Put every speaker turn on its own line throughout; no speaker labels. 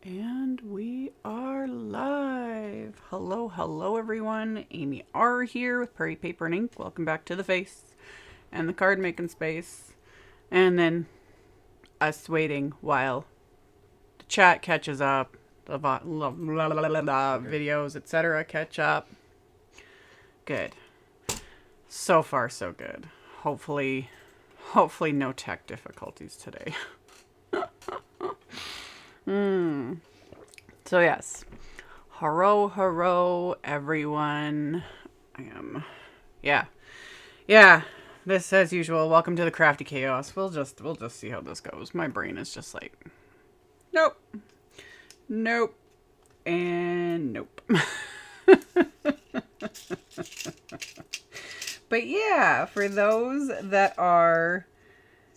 And we are live. Hello everyone. AmyR here with Prairie Paper and Ink. Welcome back to the face and the card making space. And then us waiting while the chat catches up, the videos, etc. catch up. Good. So far, so good. Hopefully no tech difficulties today. So yes, hello everyone. Yeah. This as usual. Welcome to the crafty chaos. We'll just see how this goes. My brain is just like, nope, and nope. But yeah, for those that are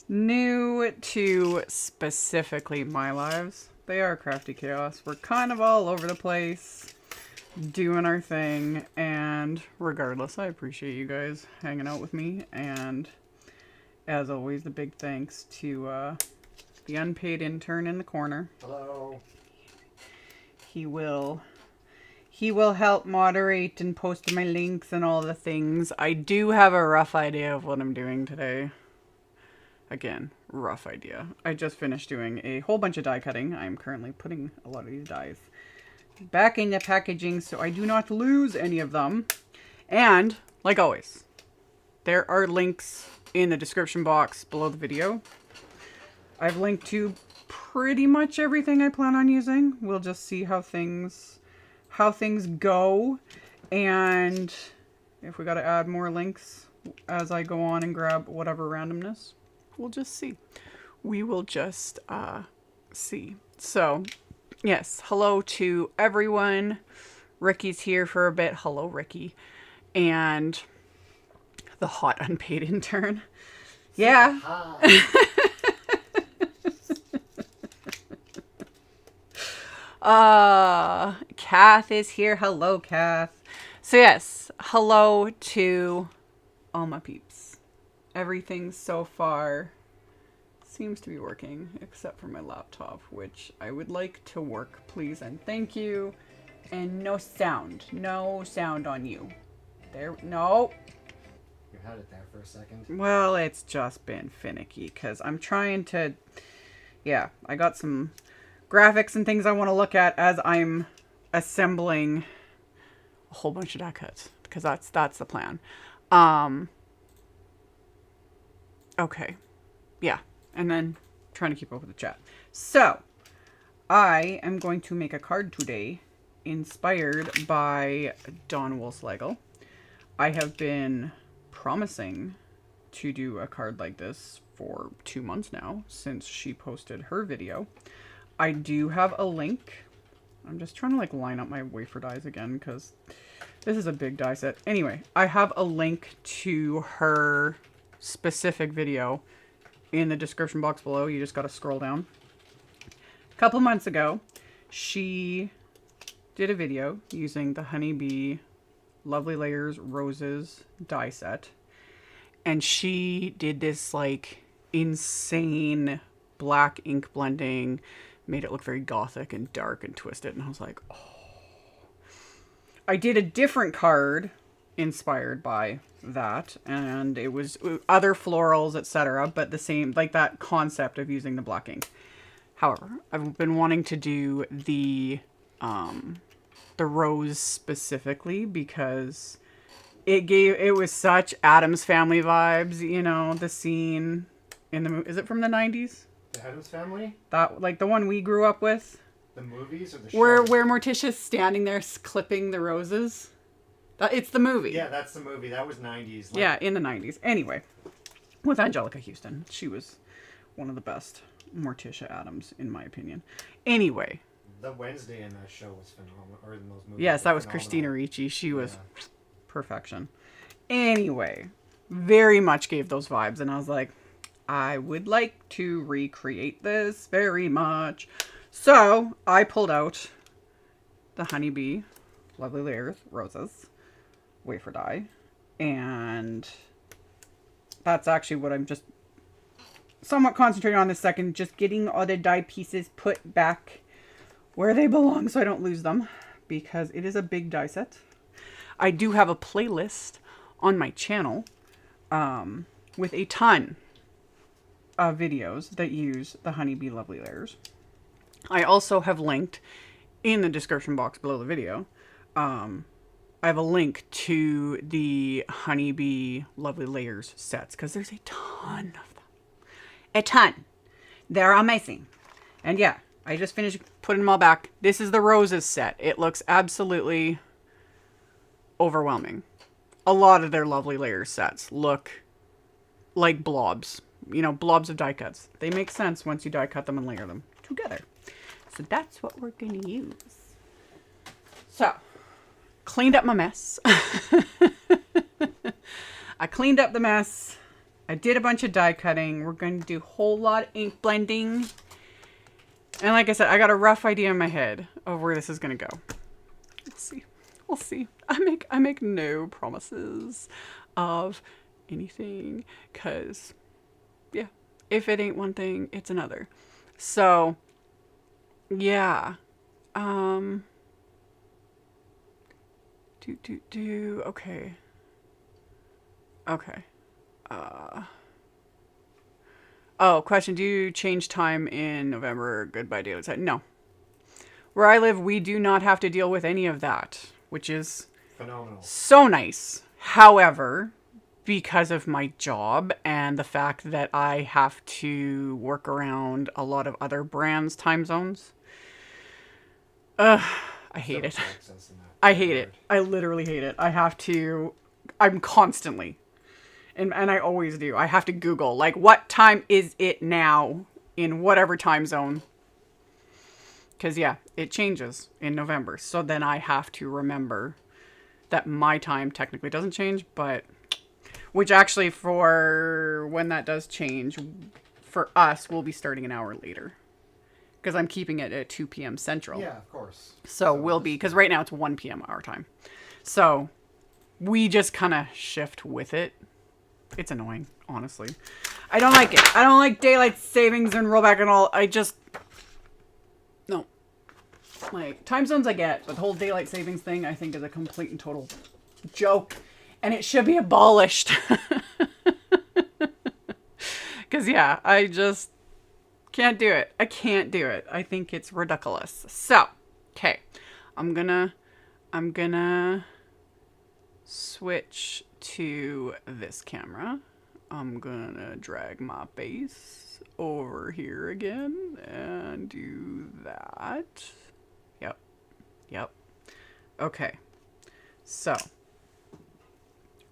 new to specifically my lives, they are crafty chaos. We're kind of all over the place doing our thing, and regardless, I appreciate you guys hanging out with me. And as always, the big thanks to the unpaid intern in the corner.
Hello.
He will help moderate and post my links and all the things. I do have a rough idea of what I'm doing today. Again, rough idea. I just finished doing a whole bunch of die cutting. I'm currently putting a lot of these dies back in the packaging so I do not lose any of them. And, like always, there are links in the description box below the video. I've linked to pretty much everything I plan on using. We'll just see how things go. And if we got to add more links as I go on and grab whatever randomness, we'll just see. We will just see. So, yes, hello to everyone. Ricky's here for a bit. Hello, Ricky. And the hot unpaid intern. Yeah. Kath is here. Hello, Kath. So yes, hello to all my peeps. Everything so far seems to be working, except for my laptop, which I would like to work, please and thank you. And no sound on you. There, no.
You had it there for a second.
Well, it's just been finicky, because I'm trying to, yeah, I got some graphics and things I want to look at as I'm assembling a whole bunch of die cuts, because that's the plan. Okay, yeah, and then trying to keep up with the chat. So I am going to make a card today inspired by Dawn Woolslegel. I have been promising to do a card like this for 2 months now, since she posted her video. I do have a link. I'm just trying to like line up my wafer dies again, because this is a big die set. Anyway, I have a link to her specific video in the description box below. You just got to scroll down. A couple months ago, she did a video using the Honeybee Lovely Layers Roses die set. And she did this like insane black ink blending, made it look very gothic and dark and twisted. And I was like, oh. I did a different card inspired by that, and it was other florals, etc., but the same, like that concept of using the black ink. However, I've been wanting to do the rose specifically because it was such Addams Family vibes, you know, the scene in the, is it from the 90s?
The Addams Family?
That, like the one we grew up with?
The movies or the show?
Where Morticia's standing there clipping the roses. It's the movie.
Yeah, that's the movie. That was 90s.
Like... Yeah, in the 90s. Anyway, with Angelica Houston. She was one of the best Morticia Addams, in my opinion. Anyway.
The Wednesday in that show was phenomenal. Or in those movies.
Yes, that was Christina Ricci. She was perfection. Anyway, very much gave those vibes. And I was like, I would like to recreate this very much. So I pulled out the Honeybee Lovely Layers Roses wafer die, and that's actually what I'm just somewhat concentrating on this second, just getting all the die pieces put back where they belong so I don't lose them, because it is a big die set. I do have a playlist on my channel with a ton of videos that use the Honeybee Lovely Layers. I also have linked in the description box below the video. I have a link to the Honeybee Lovely Layers sets because there's a ton of them. A ton. They're amazing. And yeah, I just finished putting them all back. This is the Roses set. It looks absolutely overwhelming. A lot of their Lovely Layers sets look like blobs. You know, blobs of die cuts. They make sense once you die cut them and layer them together. So that's what we're going to use. So, cleaned up my mess. I cleaned up the mess. I did a bunch of die cutting. We're going to do a whole lot of ink blending. And like I said, I got a rough idea in my head of where this is going to go. We'll see. We'll see. I make no promises of anything because, yeah, if it ain't one thing, it's another. So, yeah. Okay. Okay. Oh, question. Do you change time in November? Goodbye daylight savings? No. Where I live, we do not have to deal with any of that, which is
phenomenal.
So nice. However, because of my job and the fact that I have to work around a lot of other brands' time zones, I hate it. I hate it. I literally hate it. I'm constantly, and I always do, I have to Google, like, what time is it now in whatever time zone? Because, yeah, it changes in November. So then I have to remember that my time technically doesn't change, but, which actually for when that does change, for us, we'll be starting an hour later. Because I'm keeping it at 2 p.m. Central.
Yeah, of course.
So we'll be, because right now it's 1 p.m. our time. So we just kind of shift with it. It's annoying, honestly. I don't like it. I don't like daylight savings and rollback and all. No. Like, time zones I get, but the whole daylight savings thing I think is a complete and total joke. And it should be abolished. Because, yeah, I just can't do it. I can't do it. I think it's ridiculous. So, okay. I'm gonna switch to this camera. I'm gonna drag my base over here again and do that. Yep. Okay. So,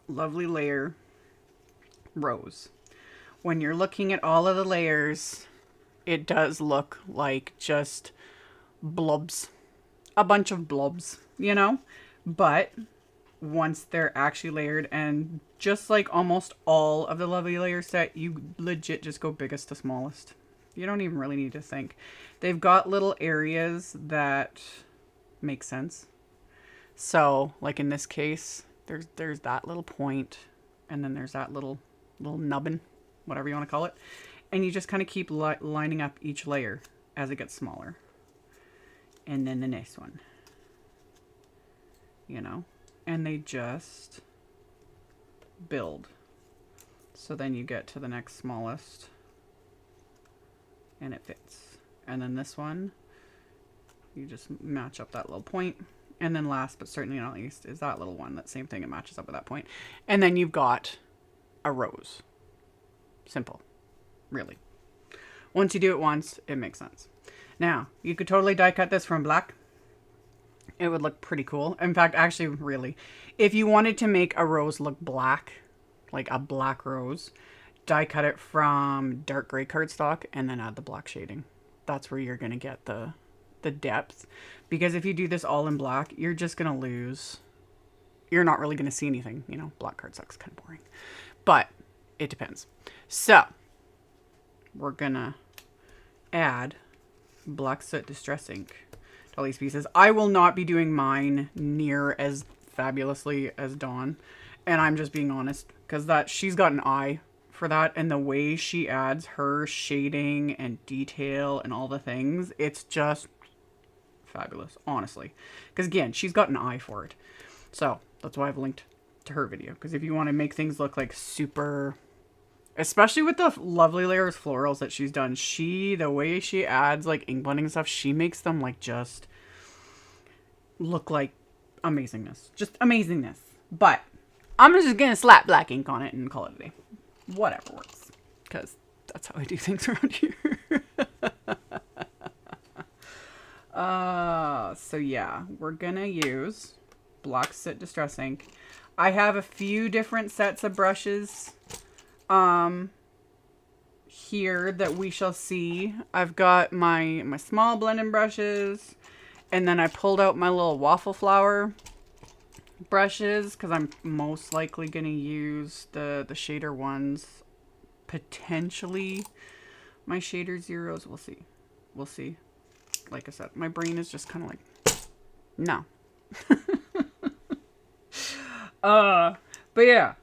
lovely layer rose. When you're looking at all of the layers, it does look like just blobs. A bunch of blobs, you know? But once they're actually layered, and just like almost all of the lovely layer set, you legit just go biggest to smallest. You don't even really need to think. They've got little areas that make sense. So, like in this case, there's that little point, and then there's that little nubbin, whatever you want to call it. And you just kind of keep lining up each layer as it gets smaller. And then the next one. You know? And they just build. So then you get to the next smallest. And it fits. And then this one, you just match up that little point. And then last but certainly not least is that little one. That same thing, it matches up with that point. And then you've got a rose. Simple. Really. Once you do it once, it makes sense. Now, you could totally die cut this from black. It would look pretty cool. In fact, actually, really, if you wanted to make a rose look black, like a black rose, die cut it from dark gray cardstock and then add the black shading. That's where you're going to get the depth. Because if you do this all in black, you're just going to lose. You're not really going to see anything. You know, black cardstock's kind of boring. But it depends. So, we're going to add black soot distress ink to all these pieces. I will not be doing mine near as fabulously as Dawn. And I'm just being honest. Because she's got an eye for that. And the way she adds her shading and detail and all the things, it's just fabulous, honestly. Because again, she's got an eye for it. So that's why I've linked to her video. Because if you want to make things look like super, especially with the Lovely Layers florals that she's done, the way she adds like ink blending and stuff, she makes them like just look like amazingness. Just amazingness. But I'm just going to slap black ink on it and call it a day. Whatever works. Because that's how I do things around here. So yeah, we're gonna use Black Soot Distress ink. I have a few different sets of brushes here that we shall see. I've got my small blending brushes, and then I pulled out my little Waffle Flower brushes because I'm most likely gonna use the shader ones. Potentially my shader zeros. We'll see. We'll see. Like I said, my brain is just kind of like, no. But yeah,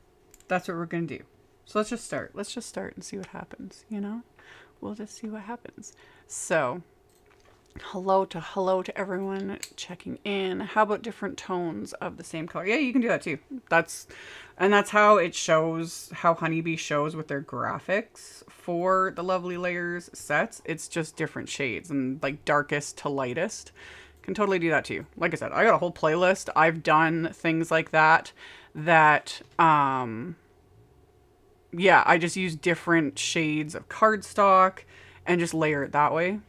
that's what we're going to do. So let's just start. Let's just start and see what happens, you know? We'll just see what happens. So, hello to everyone checking in. How about different tones of the same color? Yeah, you can do that too. That's how it shows, how Honeybee shows with their graphics for the Lovely Layers sets. It's just different shades and like darkest to lightest. Can totally do that too. Like I said, I got a whole playlist. I've done things like that yeah, I just use different shades of cardstock and just layer it that way.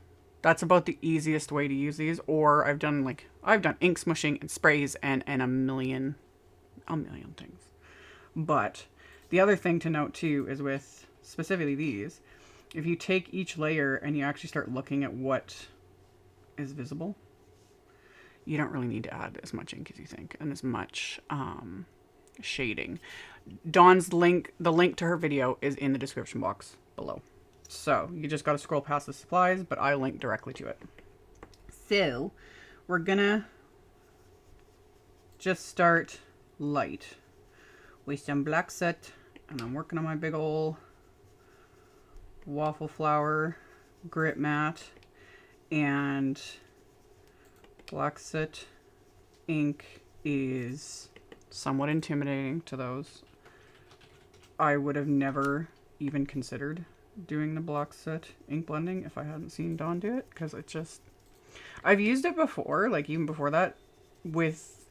That's about the easiest way to use these. Or I've done ink smushing and sprays and a million things. But the other thing to note too is with specifically these, if you take each layer and you actually start looking at what is visible, you don't really need to add as much ink as you think and as much shading. Dawn's link, the link to her video is in the description box below. So you just got to scroll past the supplies, but I link directly to it. So we're gonna just start light with some Black Soot, and I'm working on my big ol' Waffle Flower grit mat, and Black Soot ink is somewhat intimidating to those. I would have never even considered doing the Black Soot ink blending if I hadn't seen Dawn do it, because it just, I've used it before, like even before that, with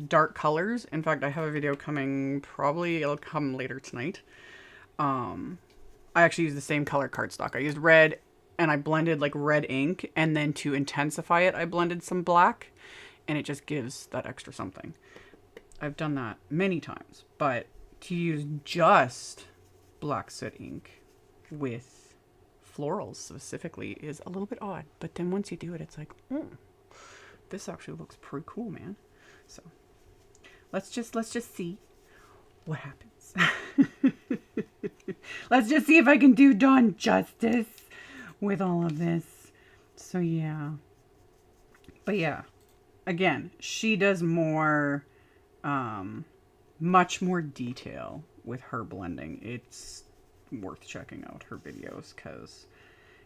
dark colors. In fact, I have a video coming, probably it'll come later tonight. I actually used the same color cardstock. I used red and I blended like red ink, and then to intensify it I blended some black, and it just gives that extra something. I've done that many times, but to use just Black Soot ink with florals specifically is a little bit odd. But then once you do it, it's like, this actually looks pretty cool, man. So let's just see what happens. Let's just see if I can do Dawn justice with all of this. So yeah. But yeah, again, she does more, much more detail with her blending. It's worth checking out her videos because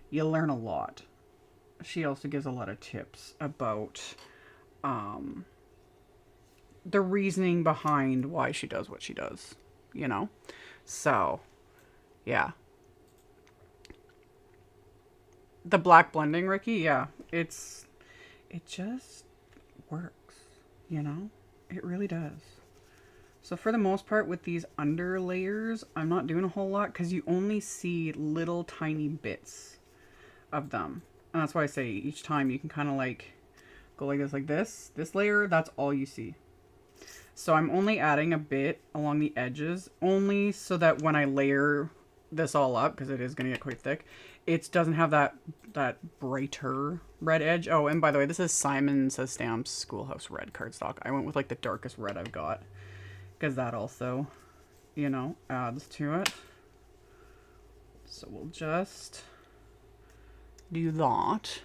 you learn a lot. She also gives a lot of tips about the reasoning behind why she does what she does, you know? So, yeah. The black blending, Ricky, yeah, it just works, you know? It really does. So for the most part with these under layers, I'm not doing a whole lot because you only see little tiny bits of them. And that's why I say each time you can kind of like go like this. This layer, that's all you see. So I'm only adding a bit along the edges, only so that when I layer this all up, because it is going to get quite thick, it doesn't have that brighter red edge. Oh, and by the way, this is Simon Says Stamps Schoolhouse Red cardstock. I went with like the darkest red I've got, because that also, you know, adds to it. So we'll just do that.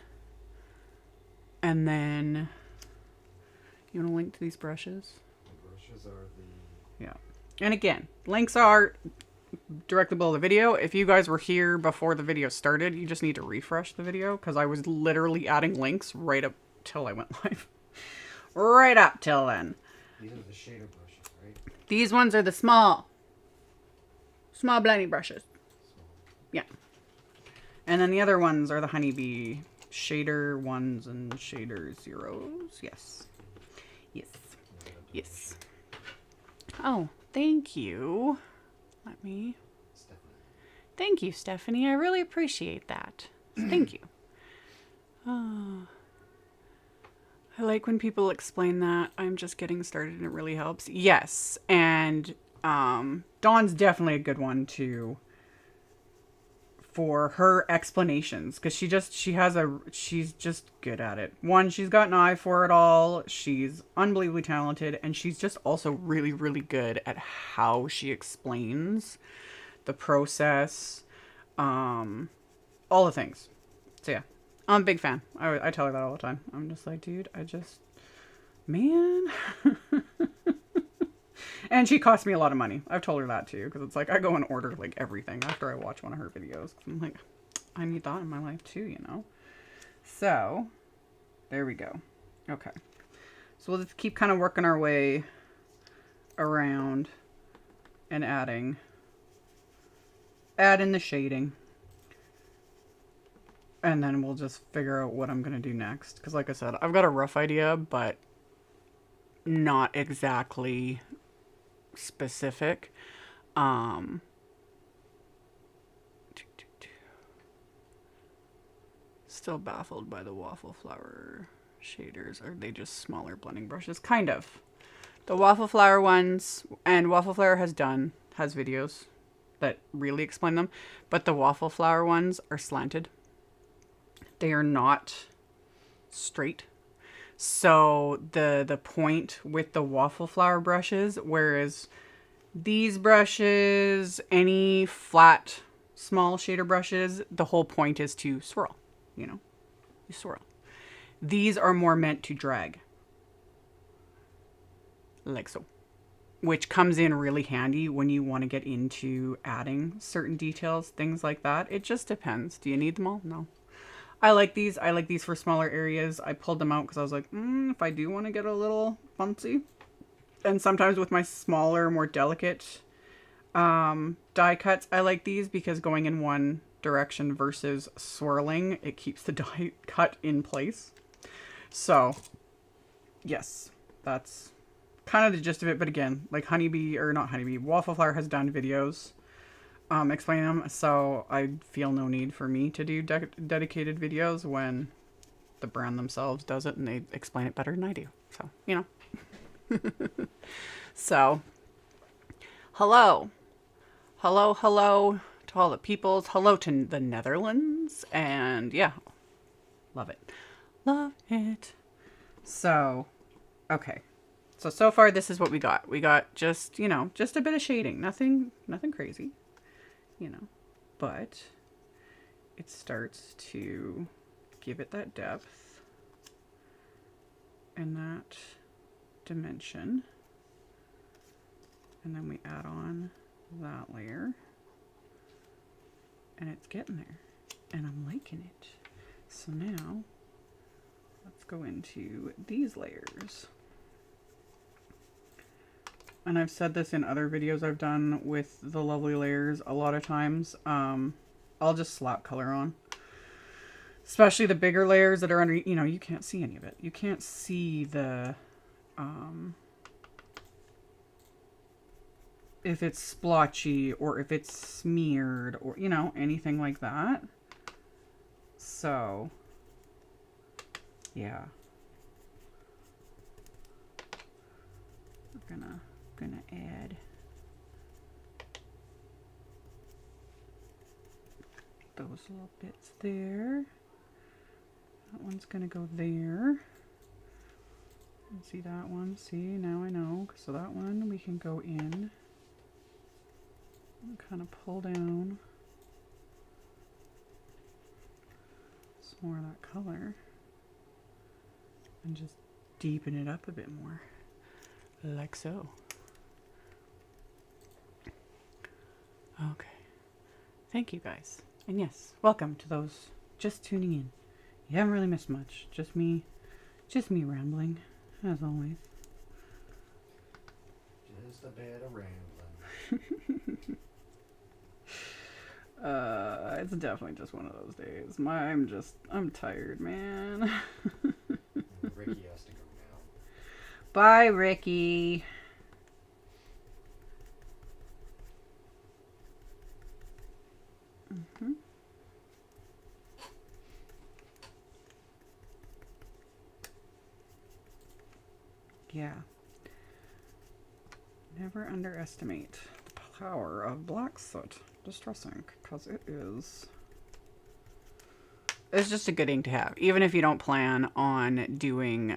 And then, you want to link to these brushes?
The brushes are the...
Yeah. And again, links are directly below the video. If you guys were here before the video started, you just need to refresh the video, because I was literally adding links right up till I went live. Right up till then.
These are the shader brushes, right?
These ones are the small blending brushes. Yeah. And then the other ones are the honeybee shader ones and shader zeros. Yes. Yes. Yes. Oh, thank you. Let me.
Stephanie.
Thank you, Stephanie. I really appreciate that. Thank you. Oh. I like when people explain that. I'm just getting started and it really helps. Yes. And Dawn's definitely a good one too for her explanations, because she's just good at it. One, she's got an eye for it all. She's unbelievably talented, and she's just also really, really good at how she explains the process, all the things. So yeah, I'm a big fan. I tell her that all the time. I'm just like, dude, man. And she cost me a lot of money. I've told her that too, because it's like I go and order like everything after I watch one of her videos. I'm like, I need that in my life too, you know? So, there we go. Okay. So we'll just keep kind of working our way around and add in the shading. And then we'll just figure out what I'm going to do next. Because like I said, I've got a rough idea, but not exactly specific. Still baffled by the Waffle Flower shaders. Are they just smaller blending brushes? Kind of. The Waffle Flower ones, and Waffle Flower has videos that really explain them, but the Waffle Flower ones are slanted. They are not straight. So the point with the Waffle Flower brushes, whereas these brushes, any flat, small shader brushes, the whole point is to swirl, you know, you swirl. These are more meant to drag. Like so. Which comes in really handy when you want to get into adding certain details, things like that. It just depends. Do you need them all? No. I like these. I like these for smaller areas. I pulled them out because I was like, if I do want to get a little fancy. And sometimes with my smaller, more delicate die cuts, I like these because going in one direction versus swirling, it keeps the die cut in place. So, yes, that's kind of the gist of it. But again, like Waffle Flower has done videos explaining them, so I feel no need for me to do dedicated videos when the brand themselves does it and they explain it better than I do. So, you know. So, hello to all the peoples. Hello to the Netherlands. And yeah, love it. So, okay. So far this is what we got. We got just, you know, just a bit of shading. Nothing crazy, you know, but it starts to give it that depth and that dimension. And then we add on that layer. And it's getting there. And I'm liking it. So now, let's go into these layers. And I've said this in other videos I've done with the lovely layers a lot of times. I'll just slap color on. Especially the bigger layers that are under, you know, you can't see any of it. You can't see the, if it's splotchy or if it's smeared or, you know, anything like that. So, yeah. We're gonna add those little bits there. That one's gonna go there. See that one? See, now I know. So that one we can go in and kind of pull down some more of that color and just deepen it up a bit more, like so. Okay. Thank you guys. And yes, welcome to those just tuning in. You haven't really missed much. Just me Just me rambling, as always.
Just a bit of rambling.
It's definitely just one of those days. I'm tired, man.
Ricky has to go now.
Bye, Ricky. Yeah. Never underestimate the power of black soot distress ink, because it's just a good ink to have, even if you don't plan on doing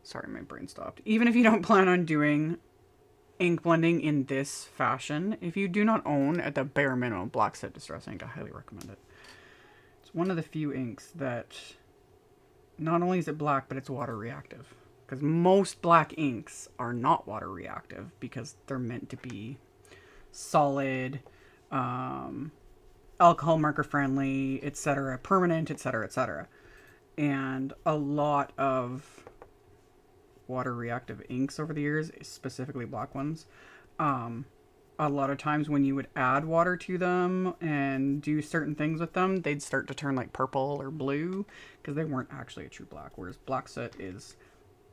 sorry, my brain stopped. Even if you don't plan on doing ink blending in this fashion, if you do not own at the bare minimum black soot distress ink, I highly recommend it. It's one of the few inks that not only is it black, but it's water reactive. Because most black inks are not water reactive because they're meant to be solid, alcohol marker friendly, etc., permanent, etc., etc. And a lot of water reactive inks over the years, specifically black ones, a lot of times when you would add water to them and do certain things with them, they'd start to turn like purple or blue because they weren't actually a true black. Whereas black soot is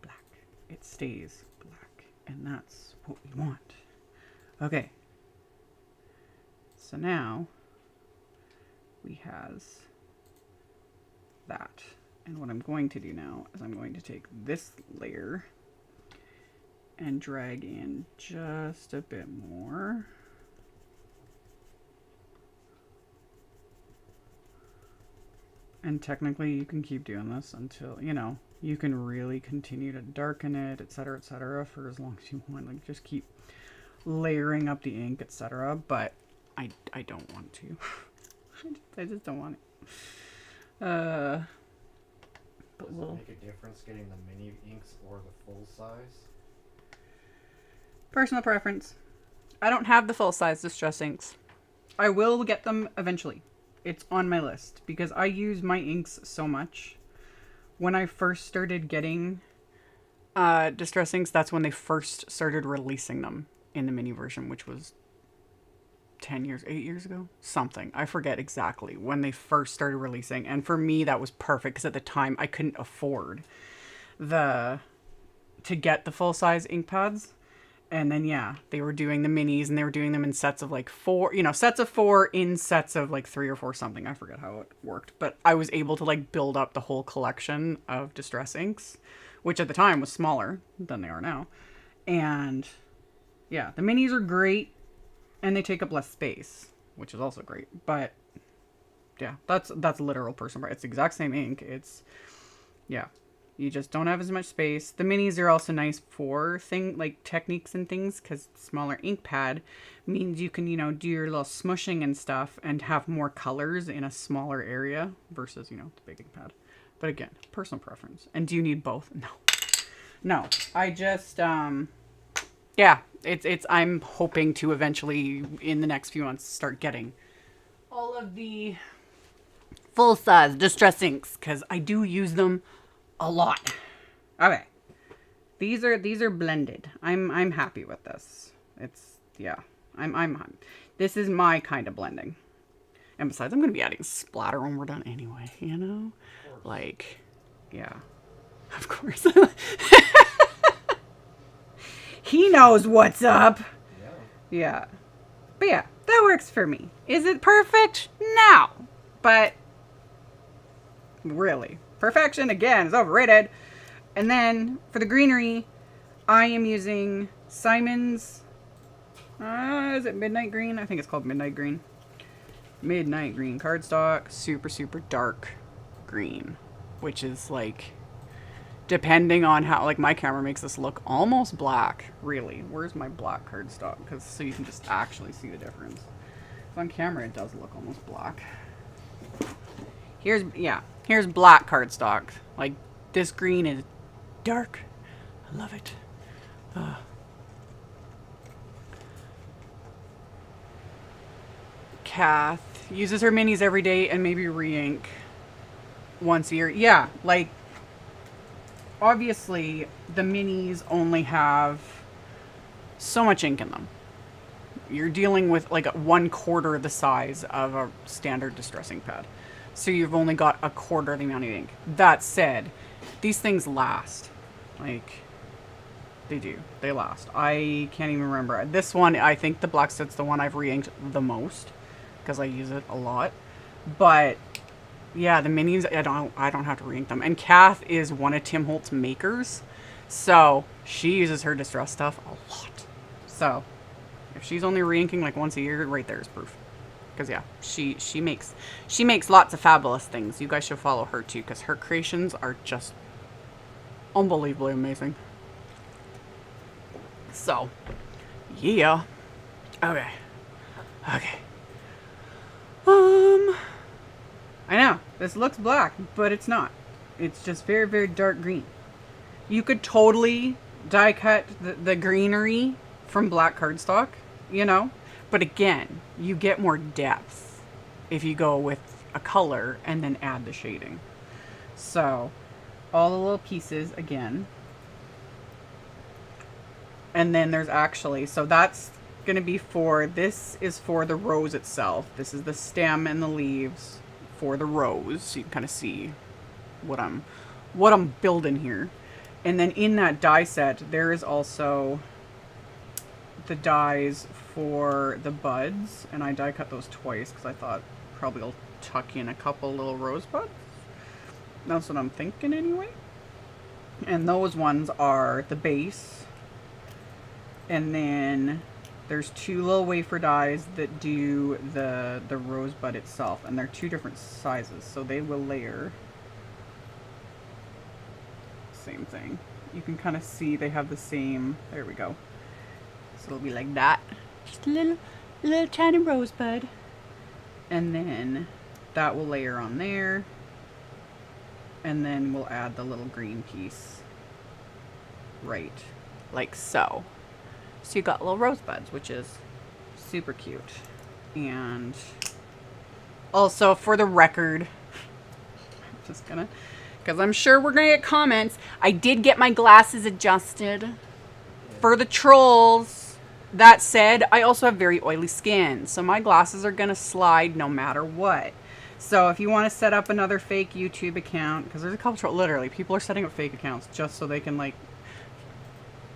black. It stays black. And that's what we want. Okay. So now we has that. And what I'm going to do now is I'm going to take this layer and drag in just a bit more. And technically you can keep doing this until, you know, you can really continue to darken it, etc., for as long as you want. Like, just keep layering up the ink, etc. But I don't want to. I just don't want it.
Does it make a difference getting the mini inks or the full size?
Personal preference. I don't have the full size distress inks. I will get them eventually. It's on my list because I use my inks so much. When I first started getting distress inks, that's when they first started releasing them in the mini version, which was 8 years ago, something. I forget exactly when they first started releasing. And for me, that was perfect because at the time I couldn't afford to get the full size ink pads. And then, yeah, they were doing the minis and they were doing them in sets of like 4, sets of 4 in sets of like 3 or 4 something. I forget how it worked, but I was able to like build up the whole collection of distress inks, which at the time was smaller than they are now. And yeah, the minis are great and they take up less space, which is also great. But yeah, that's literal personal. It's the exact same ink. Yeah. You just don't have as much space. The minis are also nice for techniques and things because smaller ink pad means you can, do your little smushing and stuff and have more colors in a smaller area versus, the big ink pad. But again, personal preference. And do you need both? No. I just, yeah, I'm hoping to eventually in the next few months start getting all of the full size distress inks because I do use them a lot. Okay. These are blended. I'm happy with this. I'm this is my kind of blending. And besides, I'm going to be adding splatter when we're done anyway, Like, yeah. Of course. He knows what's up. Yeah. But yeah, that works for me. Is it perfect? No. But really, perfection, again, is overrated. And then, for the greenery, I am using Simon's, is it Midnight Green? I think it's called Midnight Green. Midnight Green cardstock. Super, super dark green. Which is, like, depending on how, like, my camera makes this look almost black. Really. Where's my black cardstock? So you can just actually see the difference. On camera, it does look almost black. Here's black cardstock. Like, this green is dark. I love it. Kath uses her minis every day and maybe re-ink. once a year. Yeah, like, obviously, the minis only have so much ink in them. You're dealing with like 1/4 the size of a standard distressing pad. So you've only got 1/4 the amount of ink. That said, these things last. Like, they do. They last. I can't even remember. This one, I think the Black Soot's the one I've re-inked the most because I use it a lot. But yeah, the minis, I don't have to re-ink them. And Kath is one of Tim Holtz' makers, so she uses her distress stuff a lot. So if she's only re-inking like once a year, right there is proof. Because yeah, she makes lots of fabulous things. You guys should follow her too, because her creations are just unbelievably amazing. So yeah, okay. I know this looks black, but it's not. It's just very, very dark green. You could totally die cut the greenery from black cardstock, you know, but again, you get more depth if you go with a color and then add the shading. So all the little pieces again. And then there's actually, so that's going to be for, this is for the rose itself. This is the stem and the leaves for the rose. So you can kind of see what I'm building here. And then in that die set, there is also the dies for the buds. And I die cut those twice because I thought probably I'll tuck in a couple little rose buds. That's what I'm thinking anyway. And those ones are the base. And then there's 2 little wafer dies that do the rosebud itself, and they're 2 different sizes, so they will layer. Same thing. You can kind of see they have the same. There we go. So it'll be like that. Just a little tiny rosebud, and then that will layer on there, and then we'll add the little green piece right like so. So you got little rosebuds, which is super cute. And also for the record, I'm just gonna, because I'm sure we're gonna get comments, I did get my glasses adjusted for the trolls. That said, I also have very oily skin, so my glasses are gonna slide no matter what. So if you want to set up another fake YouTube account, because there's a couple, literally, people are setting up fake accounts just so they can, like,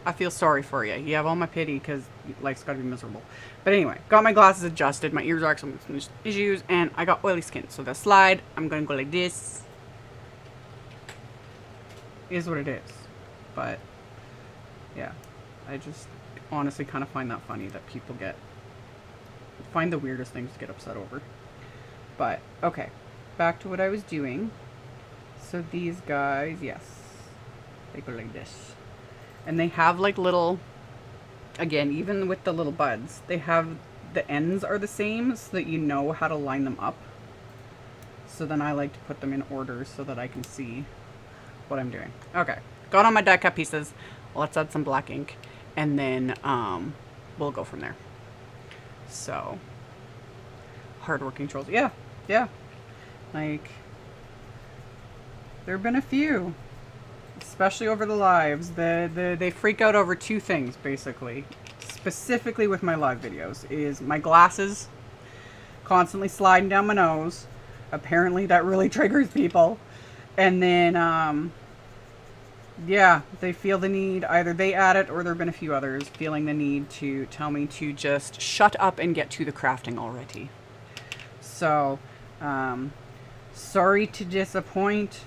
I feel sorry for you. You have all my pity because life's got to be miserable. But anyway, got my glasses adjusted. My ears are actually some issues, and I got oily skin. So the slide, I'm going to go like this. Is what it is. But, yeah. I just honestly kind of find that funny that people find the weirdest things to get upset over. But, okay. Back to what I was doing. So these guys, yes. They go like this. And they have like little, again, even with the little buds, they have, the ends are the same so that you know how to line them up. So then I like to put them in order so that I can see what I'm doing. Okay, got all my die cut pieces. Let's add some black ink and then we'll go from there. So, hardworking trolls. Yeah, yeah. Like, there have been a few. Especially over the lives, they freak out over 2 things, basically. Specifically with my live videos, is my glasses constantly sliding down my nose. Apparently that really triggers people. And then, yeah, they feel the need, either they add it or there have been a few others, feeling the need to tell me to just shut up and get to the crafting already. So, sorry to disappoint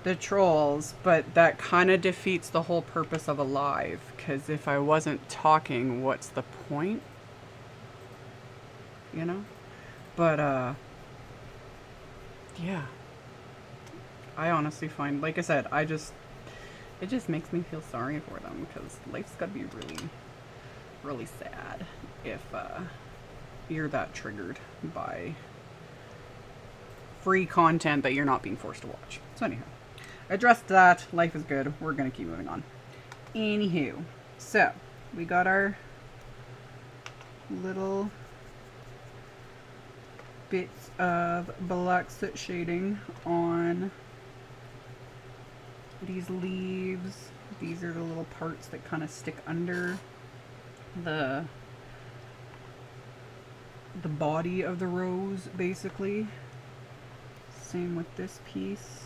the trolls, but that kind of defeats the whole purpose of a live, because if I wasn't talking, what's the point? You know? But yeah, I honestly find, like I said, it just makes me feel sorry for them, because life's gotta be really, really sad if you're that triggered by free content that you're not being forced to watch. So anyhow, addressed that. Life is good. We're gonna keep moving on. Anywho, so we got our little bits of black soot shading on these leaves. These are the little parts that kind of stick under the body of the rose, basically. Same with this piece.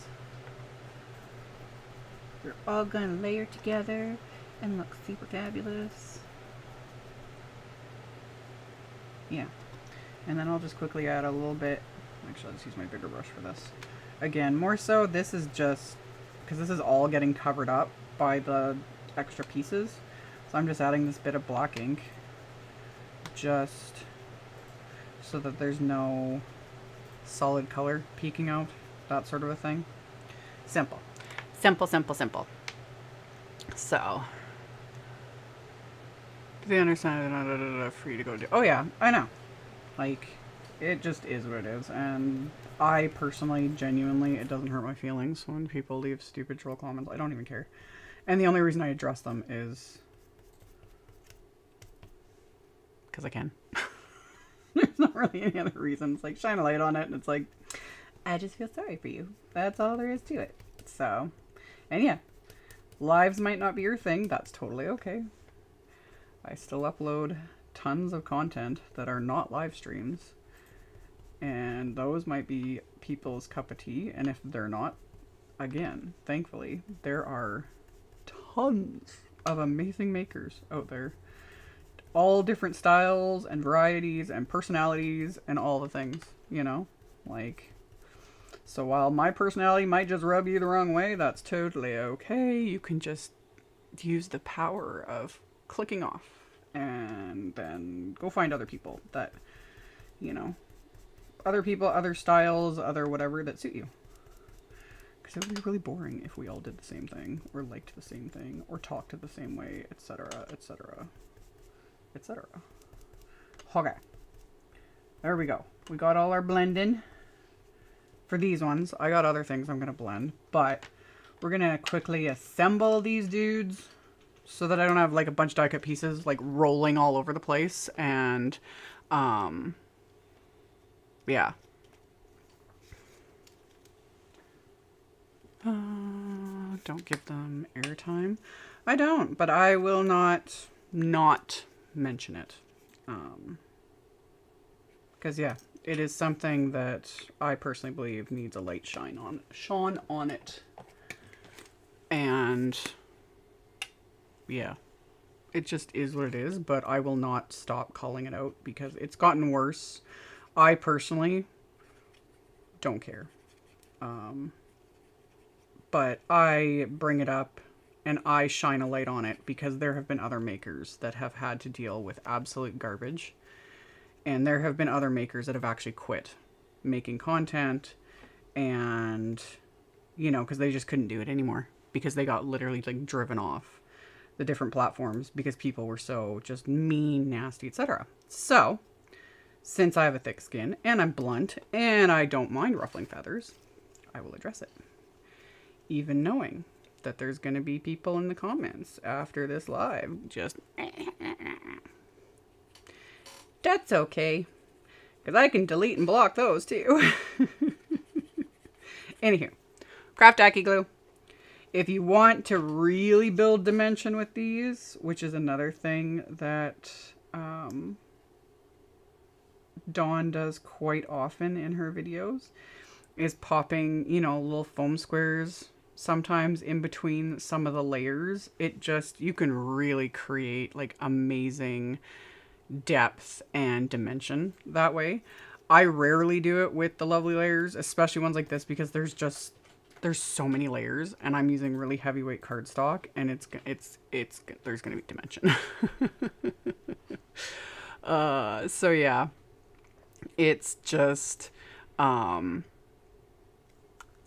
They're all gonna layer together and look super fabulous. Yeah. And then I'll just quickly add a little bit. Actually, I'll just use my bigger brush for this. Again, more so, this is just because this is all getting covered up by the extra pieces. So I'm just adding this bit of black ink just so that there's no solid color peeking out, that sort of a thing. Simple. Simple, simple, simple. So, they understand they're free to go do. Oh yeah, I know. Like, it just is what it is. And I personally, genuinely, it doesn't hurt my feelings when people leave stupid troll comments. I don't even care. And the only reason I address them is because I can. There's not really any other reason. It's like, shine a light on it, and it's like, I just feel sorry for you. That's all there is to it. So, and yeah, lives might not be your thing. That's totally okay. I still upload tons of content that are not live streams, and those might be people's cup of tea. And if they're not, again, thankfully, there are tons of amazing makers out there. All different styles and varieties and personalities and all the things, you know? Like, so while my personality might just rub you the wrong way, that's totally okay. You can just use the power of clicking off and then go find other people that, you know, other people, other styles, other whatever that suit you. Because it would be really boring if we all did the same thing or liked the same thing or talked the same way, etc., etc., etc. Okay. There we go. We got all our blending. For these ones, I got other things I'm going to blend, but we're going to quickly assemble these dudes so that I don't have like a bunch of die cut pieces like rolling all over the place. And yeah. Don't give them airtime. I don't, but I will not mention it. Because yeah, it is something that I personally believe needs a light shine on it. And yeah, it just is what it is, but I will not stop calling it out because it's gotten worse. I personally don't care. But I bring it up and I shine a light on it because there have been other makers that have had to deal with absolute garbage. And there have been other makers that have actually quit making content and, you know, because they just couldn't do it anymore because they got literally like driven off the different platforms because people were so just mean, nasty, etc. So, since I have a thick skin and I'm blunt and I don't mind ruffling feathers, I will address it. Even knowing that there's going to be people in the comments after this live just... That's okay, because I can delete and block those too. Anywho, craft tacky glue. If you want to really build dimension with these, which is another thing that Dawn does quite often in her videos, is popping, you know, little foam squares sometimes in between some of the layers. It just, you can really create like amazing depth and dimension that way. I rarely do it with the lovely layers, especially ones like this, because there's so many layers and I'm using really heavyweight cardstock and there's gonna be dimension. So yeah, it's just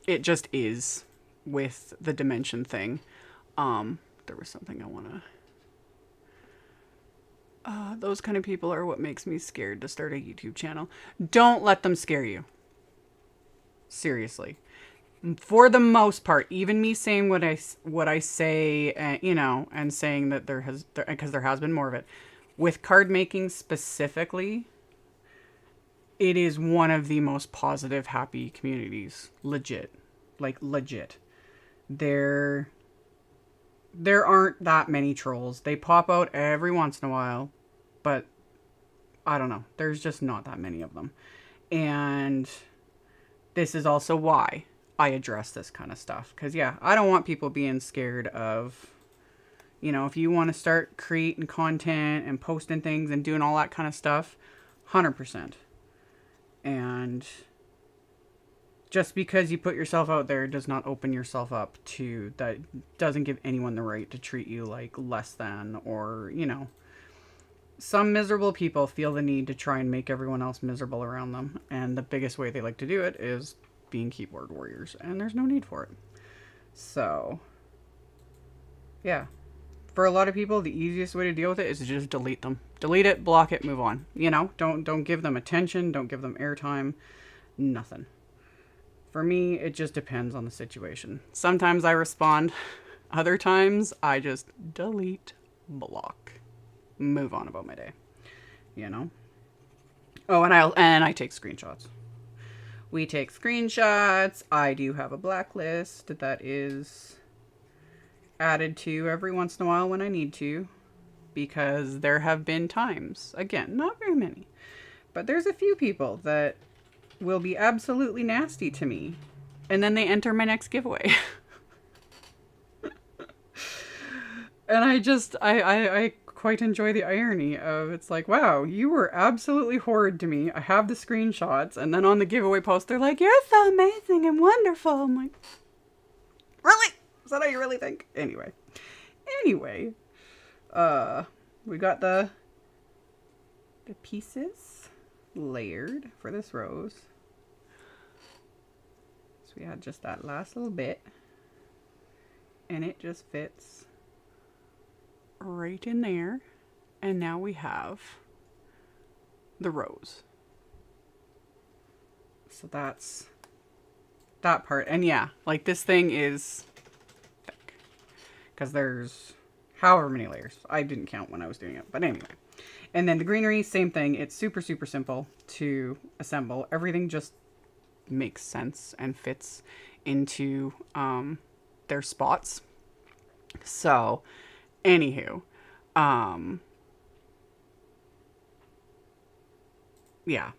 it just is with the dimension thing. There was something I wanna... those kind of people are what makes me scared to start a YouTube channel. Don't let them scare you. Seriously. For the most part, even me saying what I say, you know, and saying that because there has been more of it, with card making specifically, it is one of the most positive, happy communities. Legit. Like, legit. there aren't that many trolls. They pop out every once in a while, but I don't know. There's just not that many of them. And this is also why I address this kind of stuff. Because, yeah, I don't want people being scared of, you know, if you want to start creating content and posting things and doing all that kind of stuff, 100%. And just because you put yourself out there does not open yourself up to, that doesn't give anyone the right to treat you like less than, or, you know, some miserable people feel the need to try and make everyone else miserable around them. And the biggest way they like to do it is being keyboard warriors. And there's no need for it. So, yeah. For a lot of people, the easiest way to deal with it is to just delete them. Delete it, block it, move on. You know, don't give them attention. Don't give them airtime. Nothing. For me, it just depends on the situation. Sometimes I respond. Other times, I just delete, block. Move on about my day, you know. Oh, and I take screenshots. We take screenshots. I do have a blacklist that is added to every once in a while when I need to, because there have been times, again, not very many, but there's a few people that will be absolutely nasty to me, and then they enter my next giveaway. And I quite enjoy the irony of, it's like, wow, you were absolutely horrid to me. I have the screenshots, and then on the giveaway post, they're like, you're so amazing and wonderful. I'm like, really? Is that how you really think? Anyway, we got the pieces layered for this rose. So we had just that last little bit, and it just fits right in there. And now we have the rose. So that's that part. And yeah, like, this thing is thick, because there's however many layers. I didn't count when I was doing it, but anyway. And then the greenery, same thing. It's super, super simple to assemble. Everything just makes sense and fits into their spots. So, anywho, yeah,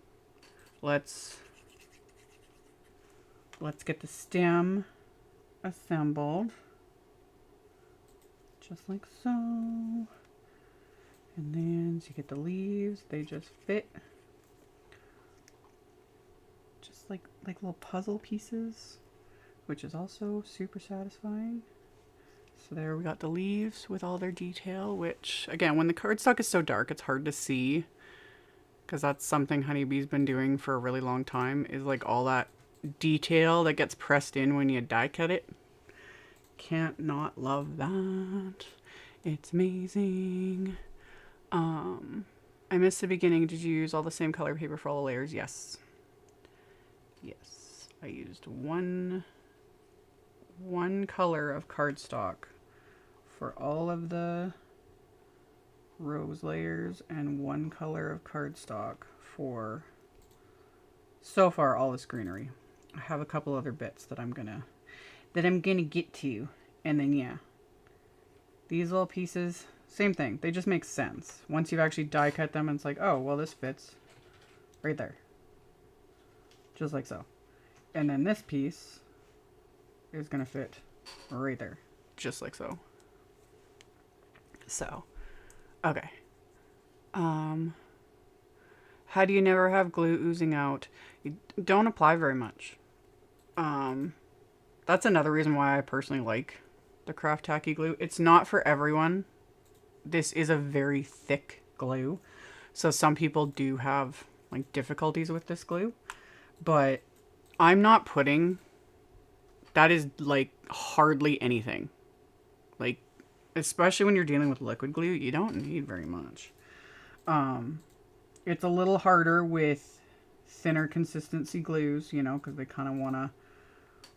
let's get the stem assembled, just like so. And then so you get the leaves, they just fit just like little puzzle pieces, which is also super satisfying. So there we got the leaves with all their detail, which, again, when the cardstock is so dark, it's hard to see, because that's something Honeybee's been doing for a really long time, is like all that detail that gets pressed in when you die cut it. Can't not love that. It's amazing. I missed the beginning. Did you use all the same color paper for all the layers? Yes. Yes. I used one color of cardstock for all of the rose layers, and one color of cardstock for, so far, all this greenery. I have a couple other bits that I'm gonna get to, and then yeah, these little pieces, same thing. They just make sense once you've actually die cut them, and it's like, oh well, this fits right there, just like so. And then this piece is gonna fit right there, just like so. So, okay. How do you never have glue oozing out? You don't apply very much. That's another reason why I personally like the Craft Tacky glue. It's not for everyone. This is a very thick glue, so some people do have like difficulties with this glue, but I'm not putting, that is like hardly anything. Like, especially when you're dealing with liquid glue, you don't need very much. It's a little harder with thinner consistency glues, you know, because they kind of want to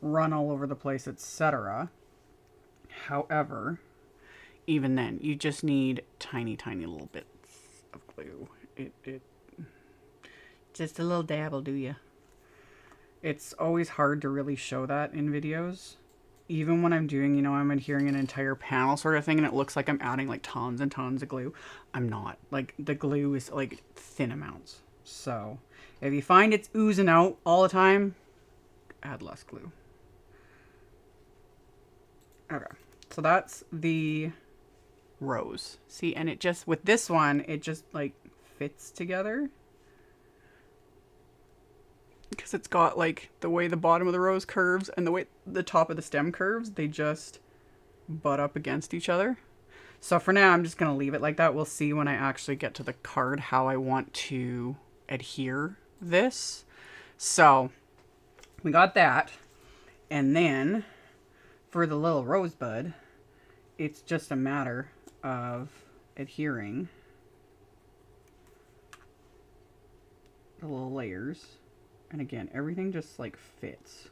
run all over the place, etc. However, even then, you just need tiny, tiny little bits of glue. It just a little dab will do ya. It's always hard to really show that in videos, even when I'm doing, you know, I'm adhering an entire panel sort of thing and it looks like I'm adding like tons and tons of glue, I'm not. Like the glue is like thin amounts. So if you find it's oozing out all the time, add less glue. Okay, so that's the rose. See, and it just, with this one, it just like fits together. Because it's got like the way the bottom of the rose curves and the way the top of the stem curves, they just butt up against each other. So for now, I'm just going to leave it like that. We'll see when I actually get to the card how I want to adhere this. So we got that. And then for the little rosebud, it's just a matter of adhering the little layers. And again, everything just like fits.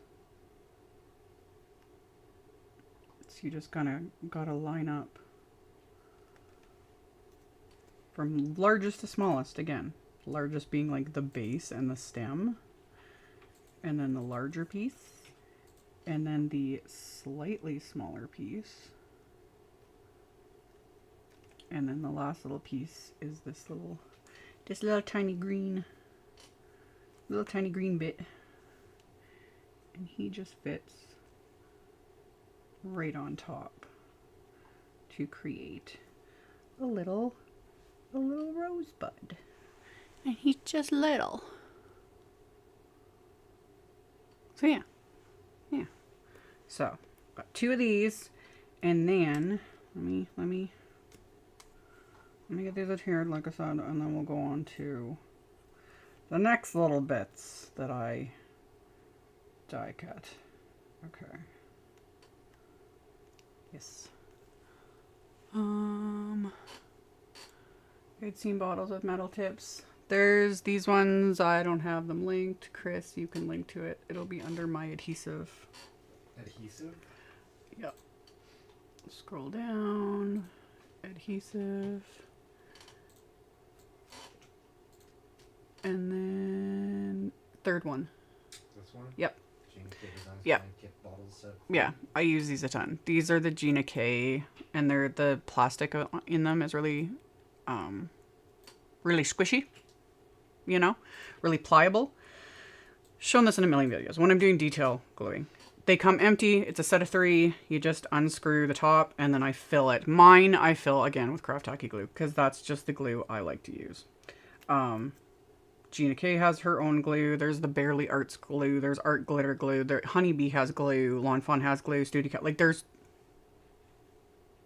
So you just kind of gotta line up from largest to smallest again. Largest being like the base and the stem. And then the larger piece. And then the slightly smaller piece. And then the last little piece is this little tiny green. Little tiny green bit, and he just fits right on top to create a little rosebud. And he's just little. So yeah. So got 2 of these, and then let me get these adhered like I said, and then we'll go on to the next little bits that I die cut. Okay. Yes. I'd seen bottles with metal tips. There's these ones. I don't have them linked. Chris, you can link to it. It'll be under my adhesive.
Adhesive?
Yep. Scroll down. Adhesive. And then third one.
This one?
Yep.
Gina K Designs
Yep.
Kit bottles set.
Yeah, I use these a ton. These are the Gina K, and they're the plastic in them is really, really squishy. You know, really pliable. Shown this in a million videos when I'm doing detail gluing. They come empty. It's a set of 3. You just unscrew the top, and then I fill it. Mine I fill again with Craft Tacky glue because that's just the glue I like to use. Gina K has her own glue. There's the Barely Arts glue. There's Art Glitter glue. Honeybee has glue. Lawn Fawn has glue. Studio Cat. Like there's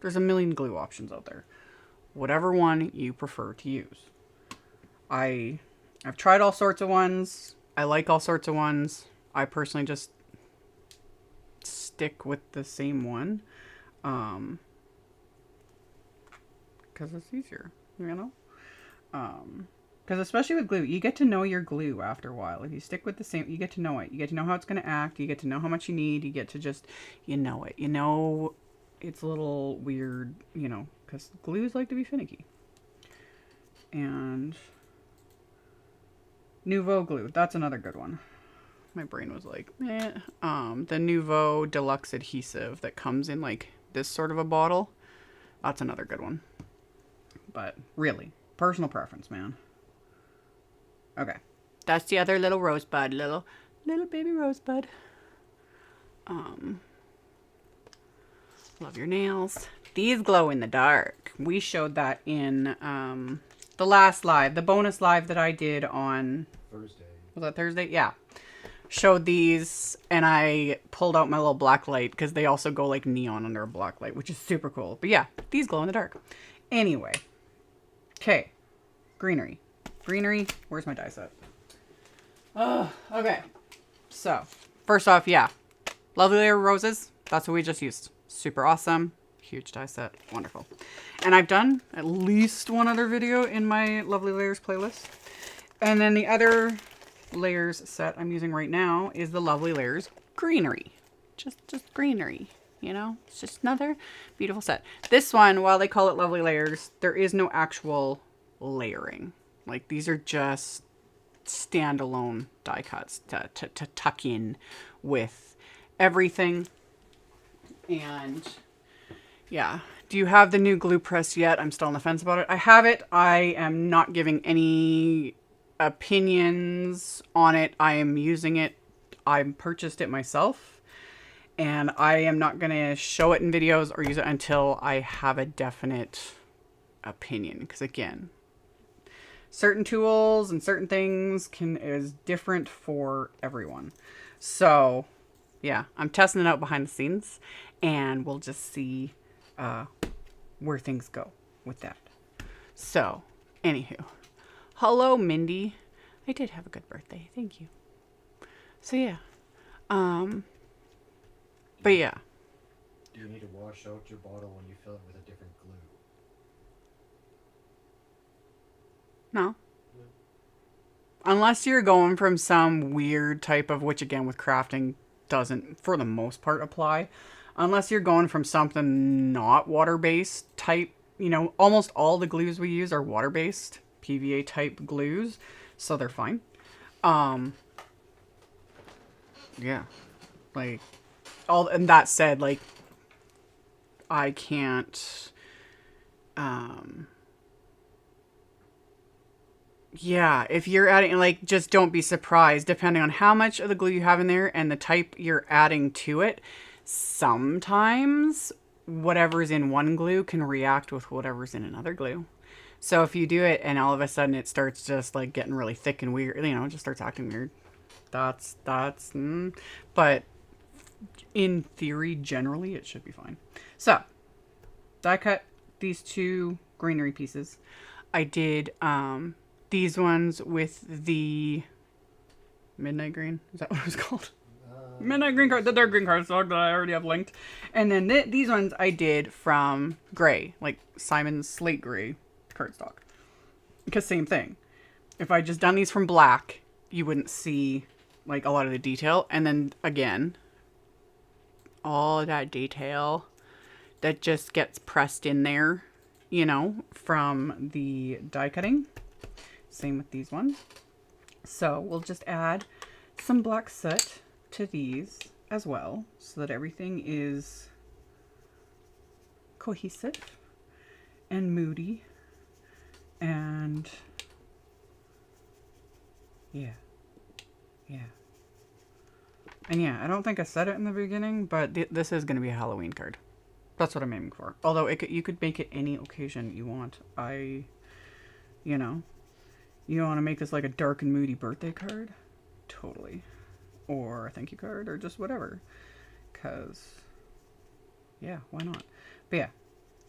a million glue options out there. Whatever one you prefer to use. I've tried all sorts of ones. I like all sorts of ones. I personally just stick with the same one. Because it's easier, you know? Because especially with glue, you get to know your glue after a while. If you stick with the same, you get to know it. You get to know how it's going to act. You get to know how much you need. You get to just, you know it. You know it's a little weird, you know, because glues like to be finicky. And Nouveau glue, that's another good one. My brain was like, eh. The Nouveau Deluxe adhesive that comes in like this sort of a bottle. That's another good one. But really, personal preference, man. Okay. That's the other little rosebud. Little baby rosebud. Love your nails. These glow in the dark. We showed that in the last live. The bonus live that I did on
Thursday.
Was that Thursday? Yeah. Showed these, and I pulled out my little black light because they also go like neon under a black light, which is super cool. But yeah, these glow in the dark. Anyway. Okay. Greenery. Greenery. Where's my die set? Oh, okay. So, first off, yeah. Lovely Layer Roses. That's what we just used. Super awesome. Huge die set. Wonderful. And I've done at least one other video in my Lovely Layers playlist. And then the other layers set I'm using right now is the Lovely Layers Greenery. Just greenery, you know? It's just another beautiful set. This one, while they call it Lovely Layers, there is no actual layering. Like, these are just standalone die cuts to tuck in with everything. And yeah. Do you have the new glue press yet? I'm still on the fence about it. I have it. I am not giving any opinions on it. I am using it. I purchased it myself. And I am not going to show it in videos or use it until I have a definite opinion. Because again, certain tools and certain things is different for everyone. So yeah, I'm testing it out behind the scenes. And we'll just see where things go with that. So, anywho. Hello, Mindy. I did have a good birthday. Thank you. So, yeah. But, yeah.
Do you need to wash out your bottle when you fill it with a different glue?
No. Unless you're going from some weird type of, which again with crafting doesn't, for the most part, apply. Unless you're going from something not water-based type, you know, almost all the glues we use are water-based, PVA type glues, so they're fine. Yeah, like, and that said, like, I can't, yeah, if you're adding, like, just don't be surprised, depending on how much of the glue you have in there and the type you're adding to it. Sometimes whatever's in one glue can react with whatever's in another glue. So if you do it and all of a sudden it starts just like getting really thick and weird, you know, it just starts acting weird. But in theory, generally it should be fine. So die cut these two greenery pieces. I did these ones with the midnight green. Is that what it was called? Midnight green card, the dark green cardstock that I already have linked. And then these ones I did from gray, like Simon's slate gray cardstock. Because same thing. If I just done these from black, you wouldn't see like a lot of the detail. And then again, all of that detail that just gets pressed in there, you know, from the die cutting. Same with these ones. So we'll just add some black soot to these as well, so that everything is cohesive and moody, and yeah, and yeah, I don't think I said it in the beginning, but this is going to be a Halloween card. That's what I'm aiming for. Although you could make it any occasion you want. You know, you want to make this like a dark and moody birthday card? Totally. Or a thank you card, or just whatever. Because, yeah, why not? But yeah,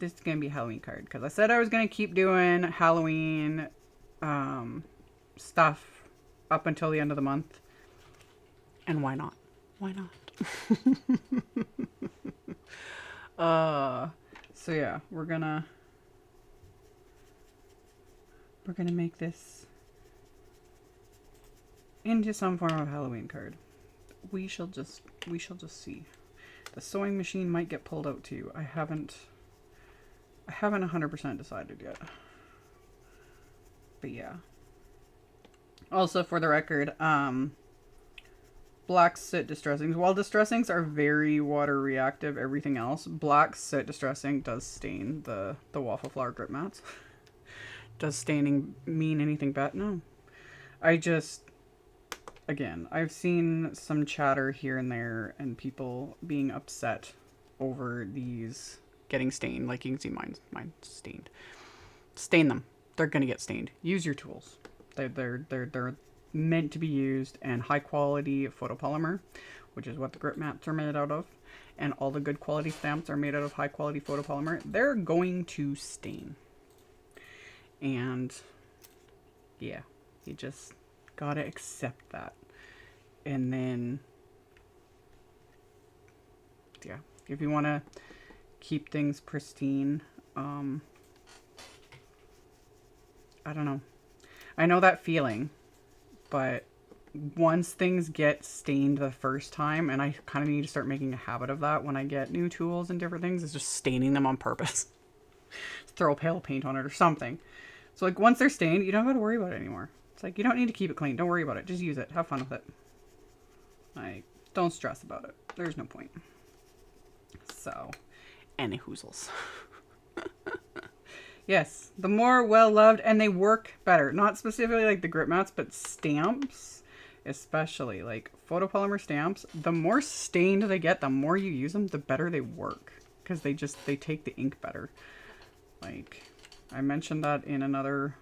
this is going to be a Halloween card. Because I said I was going to keep doing Halloween stuff up until the end of the month. And why not? Why not? So yeah, we're gonna make this into some form of Halloween card. We shall just see. The sewing machine might get pulled out too. I haven't 100% decided yet. But yeah. Also, for the record, black soot distressings. While distressings are very water reactive, everything else, black soot distressing does stain the Waffle Flower grip mats. Does staining mean anything bad? No. Again, I've seen some chatter here and there and people being upset over these getting stained. Like you can see mine's stained. Stain them. They're going to get stained. Use your tools. They're meant to be used, and high quality photopolymer, which is what the grip mats are made out of, and all the good quality stamps are made out of high quality photopolymer. They're going to stain. And yeah, you just gotta accept that. And then yeah, if you want to keep things pristine, I don't know. I know that feeling, but once things get stained the first time, and I kind of need to start making a habit of that when I get new tools and different things, is just staining them on purpose. Throw pale paint on it or something. So like once they're stained, you don't have to worry about it anymore. It's like you don't need to keep it clean. Don't worry about it. Just use it. Have fun with it. Like, don't stress about it. There's no point. So So, any hoozles. Yes, the more well-loved, and they work better. Not specifically like the grip mats, but stamps, especially like photopolymer stamps. The more stained they get, the more you use them, the better they work. Because they take the ink better. Like, I mentioned that in another...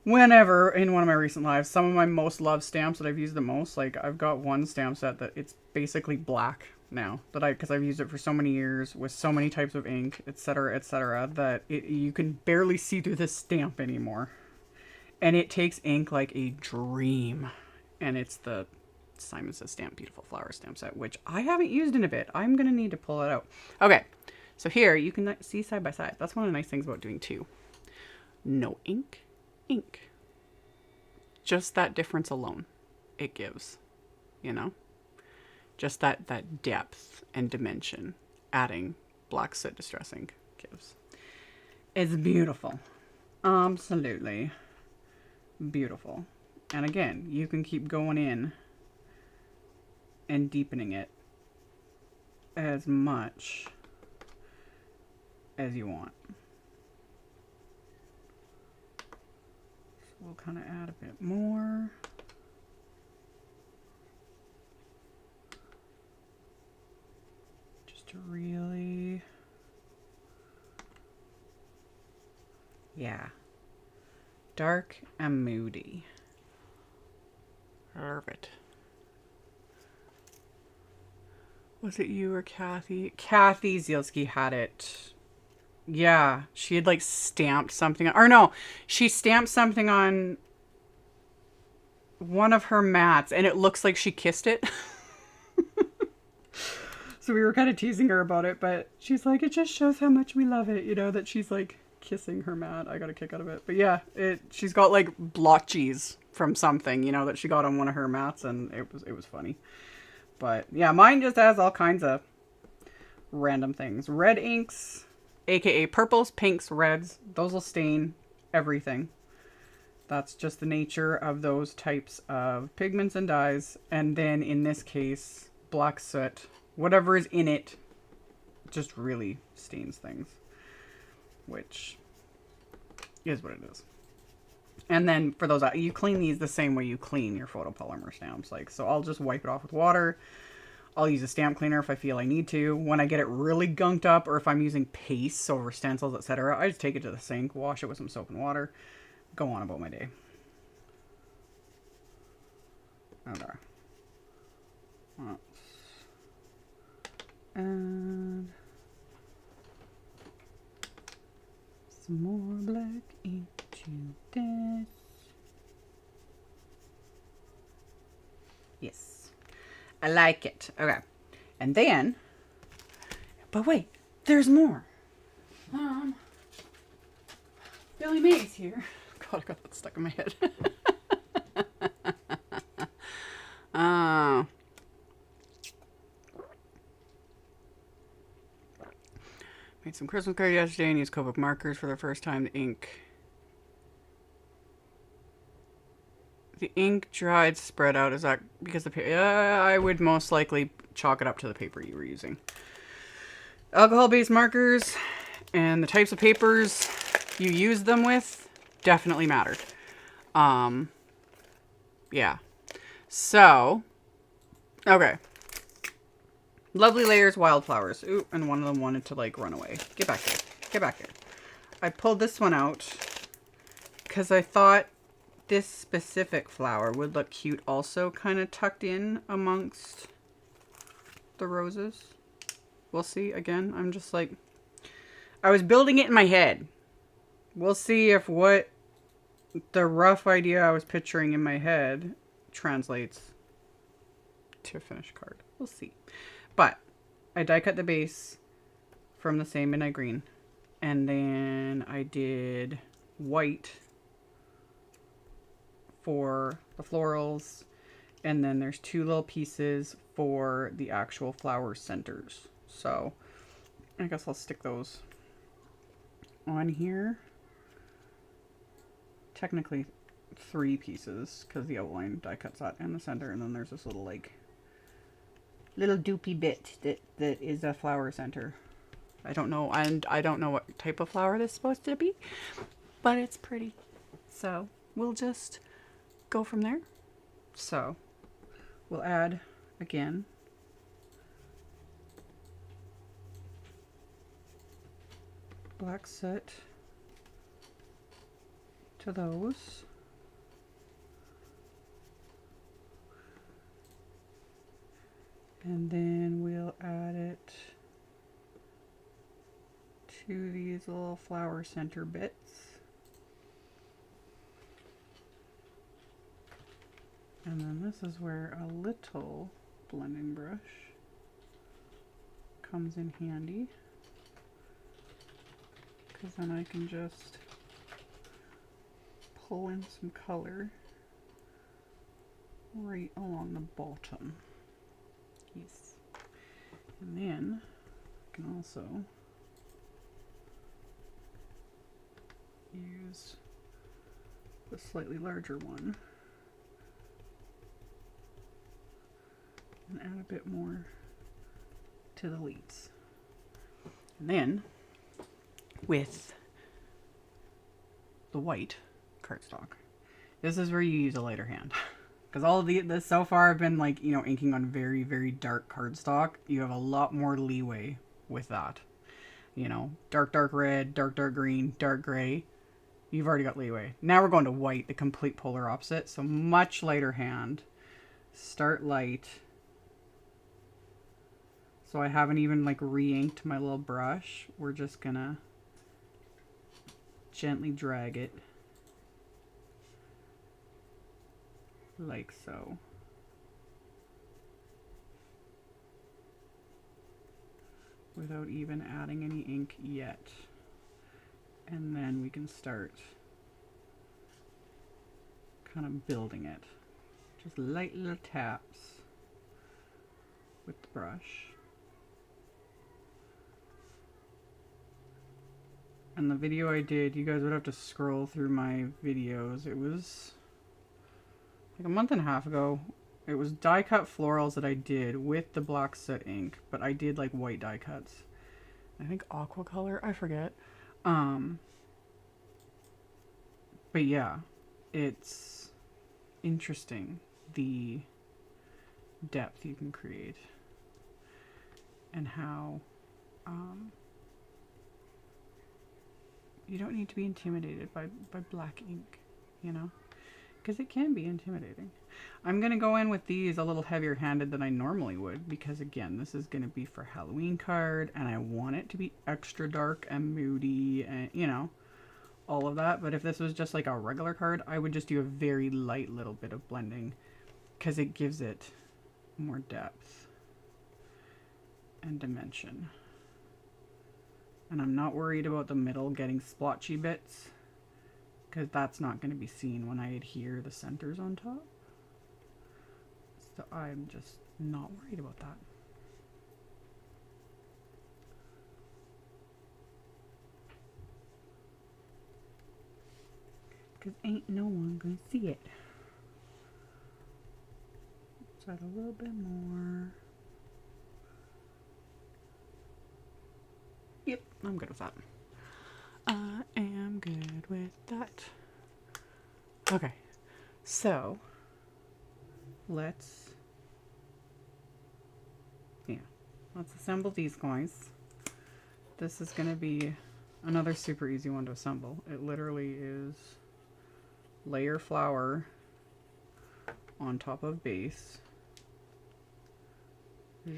Whenever, in one of my recent lives, some of my most loved stamps that I've used the most, like I've got one stamp set that it's basically black now, because I've used it for so many years with so many types of ink, etc., that you can barely see through this stamp anymore. And it takes ink like a dream. And it's the Simon Says Stamp Beautiful Flower stamp set, which I haven't used in a bit. I'm going to need to pull it out. Okay, so here you can see side by side. That's one of the nice things about doing two. No ink. Ink. Just that difference alone it gives, you know, just that depth and dimension adding black soot distress ink gives. It's beautiful. Absolutely beautiful. And again, you can keep going in and deepening it as much as you want. We'll kind of add a bit more. Just to really... Yeah. Dark and moody. Love it. Was it you or Kathy? Kathy Zielski had it. Yeah, she had like stamped something, or no, she stamped something on one of her mats and it looks like she kissed it. So we were kind of teasing her about it, but she's like, it just shows how much we love it, you know, that she's like kissing her mat. I got a kick out of it. But yeah, she's got like blotchies from something, you know, that she got on one of her mats, and it was funny. But yeah, mine just has all kinds of random things. Red inks, aka purples, pinks, reds, those will stain everything. That's just the nature of those types of pigments and dyes. And then in this case, black soot, whatever is in it, just really stains things, which is what it is. And then for those, you clean these the same way you clean your photopolymer stamps. Like, so I'll just wipe it off with water. I'll use a stamp cleaner if I feel I need to. When I get it really gunked up, or if I'm using pastes over stencils, etc., I just take it to the sink, wash it with some soap and water, go on about my day. Okay. And some more black into this. Yes. I like it. Okay. And then, but wait, there's more. Billy Mays here. God, I got that stuck in my head. Made some Christmas cards yesterday and used Copic markers for the first time. The ink dried, spread out. Is that because the I would most likely chalk it up to the paper you were using. Alcohol-based markers and the types of papers you use them with definitely mattered. Yeah. So, okay. Lovely Layers Wildflowers. Ooh, and one of them wanted to like run away. Get back here. Get back here. I pulled this one out because I thought this specific flower would look cute also, kind of tucked in amongst the roses. We'll see. Again, I'm just like, I was building it in my head. We'll see if what the rough idea I was picturing in my head translates to a finished card. We'll see. But I die cut the base from the same Midnight Green, and then I did white for the florals, and then there's two little pieces for the actual flower centers. So I guess I'll stick those on here. Technically 3 pieces because the outline die cuts that in the center, and then there's this little like little doopy bit that is a flower center. I don't know, and I don't know what type of flower this is supposed to be, but it's pretty. So we'll just go from there. So we'll add again black soot to those. And then we'll add it to these little flower center bits. And then this is where a little blending brush comes in handy, because then I can just pull in some color right along the bottom. Yes. And then I can also use the slightly larger one and add a bit more to the leaves. And then with the white cardstock, this is where you use a lighter hand. Because all of this so far I've been like, you know, inking on very, very dark cardstock. You have a lot more leeway with that. You know, dark, dark red, dark, dark green, dark gray. You've already got leeway. Now we're going to white, the complete polar opposite. So much lighter hand. Start light. So I haven't even like re-inked my little brush. We're just gonna gently drag it like so. Without even adding any ink yet. And then we can start kind of building it. Just light little taps with the brush. And the video I did, you guys would have to scroll through my videos. It was like a month and a half ago. It was die cut florals that I did with the black soot ink, but I did like white die cuts. I think aqua color, I forget. But yeah, it's interesting the depth you can create and how you don't need to be intimidated by black ink, you know, because it can be intimidating. I'm going to go in with these a little heavier handed than I normally would, because again, this is going to be for Halloween card and I want it to be extra dark and moody and, you know, all of that. But if this was just like a regular card, I would just do a very light little bit of blending, because it gives it more depth and dimension. And I'm not worried about the middle getting splotchy bits, because that's not going to be seen when I adhere the centers on top. So I'm just not worried about that. Because ain't no one going to see it. Let's add a little bit more. Yep, I'm good with that. I am good with that. Okay, so let's assemble these guys. This is going to be another super easy one to assemble. It literally is layer flower on top of base,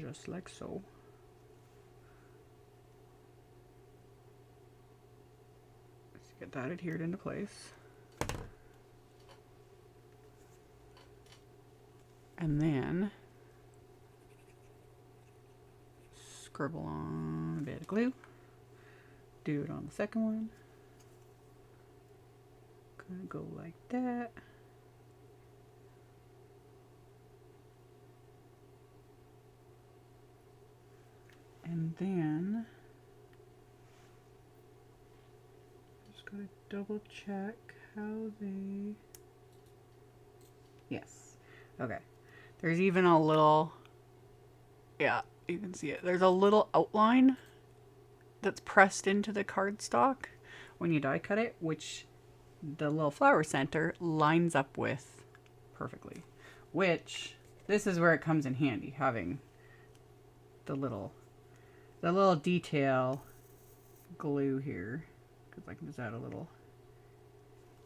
just like so. Let's get that adhered into place. And then scribble on a bit of glue. Do it on the second one. Gonna go like that. And then just gotta double check how they, yes, okay. There's even a little Yeah, you can see it. There's a little outline that's pressed into the cardstock when you die cut it, which the little flower center lines up with perfectly. Which, this is where it comes in handy, having the little detail glue here, because I can just add a little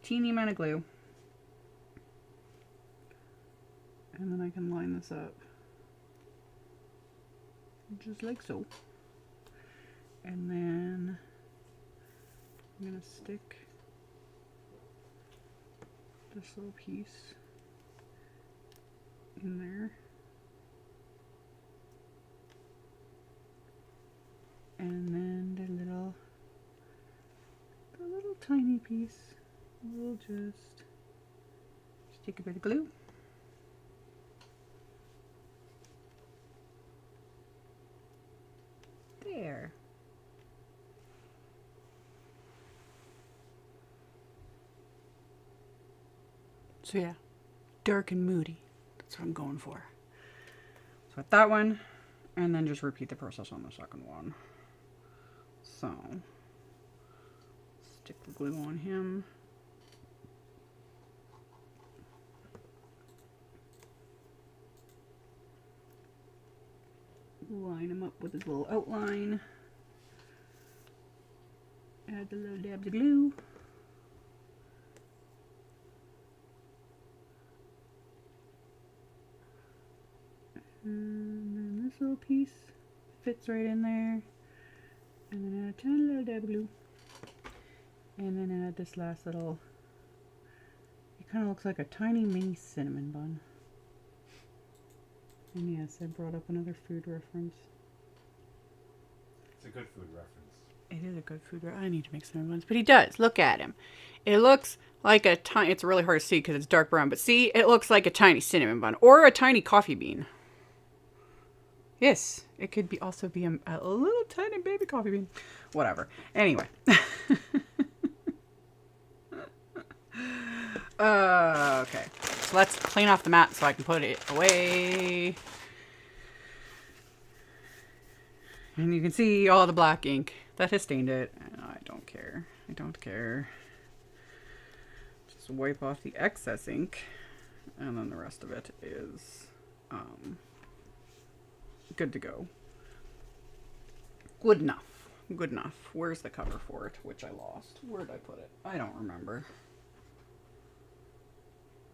teeny amount of glue, and then I can line this up just like so, and then I'm gonna stick this little piece in there, and then the little tiny piece we'll just stick a bit of glue. There. So yeah, dark and moody. That's what I'm going for. So with that one, and then just repeat the process on the second one. So, stick the glue on him. Line him up with his little outline. Add the little dabs of glue. And then this little piece fits right in there. And then add a tiny little dab of glue. And then add this last little, it kind of looks like a tiny mini cinnamon bun. And yes, I brought up another food reference.
It's a good food reference.
It is a good food reference. I need to make cinnamon buns. But he does. Look at him. It looks like a tiny, it's really hard to see because it's dark brown. But see, it looks like a tiny cinnamon bun. Or a tiny coffee bean. Yes, it could be also be a little tiny baby coffee bean. Whatever. Anyway. Okay. So let's clean off the mat so I can put it away. And you can see all the black ink that has stained it. And I don't care. I don't care. Just wipe off the excess ink. And then the rest of it is good to go. Good enough. Good enough. Where's the cover for it? Which I lost. Where did I put it? I don't remember.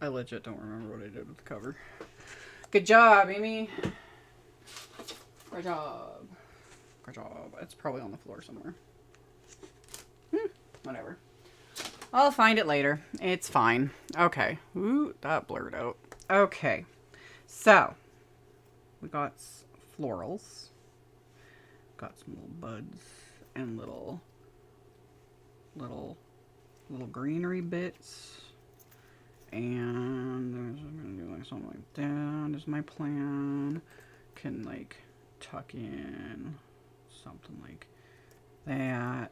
I legit don't remember what I did with the cover. Good job, Amy. Good job. Good job. It's probably on the floor somewhere. Whatever. I'll find it later. It's fine. Okay. Ooh, that blurred out. Okay. So, we got florals. Got some little buds and little greenery bits. And I'm gonna do like something like that. Is my plan. Can like tuck in something like that.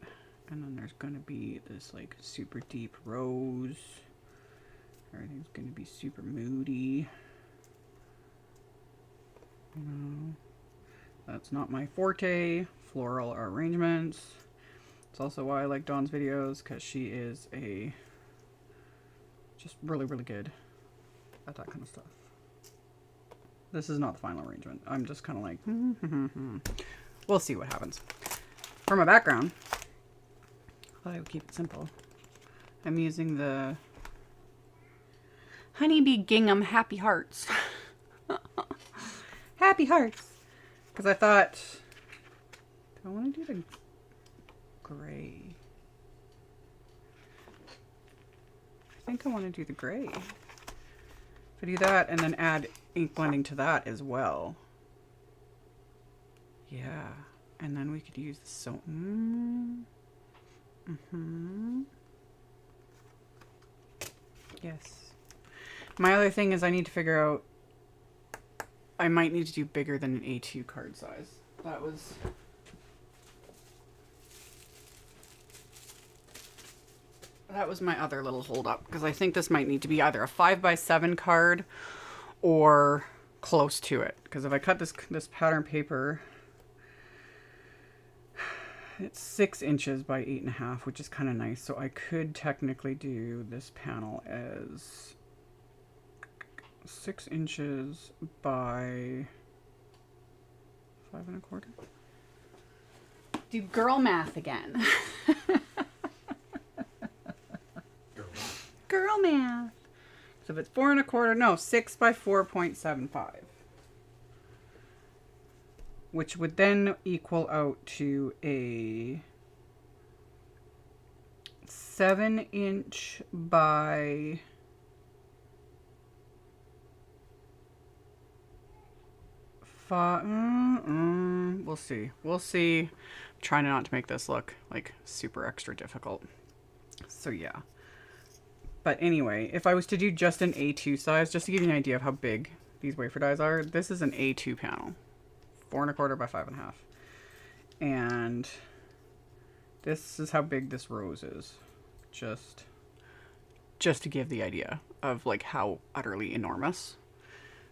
And then there's gonna be this like super deep rose. Everything's gonna be super moody. That's not my forte, floral arrangements. It's also why I like Dawn's videos, because she is just really, really good at that kind of stuff. This is not the final arrangement. I'm just kind of like, We'll see what happens. For my background, I thought I would keep it simple. I'm using the Honeybee Gingham Happy Hearts. Happy Hearts. Because I thought, do I want to do the gray? I think I want to do the gray. If I do that and then add ink blending to that as well. Yeah. And then we could use the so. Yes. My other thing is I need to figure out, I might need to do bigger than an A2 card size. That was my other little hold up, because I think this might need to be either a 5x7 card or close to it. Because if I cut this pattern paper, it's 6 inches by 8.5, which is kind of nice. So I could technically do this panel as 6 inches by 5.25. Do girl math again. Girl math. So if it's 4.25, no, 6 by 4.75. Which would then equal out to a 7 inch by 5. We'll see. We'll see. I'm trying not to make this look like super extra difficult. So yeah. But anyway, if I was to do just an A2 size, just to give you an idea of how big these wafer dies are, this is an A2 panel. 4.25 by 5.5. And this is how big this rose is. Just to give the idea of like how utterly enormous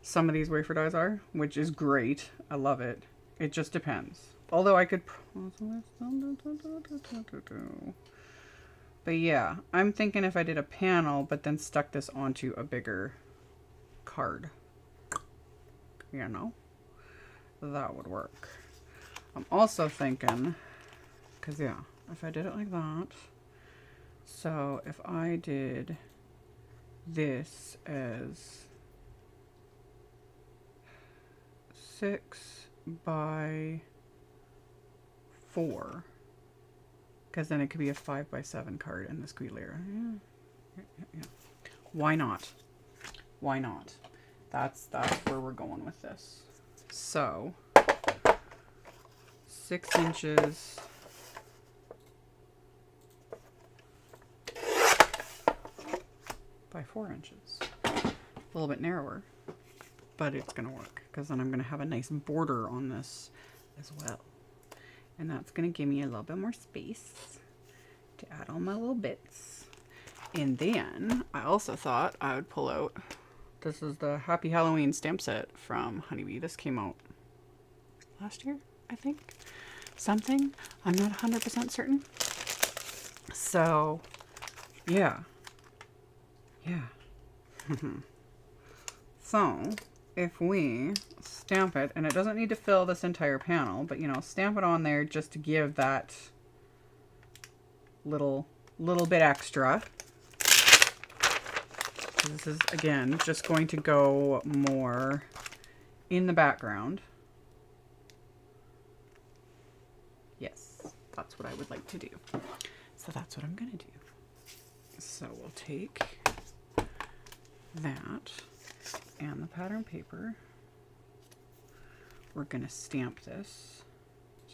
some of these wafer dies are, which is great. I love it. It just depends. Although I could... But yeah, I'm thinking if I did a panel, but then stuck this onto a bigger card, you know, that would work. I'm also thinking, because yeah, if I did it like that, so if I did this as 6 by 4, because then it could be a 5 by 7 card in the squeeze layer. Yeah. Why not? Why not? That's where we're going with this. So 6 inches by 4 inches. A little bit narrower, but it's gonna work because then I'm gonna have a nice border on this as well. And that's going to give me a little bit more space to add all my little bits. And then I also thought I would pull out, this is the Happy Halloween stamp set from Honeybee. This came out last year, I think. Something. I'm not 100% certain. So, yeah. Yeah. So, if we stamp it, and it doesn't need to fill this entire panel, but you know, stamp it on there just to give that little bit extra. This is again just going to go more in the background. Yes, that's what I would like to do. So that's what I'm gonna do. So we'll take that and the pattern paper. We're gonna stamp this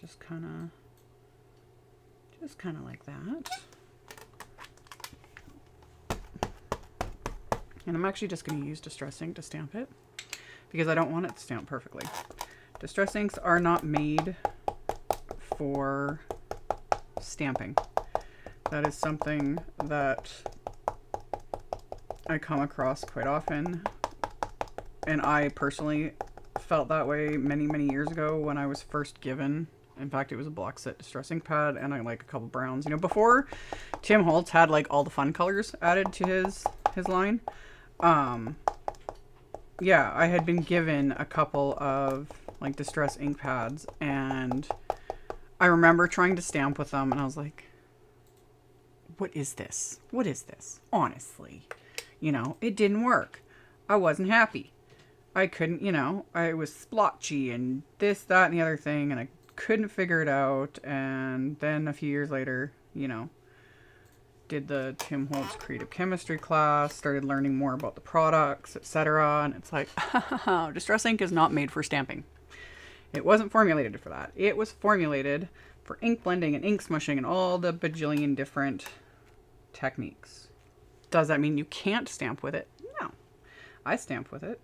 just kind of like that. And I'm actually just going to use Distress ink to stamp it because I don't want it to stamp perfectly. Distress inks are not made for stamping. That is something that I come across quite often, and I personally felt that way many years ago when I was first given, in fact it was a block set distress ink pad and I like a couple browns, you know, before Tim Holtz had like all the fun colors added to his line. Yeah, I had been given a couple of like distress ink pads, and I remember trying to stamp with them and I was like, what is this? What is this? Honestly, you know, it didn't work. I wasn't happy. I couldn't, you know, I was splotchy and this, that, and the other thing, and I couldn't figure it out. And then a few years later, you know, did the Tim Holtz creative chemistry class, started learning more about the products, etc. And it's like, distress ink is not made for stamping. It wasn't formulated for that. It was formulated for ink blending and ink smushing and all the bajillion different techniques. Does that mean you can't stamp with it? No. I stamp with it.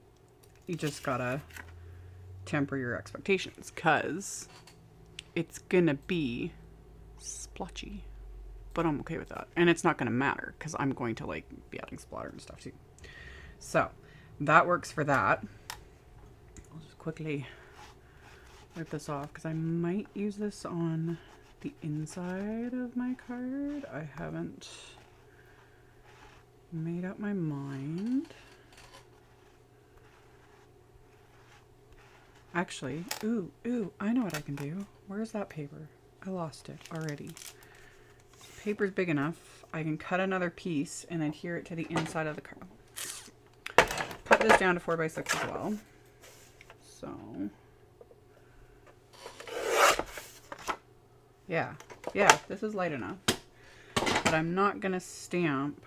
You just gotta temper your expectations, because it's gonna be splotchy. But I'm okay with that. And it's not gonna matter, because I'm going to like be adding splatter and stuff too. So that works for that. quickly wipe this off because I might use this on the inside of my card. I haven't made up my mind. Actually, ooh, I know what I can do. Where's that paper? I lost it already. Paper's big enough. I can cut another piece and adhere it to the inside of the card. Cut this down to 4x6 as well. So, yeah, this is light enough. But I'm not gonna stamp.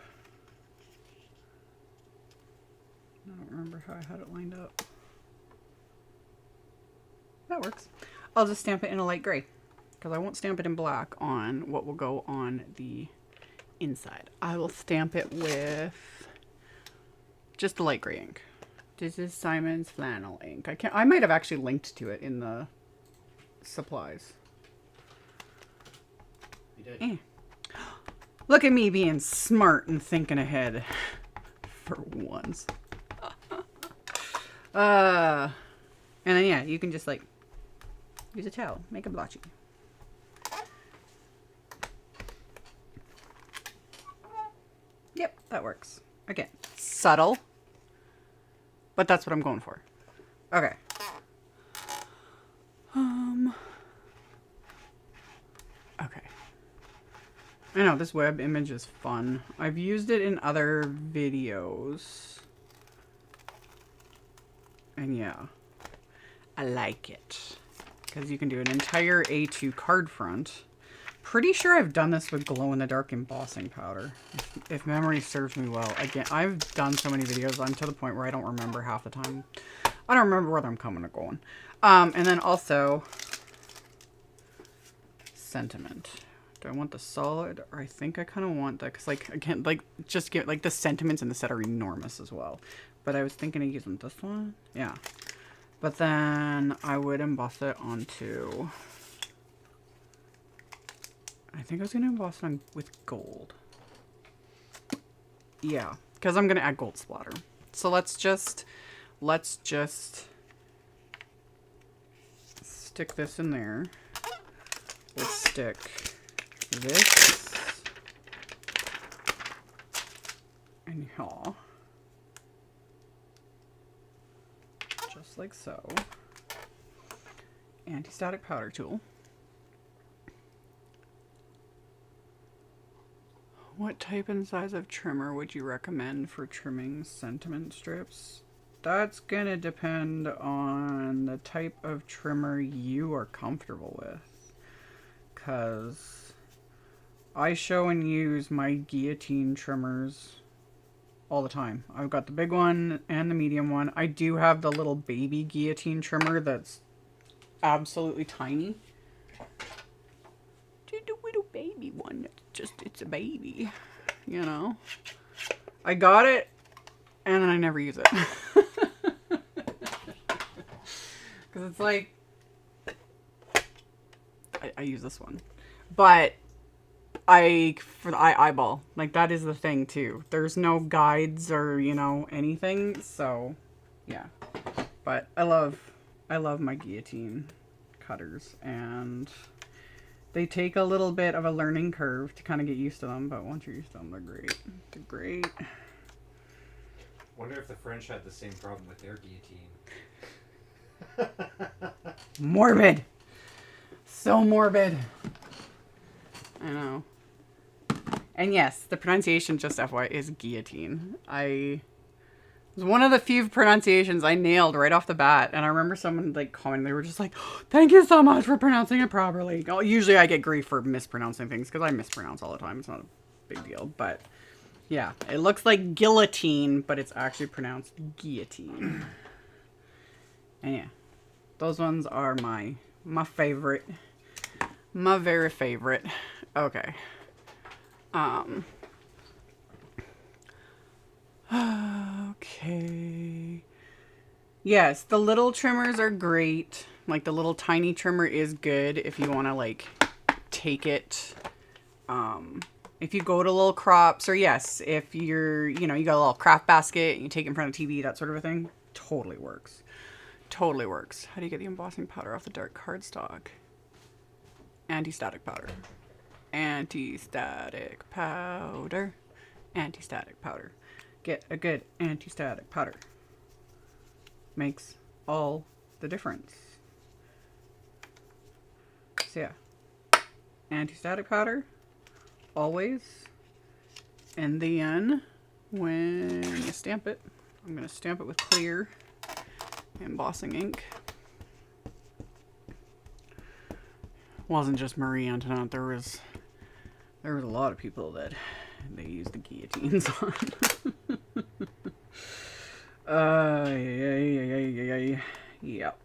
I don't remember how I had it lined up. That works. I'll just stamp it in a light gray because I won't stamp it in black on what will go on the inside. I will stamp it with just the light gray ink. This is Simon's flannel ink. I might have actually linked to it in the supplies.
You did.
Look at me being smart and thinking ahead for once. And then yeah, you can just like use a towel, make a blotchy. Yep, that works. Again, subtle, but that's what I'm going for. Okay. Okay. I know this web image is fun. I've used it in other videos. And yeah, I like it. Because you can do an entire A2 card front. Pretty sure I've done this with glow-in-the-dark embossing powder. If memory serves me well. Again, I've done so many videos, I'm to the point where I don't remember half the time. I don't remember whether I'm coming or going. And then also, sentiment. Do I want the solid? Or I think I kind of want that. Because, like, again, like, just get, like, the sentiments in the set are enormous as well. But I was thinking of using this one. Yeah. But then I would emboss it onto... I think I was going to emboss it on with gold. Yeah, because I'm going to add gold splatter. So let's just stick this in there. Let's stick this in here. Just like so. Anti-static powder tool. What type and size of trimmer would you recommend for trimming sentiment strips? That's gonna depend on the type of trimmer you are comfortable with. Cause I show and use my guillotine trimmers all the time. I've got the big one and the medium one. I do have the little baby guillotine trimmer that's absolutely tiny. The little baby one. It's a baby, you know. I got it and then I never use it. Because it's like I use this one. But for the eyeball, like that is the thing too. There's no guides or, you know, anything. So yeah. But I love my guillotine cutters, and they take a little bit of a learning curve to kind of get used to them, but once you're used to them, they're great. They're great.
Wonder if the French had the same problem with their guillotine.
Morbid. So morbid. I know. And yes, the pronunciation, just FYI, is guillotine. It was one of the few pronunciations I nailed right off the bat. And I remember someone like commenting, they were just like, oh, thank you so much for pronouncing it properly. Usually I get grief for mispronouncing things because I mispronounce all the time. It's not a big deal. But yeah, it looks like guillotine, but it's actually pronounced guillotine. And yeah, those ones are my favorite. My very favorite. Okay. Okay. Yes, the little trimmers are great. Like the little tiny trimmer is good if you want to like take it. If you go to little crops, or yes, if you're, you know, you got a little craft basket and you take it in front of TV, that sort of a thing, totally works. totally works. How do you get the embossing powder off the dark cardstock? Anti-static powder. Anti-static powder. Anti-static powder. Get a good anti-static powder. Makes all the difference. So yeah. Anti-static powder. Always. And then when you stamp it, I'm going to stamp it with clear embossing ink. Wasn't just Marie Antoinette. There was a lot of people that they used the guillotines on. Yep.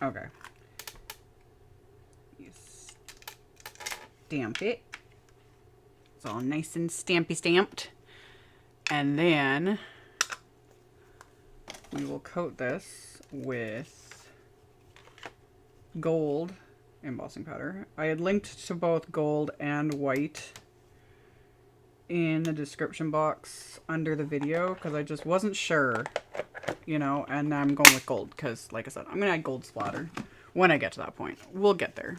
Okay. You stamp it. It's all nice and stamped. And then we will coat this with gold embossing powder. I had linked to both gold and white in the description box under the video because I just wasn't sure, you know, and I'm going with gold because, like I said, I'm going to add gold splatter when I get to that point. We'll get there.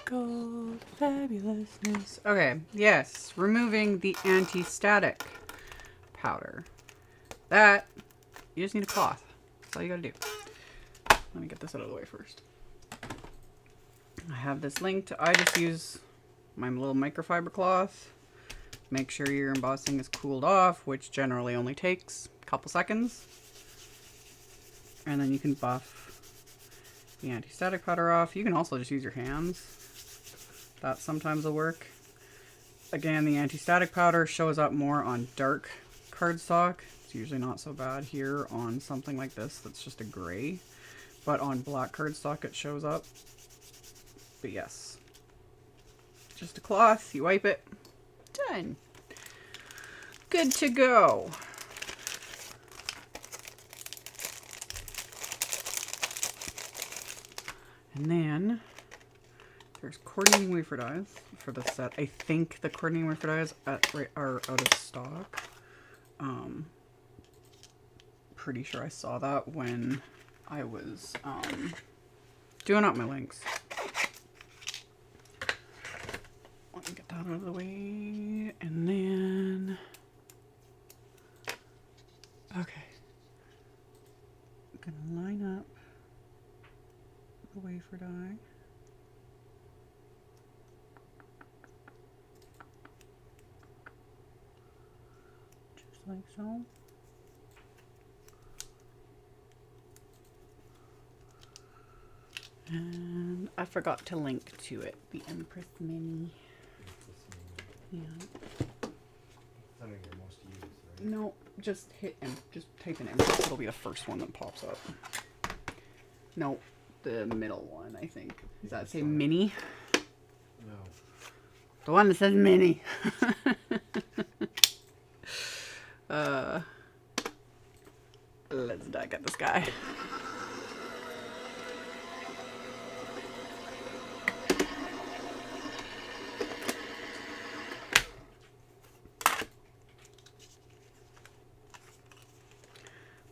Gold fabulousness. Okay, yes, removing the anti-static powder. That, you just need a cloth. That's all you gotta do. Let me get this out of the way first. I have this linked. I just use my little microfiber cloth. Make sure your embossing is cooled off, which generally only takes a couple seconds. And then you can buff the anti-static powder off. You can also just use your hands. That sometimes will work. Again, the anti-static powder shows up more on dark cardstock. It's usually not so bad here on something like this that's just a gray. But on black cardstock it shows up. But yes. Just a cloth, you wipe it. Done. Good to go. And then there's coordinating wafer dyes for the set. I think the coordinating wafer dyes are out of stock. Pretty sure I saw that when I was doing up my links. Let me get that out of the way. And then, okay. I'm gonna line up the wafer dye. Just like so. And I forgot to link to it, the Empress Mini. Yeah.
Something you're most used, right?
No, just just type in Empress. It'll be the first one that pops up. No, the middle one, I think. Does that say Mini?
No.
The one that says Mini. Let's die at this guy.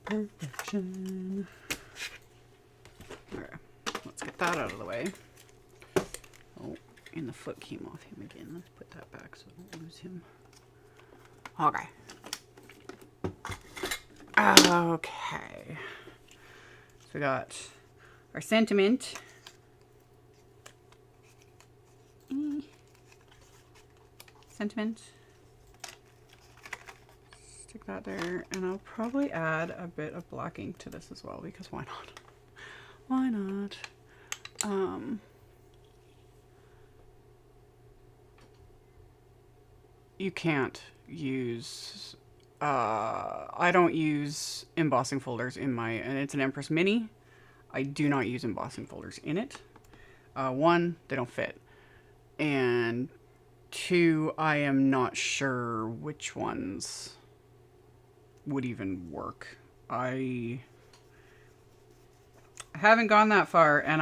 Perfection. Okay, let's get that out of the way. Oh, and the foot came off him again. Let's put that back so I don't lose him. Okay. Okay. So we got our sentiment. sentiment. Stick that there, and I'll probably add a bit of black ink to this as well, because why not? Why not? You can't use, I don't use embossing folders in my, and it's an Empress Mini. I do not use embossing folders in it. One, they don't fit. And two, I am not sure which ones would even work. I haven't gone that far, and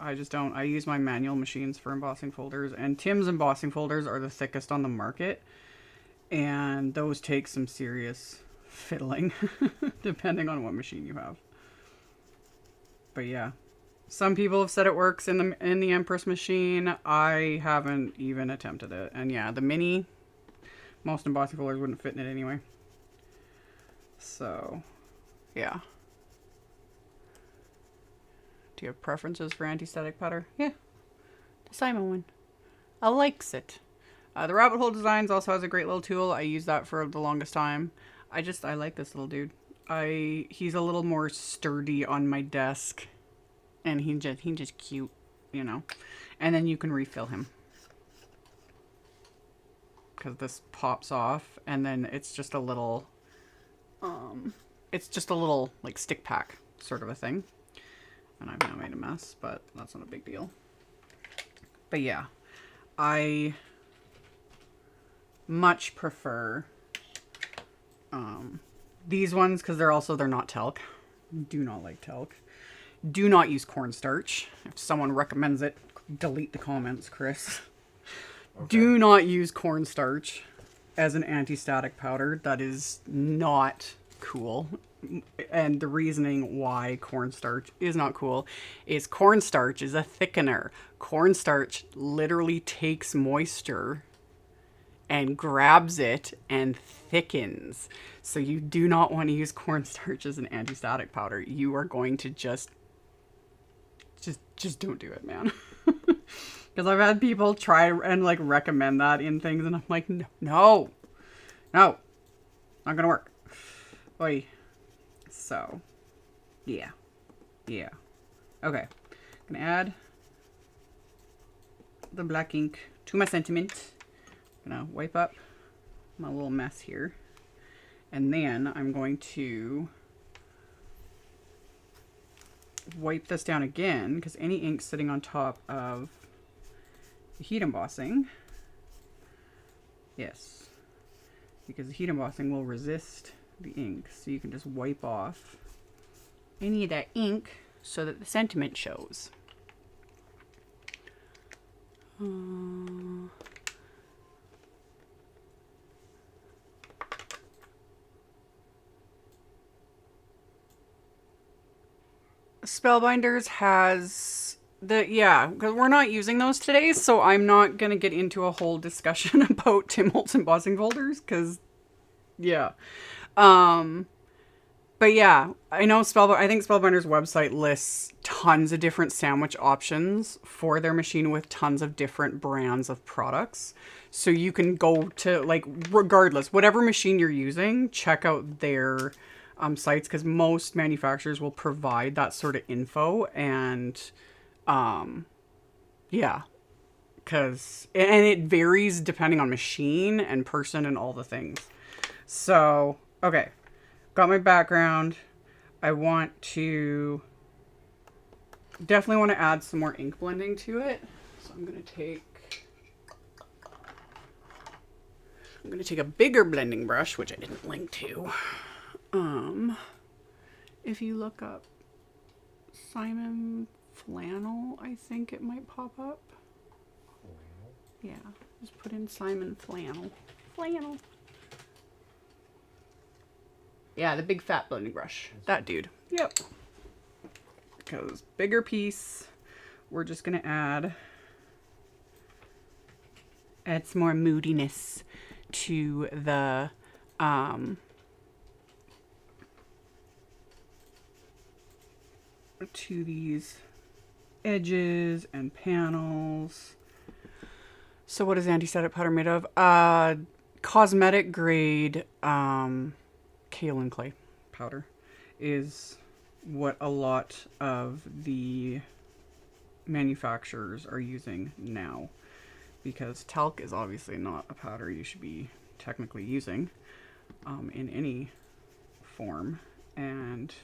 I just don't. I use my manual machines for embossing folders, and Tim's embossing folders are the thickest on the market, and those take some serious fiddling depending on what machine you have. But yeah, some people have said it works in the Empress machine. I haven't even attempted it, and yeah, the Mini, most embossing folders wouldn't fit in it anyway. So yeah. Do you have preferences for anti-static powder? Yeah, the Simon one. I likes it. The Rabbit Hole Designs also has a great little tool. I use that for the longest time. I like this little dude. He's a little more sturdy on my desk, and he's just cute, you know. And then you can refill him, because this pops off, and then it's just a little, like stick pack sort of a thing. And I've now made a mess, but that's not a big deal. But yeah, I much prefer these ones, because they're not talc. Do not like talc. Do not use cornstarch. If someone recommends it, delete the comments, Chris. Okay. Do not use cornstarch as an anti-static powder. That is not cool. And the reasoning why cornstarch is not cool is cornstarch is a thickener. Cornstarch literally takes moisture and grabs it and thickens. So you do not want to use cornstarch as an anti-static powder. You are going to just don't do it, man. Because I've had people try and like recommend that in things, and I'm like, no, not gonna work. Oy. So, yeah. Okay. I'm gonna add the black ink to my sentiment. I'm gonna wipe up my little mess here. And then I'm going to wipe this down again, because any ink sitting on top of the heat embossing, yes, because the heat embossing will resist the ink, so you can just wipe off any of that ink so that the sentiment shows. Spellbinders has because we're not using those today, so I'm not gonna get into a whole discussion about Tim Holtz embossing folders, because but yeah, I know I think Spellbinder's website lists tons of different sandwich options for their machine with tons of different brands of products. So you can go to, like, regardless, whatever machine you're using, check out their sites, because most manufacturers will provide that sort of info. And yeah, and it varies depending on machine and person and all the things. So, okay. Got my background. I definitely want to add some more ink blending to it. So I'm going to take a bigger blending brush, which I didn't link to. If you look up Simon Flannel, I think it might pop up. Yeah, just put in Simon Flannel. Yeah, the big fat blending brush. That dude. Yep. Because bigger piece, we're just going to add some more moodiness to the to these edges and panels. So what is anti-static powder made of? Cosmetic grade kaolin clay powder is what a lot of the manufacturers are using now, because talc is obviously not a powder you should be technically using in any form. And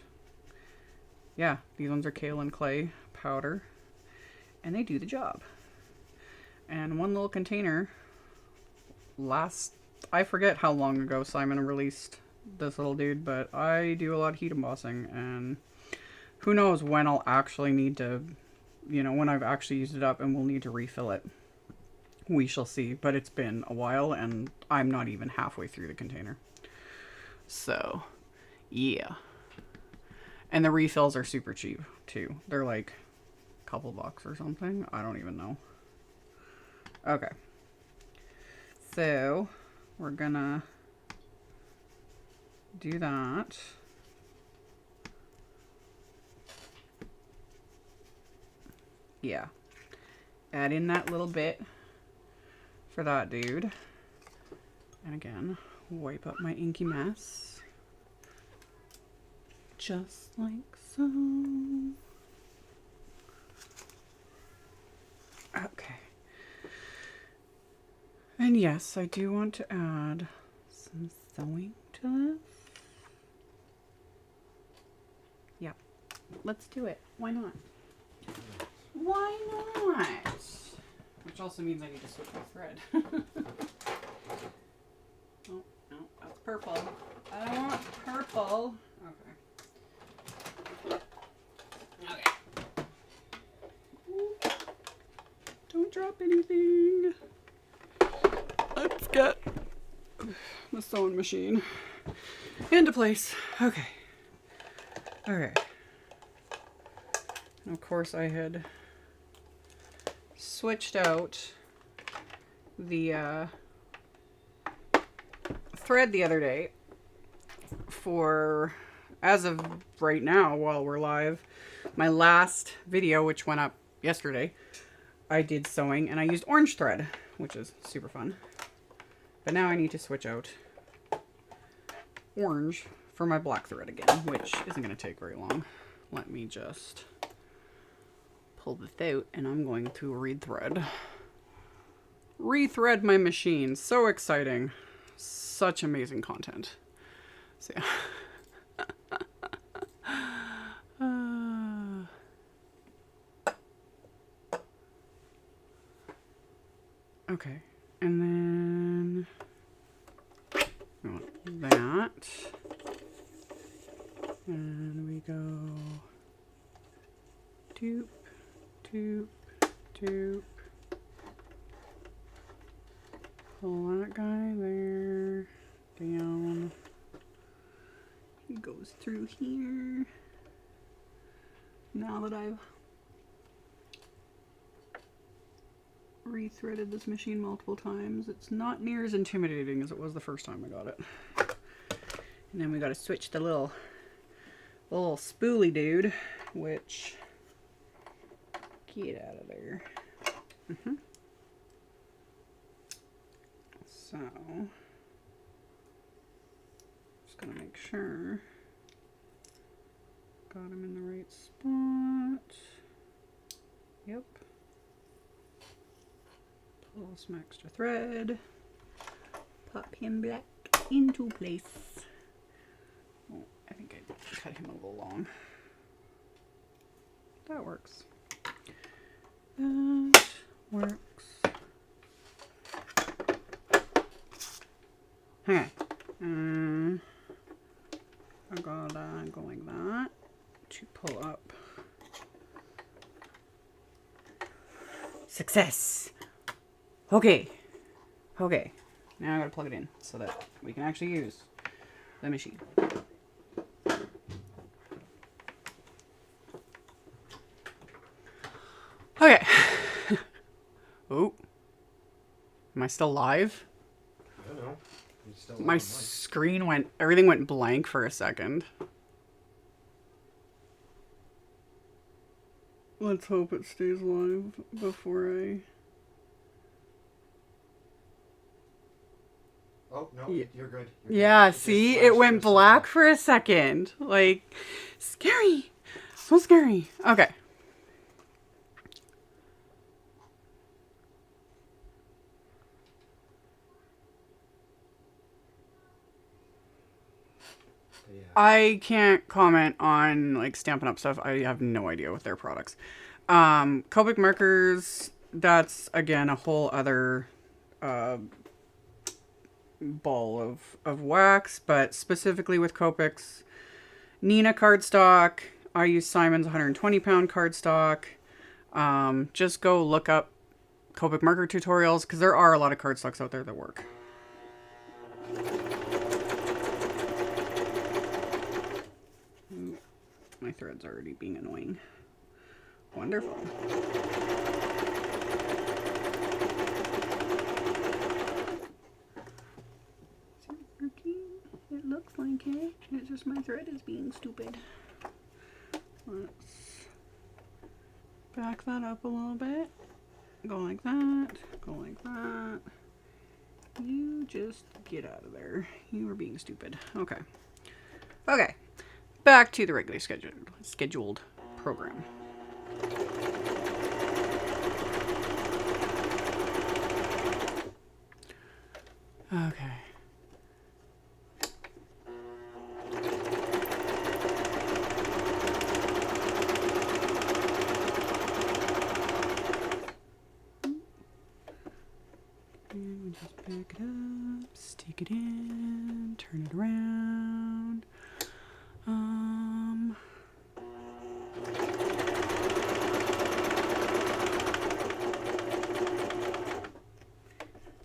yeah, these ones are kaolin clay powder, and they do the job. And one little container lasts, I forget how long ago Simon released this little dude, but I do a lot of heat embossing, and who knows when I'll actually need to, you know, when I've actually used it up and we'll need to refill it. We shall see, but it's been a while and I'm not even halfway through the container. So, yeah. And the refills are super cheap too. They're like a couple bucks or something. I don't even know. Okay. So, we're gonna do that. Yeah. Add in that little bit for that dude. And again, wipe up my inky mess. Just like so. Okay. And yes, I do want to add some sewing to this. Yep. Let's do it. Why not? Why not? Which also means I need to switch my thread. Oh, no, that's purple. I don't want purple. Okay. Okay. Don't drop anything. Let's get the sewing machine into place. Okay. Okay. And of course I had switched out the thread the other day for, as of right now while we're live, my last video, which went up yesterday, I did sewing and I used orange thread, which is super fun. But now I need to switch out orange for my black thread again, which isn't going to take very long. Let me just pull this out and I'm going to rethread my machine. So exciting. Such amazing content. So yeah. Okay, and then we want that, and we go doop, doop, doop, pull that guy there, down, he goes through here. Now that I've rethreaded this machine multiple times, it's not near as intimidating as it was the first time I got it. And then we got to switch the little spoolie dude, which, get out of there. So just gonna make sure got him in the right spot. Yep. Pull some extra thread, pop him back into place. Oh, I think I cut him a little long. That works. That works. Okay. I got go like that to pull up. Success! Okay. Okay. Now I gotta plug it in so that we can actually use the machine. Okay. Oh. Am I still live?
I don't know. You're still
My screen went, everything went blank for a second. Let's hope it stays live before I
Oh, no,
Yeah.
you're good.
Yeah,
It
see?
just
It
flashed
went
for a
black
second.
for a second. Like, scary. So scary. Okay.
Yeah.
I can't comment on, like, Stampin' Up! Stuff. I have no idea with their products. Copic markers, that's, again, a whole other ball of wax, but specifically with Copics, Nina cardstock. I use Simon's 120-pound cardstock. Just go look up Copic marker tutorials because there are a lot of cardstocks out there that work. Ooh, my thread's already being annoying. Wonderful. Is it working? It looks like it. It's just my thread is being stupid. Let's back that up a little bit. Go like that. Go like that. You just get out of there. You were being stupid. Okay. Okay. Back to the regularly scheduled program. Okay. And we just pick it up, stick it in, turn it around.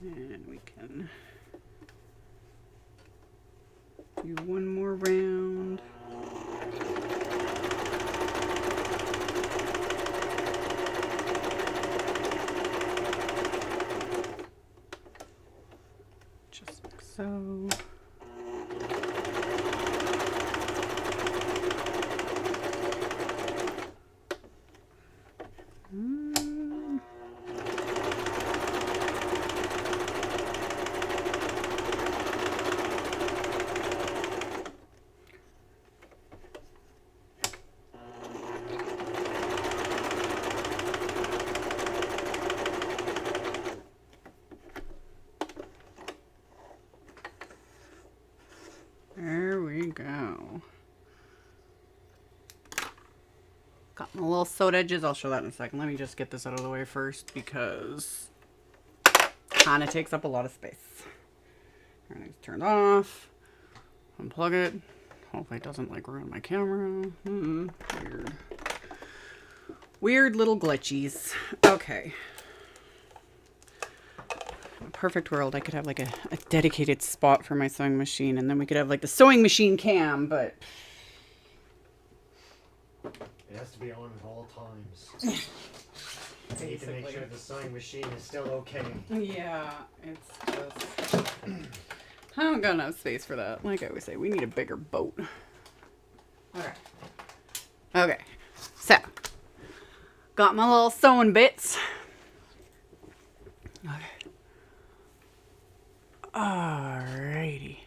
And we can do one more round. Just like so. There we go. Got my little sewed edges. I'll show that in a second. Let me just get this out of the way first because it kind of takes up a lot of space. Everything's turned off. Unplug it. Hopefully it doesn't like ruin my camera. Weird. Weird little glitchies. Okay. In a perfect world, I could have like a dedicated spot for my sewing machine, and then we could have like the sewing machine cam, but
It has to be on at all times. You need to make sure the sewing machine is still okay.
yeah, it's just... I don't got enough space for that. Like I always say, we need a bigger boat. Okay. Okay. So, got my little sewing bits. Okay. Alrighty.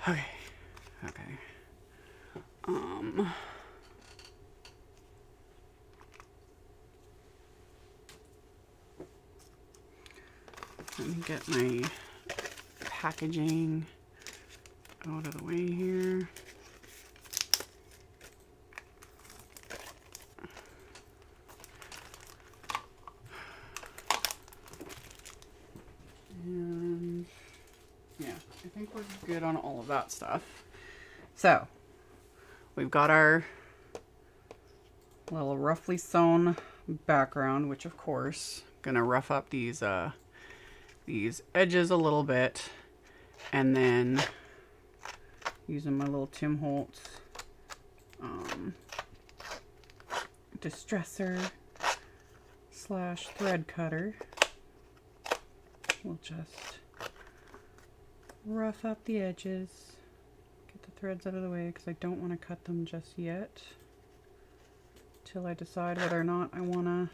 Okay. Okay. Let me get my packaging out of the way here. And yeah, I think we're good on all of that stuff. So we've got our little roughly sewn background, which of course gonna rough up these edges a little bit, and then using my little Tim Holtz distresser slash thread cutter, we'll just rough up the edges, get the threads out of the way because I don't want to cut them just yet till I decide whether or not I want to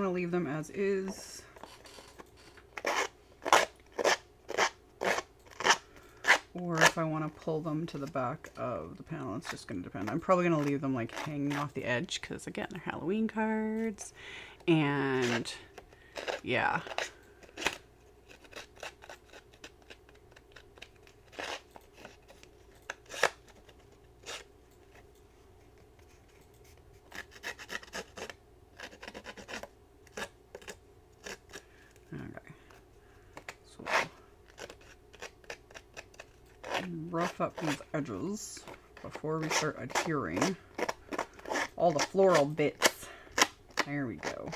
leave them as is or if I want to pull them to the back of the panel. It's just going to depend. I'm probably going to leave them like hanging off the edge because again, they're Halloween cards. And yeah. Rough up these edges before we start adhering all the floral bits. There we go.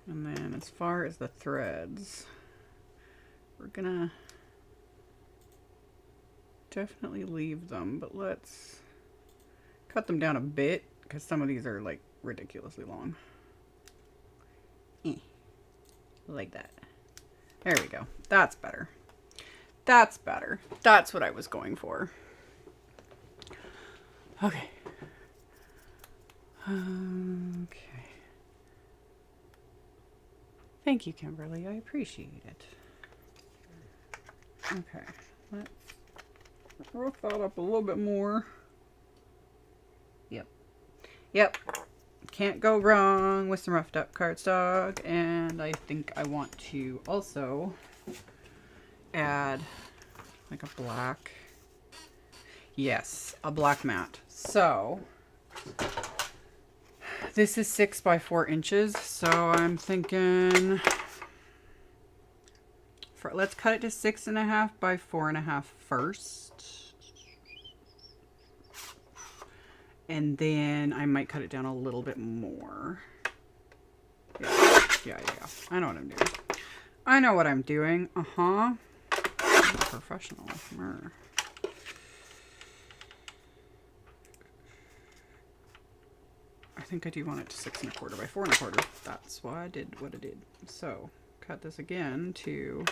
And then as far as the threads, we're gonna definitely leave them, but let's cut them down a bit because some of these are like ridiculously long. Like that. There we go. That's better. That's better. That's what I was going for. Okay. Okay. Thank you, Kimberly. I appreciate it. Okay. Let's rough that up a little bit more. Yep. Yep. Can't go wrong with some roughed up cardstock. And I think I want to also add like a black. Yes, a black mat. So this is 6 by 4 inches. So I'm thinking let's cut it to 6.5 by 4.5 first. And then I might cut it down a little bit more. Yeah. I know what I'm doing. I know what I'm doing. I'm a professional. I think I do want it to 6 1/4 by 4 1/4. That's why I did what I did. So cut this again to.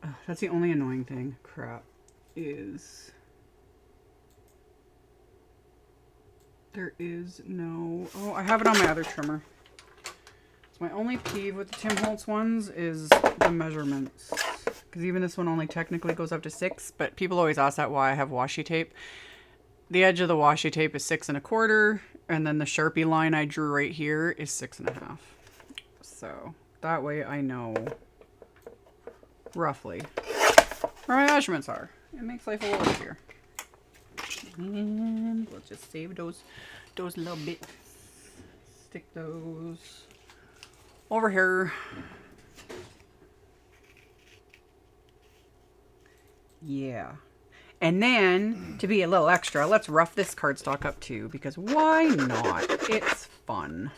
Oh, that's the only annoying thing. Crap. Is there is no I have it on my other trimmer. It's my only peeve with the Tim Holtz ones is the measurements, because even this one only technically goes up to 6, but people always ask that why I have washi tape. The edge of the washi tape is 6 1/4, and then the Sharpie line I drew right here is 6 1/2. So that way I know roughly where my measurements are. It makes life a little easier. And we'll just save those little bits. Stick those over here. Yeah. And then, to be a little extra, let's rough this cardstock up too, because why not? It's fun.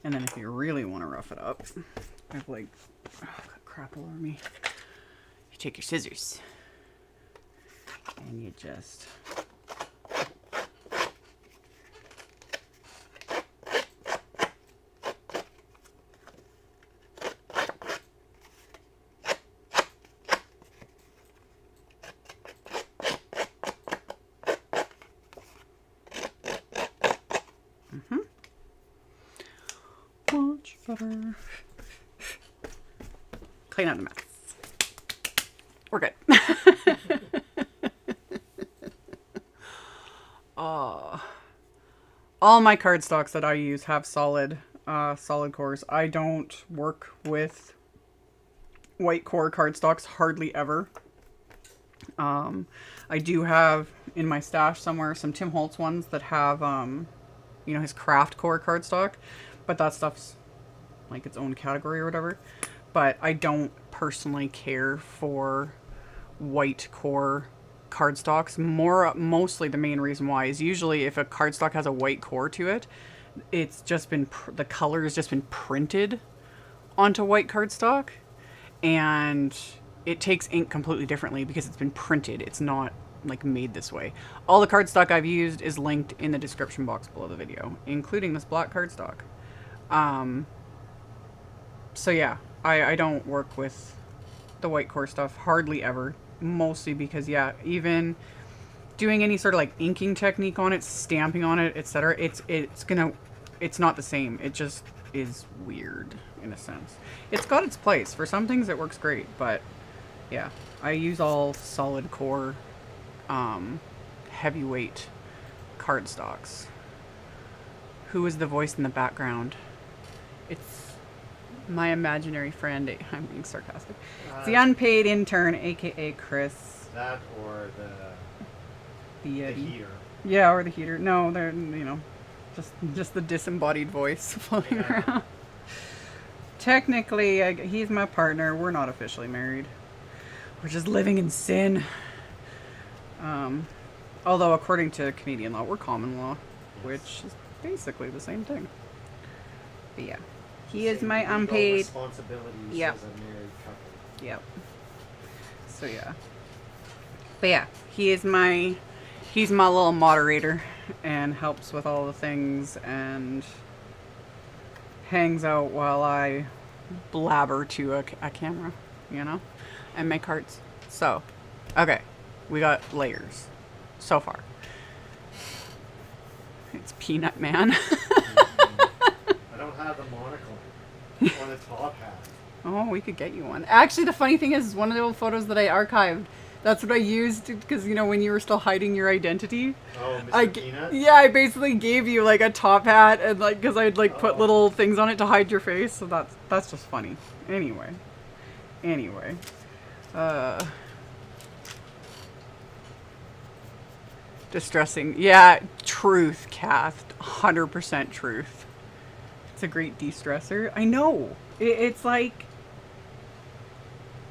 And then if you really want to rough it up, I have like, I've got crap all over me. You take your scissors and you just butter. Clean out the mess. We're good. All my cardstocks that I use have solid cores. I don't work with white core cardstocks hardly ever. I do have in my stash somewhere some Tim Holtz ones that have, you know, his craft core cardstock, but that stuff's like its own category or whatever. But I don't personally care for white core cardstocks. Mostly the main reason why is usually if a cardstock has a white core to it, it's just been the color has just been printed onto white cardstock, and it takes ink completely differently because it's been printed. It's not like made this way. All the cardstock I've used is linked in the description box below the video, including this black cardstock. So yeah, I don't work with the white core stuff hardly ever, mostly because yeah, even doing any sort of like inking technique on it, stamping on it, etc., it's not the same. It just is weird in a sense. It's got its place. For some things it works great, but yeah, I use all solid core heavyweight cardstocks. Who is the voice in the background? It's my imaginary friend. I'm being sarcastic. It's the unpaid intern, aka Chris.
That or the heater.
Yeah, or the heater. No, they're, you know, just the disembodied voice floating around. Technically, he's my partner. We're not officially married. We're just living in sin. Although according to Canadian law, we're common law, which is basically the same thing. But yeah, he is my unpaid
responsibilities as a married couple.
Yep. So yeah. But yeah, he's my little moderator and helps with all the things and hangs out while I blabber to a camera, you know, and make cards. So, okay, we got layers so far. It's Peanut Man.
I don't have the monocle or the top hat.
Oh, we could get you one. Actually, the funny thing is, one of the old photos that I archived, that's what I used because, you know, when you were still hiding your identity.
Oh, Mr. Peanut?
Yeah, I basically gave you like a top hat and like, because I'd like put little things on it to hide your face. So that's just funny. Anyway. Distressing. Yeah, truth, Kath. 100% truth. It's a great de-stressor. I know. It's like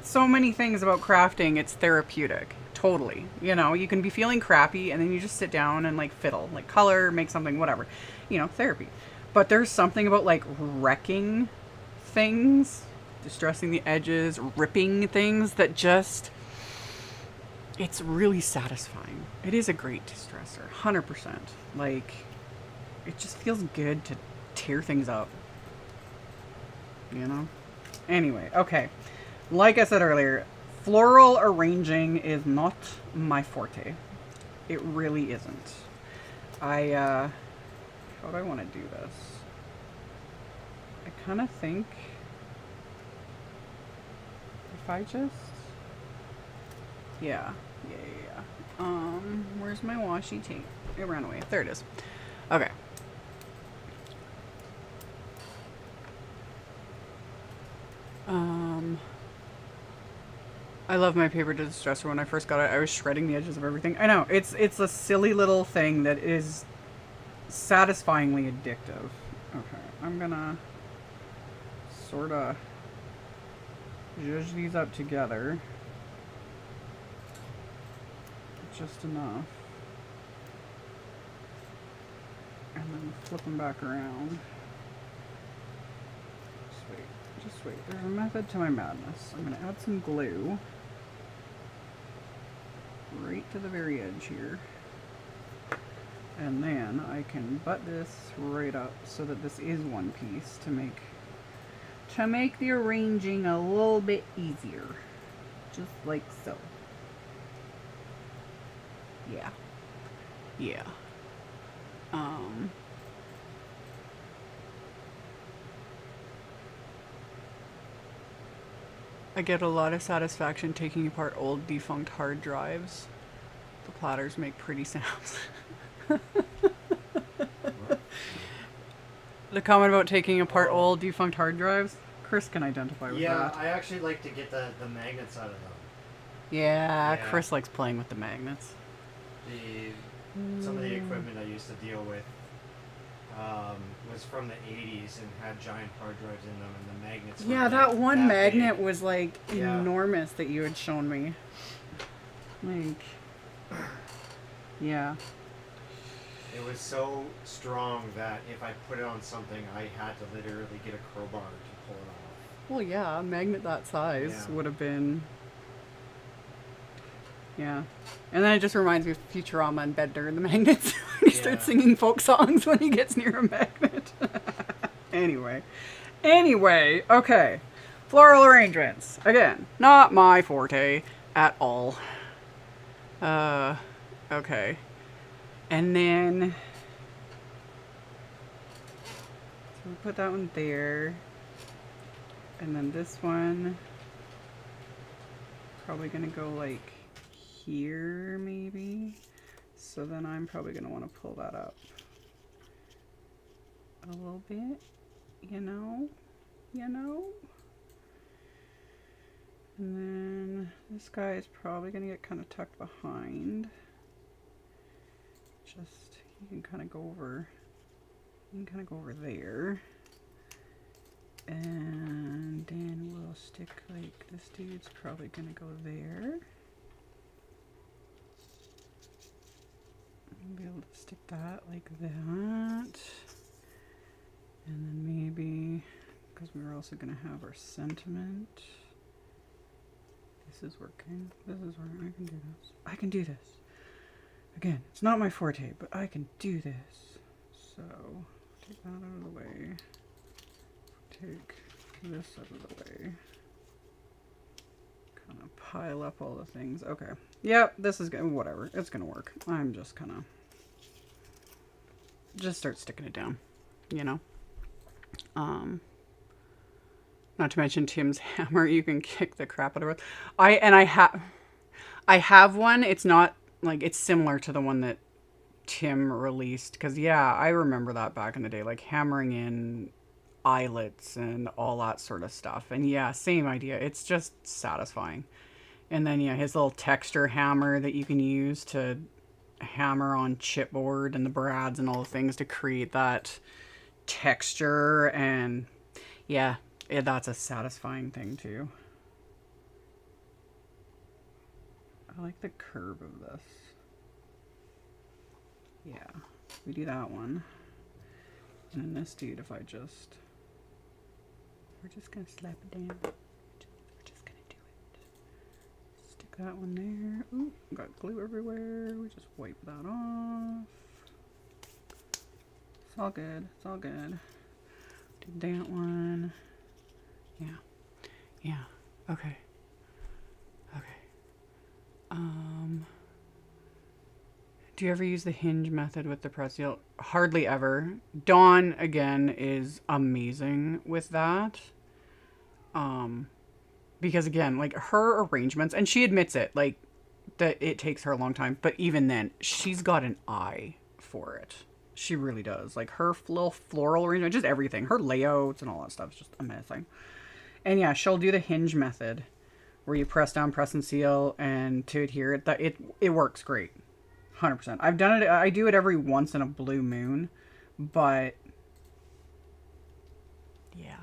so many things about crafting. It's therapeutic. Totally. You know, you can be feeling crappy and then you just sit down and like fiddle, like color, make something, whatever. You know, therapy. But there's something about like wrecking things, distressing the edges, ripping things that just, it's really satisfying. It is a great distressor. 100%. Like, it just feels good to tear things up. You know? Anyway, okay. Like I said earlier, floral arranging is not my forte. It really isn't. How do I want to do this? I kind of think if I just, yeah. Where's my washi tape? It ran away. There it is. Okay. I love my paper distresser. When I first got it, I was shredding the edges of everything. I know, it's a silly little thing that is satisfyingly addictive. Okay, I'm gonna sort of zhuzh these up together. Just enough. And then flip them back around. Just wait. There's a method to my madness. I'm going to add some glue right to the very edge here. And then I can butt this right up so that this is one piece to make the arranging a little bit easier. Just like so. Yeah. I get a lot of satisfaction taking apart old defunct hard drives. The platters make pretty sounds. The comment about taking apart old defunct hard drives, Chris can identify with that.
Yeah, I actually like to get the magnets out of them.
Yeah,
Yeah.
Chris likes playing with the magnets.
Some of the equipment I used to deal with was from the 80s and had giant hard drives in them, and the magnets were
Yeah,
like
that one magnet
big.
was like
Yeah.
enormous that you had shown me. Like, yeah.
It was so strong that if I put it on something, I had to literally get a crowbar to pull it off.
Well, yeah, a magnet that size
Yeah.
would have been. Yeah. And then it just reminds me of Futurama and Bender and the magnets. He starts singing folk songs when he gets near a magnet. Anyway, okay. Floral arrangements. Again, not my forte at all. Okay. And then, so we put that one there. And then this one, probably gonna go like here maybe. So then I'm probably gonna want to pull that up a little bit, you know. And then this guy is probably gonna get kind of tucked behind. Just, you can kind of go over there. And then we'll stick like, this dude's probably gonna go there. I'll be able to stick that like that. And then maybe, because we're also gonna have our sentiment. This is working. This is working. I can do this. I can do this. Again, it's not my forte, but I can do this. So, take that out of the way. Take this out of the way. Kind of pile up all the things. Okay. Yep, this is gonna, whatever. It's gonna work. I'm just gonna just start sticking it down, you know? Not to mention Tim's hammer, you can kick the crap out of it. I have one. It's not like, it's similar to the one that Tim released, because yeah, I remember that back in the day, like hammering in eyelets and all that sort of stuff. And yeah, same idea. It's just satisfying. And then yeah, his little texture hammer that you can use to hammer on chipboard and the brads and all the things to create that texture. And yeah, that's a satisfying thing too. I like the curve of this. Yeah, we do that one. And then this dude, if I just, we're just gonna slap it down. We're just gonna do it. Stick that one there. Ooh, got glue everywhere. We just wipe that off. It's all good. It's all good. Do that one. Yeah. Yeah. Okay. Okay. Do you ever use the hinge method with the press seal? Hardly ever. Dawn, again, is amazing with that. Because again, like her arrangements, and she admits it, like that it takes her a long time, but even then, she's got an eye for it. She really does. Like her little floral arrangement, just everything. Her layouts and all that stuff is just amazing. And yeah, she'll do the hinge method where you press down, press and seal, and to adhere it, it works great. 100%. I've done it. I do it every once in a blue moon, but yeah,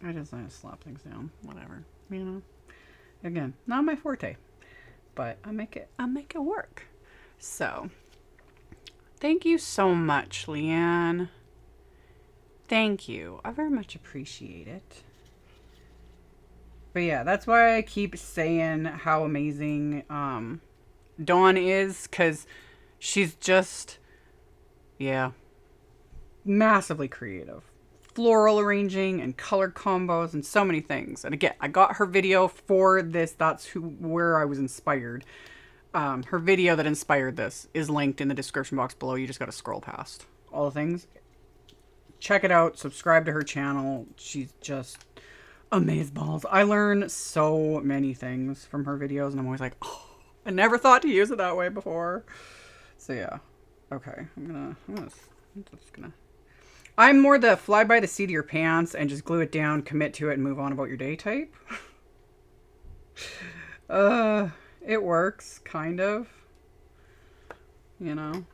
I just slap things down. Whatever, you know. Again, not my forte, but I make it work. So, thank you so much, Leanne. Thank you. I very much appreciate it. But yeah, that's why I keep saying how amazing Dawn is, because she's just, yeah, massively creative. Floral arranging and color combos and so many things. And again, I got her video for this. That's where I was inspired. Her video that inspired this is linked in the description box below. You just got to scroll past all the things. Check it out. Subscribe to her channel. She's just amazeballs. I learn so many things from her videos, and I'm always like, oh, I never thought to use it that way before. So yeah. Okay. I'm more the fly by the seat of your pants and just glue it down, commit to it, and move on about your day type. It works, kind of. You know?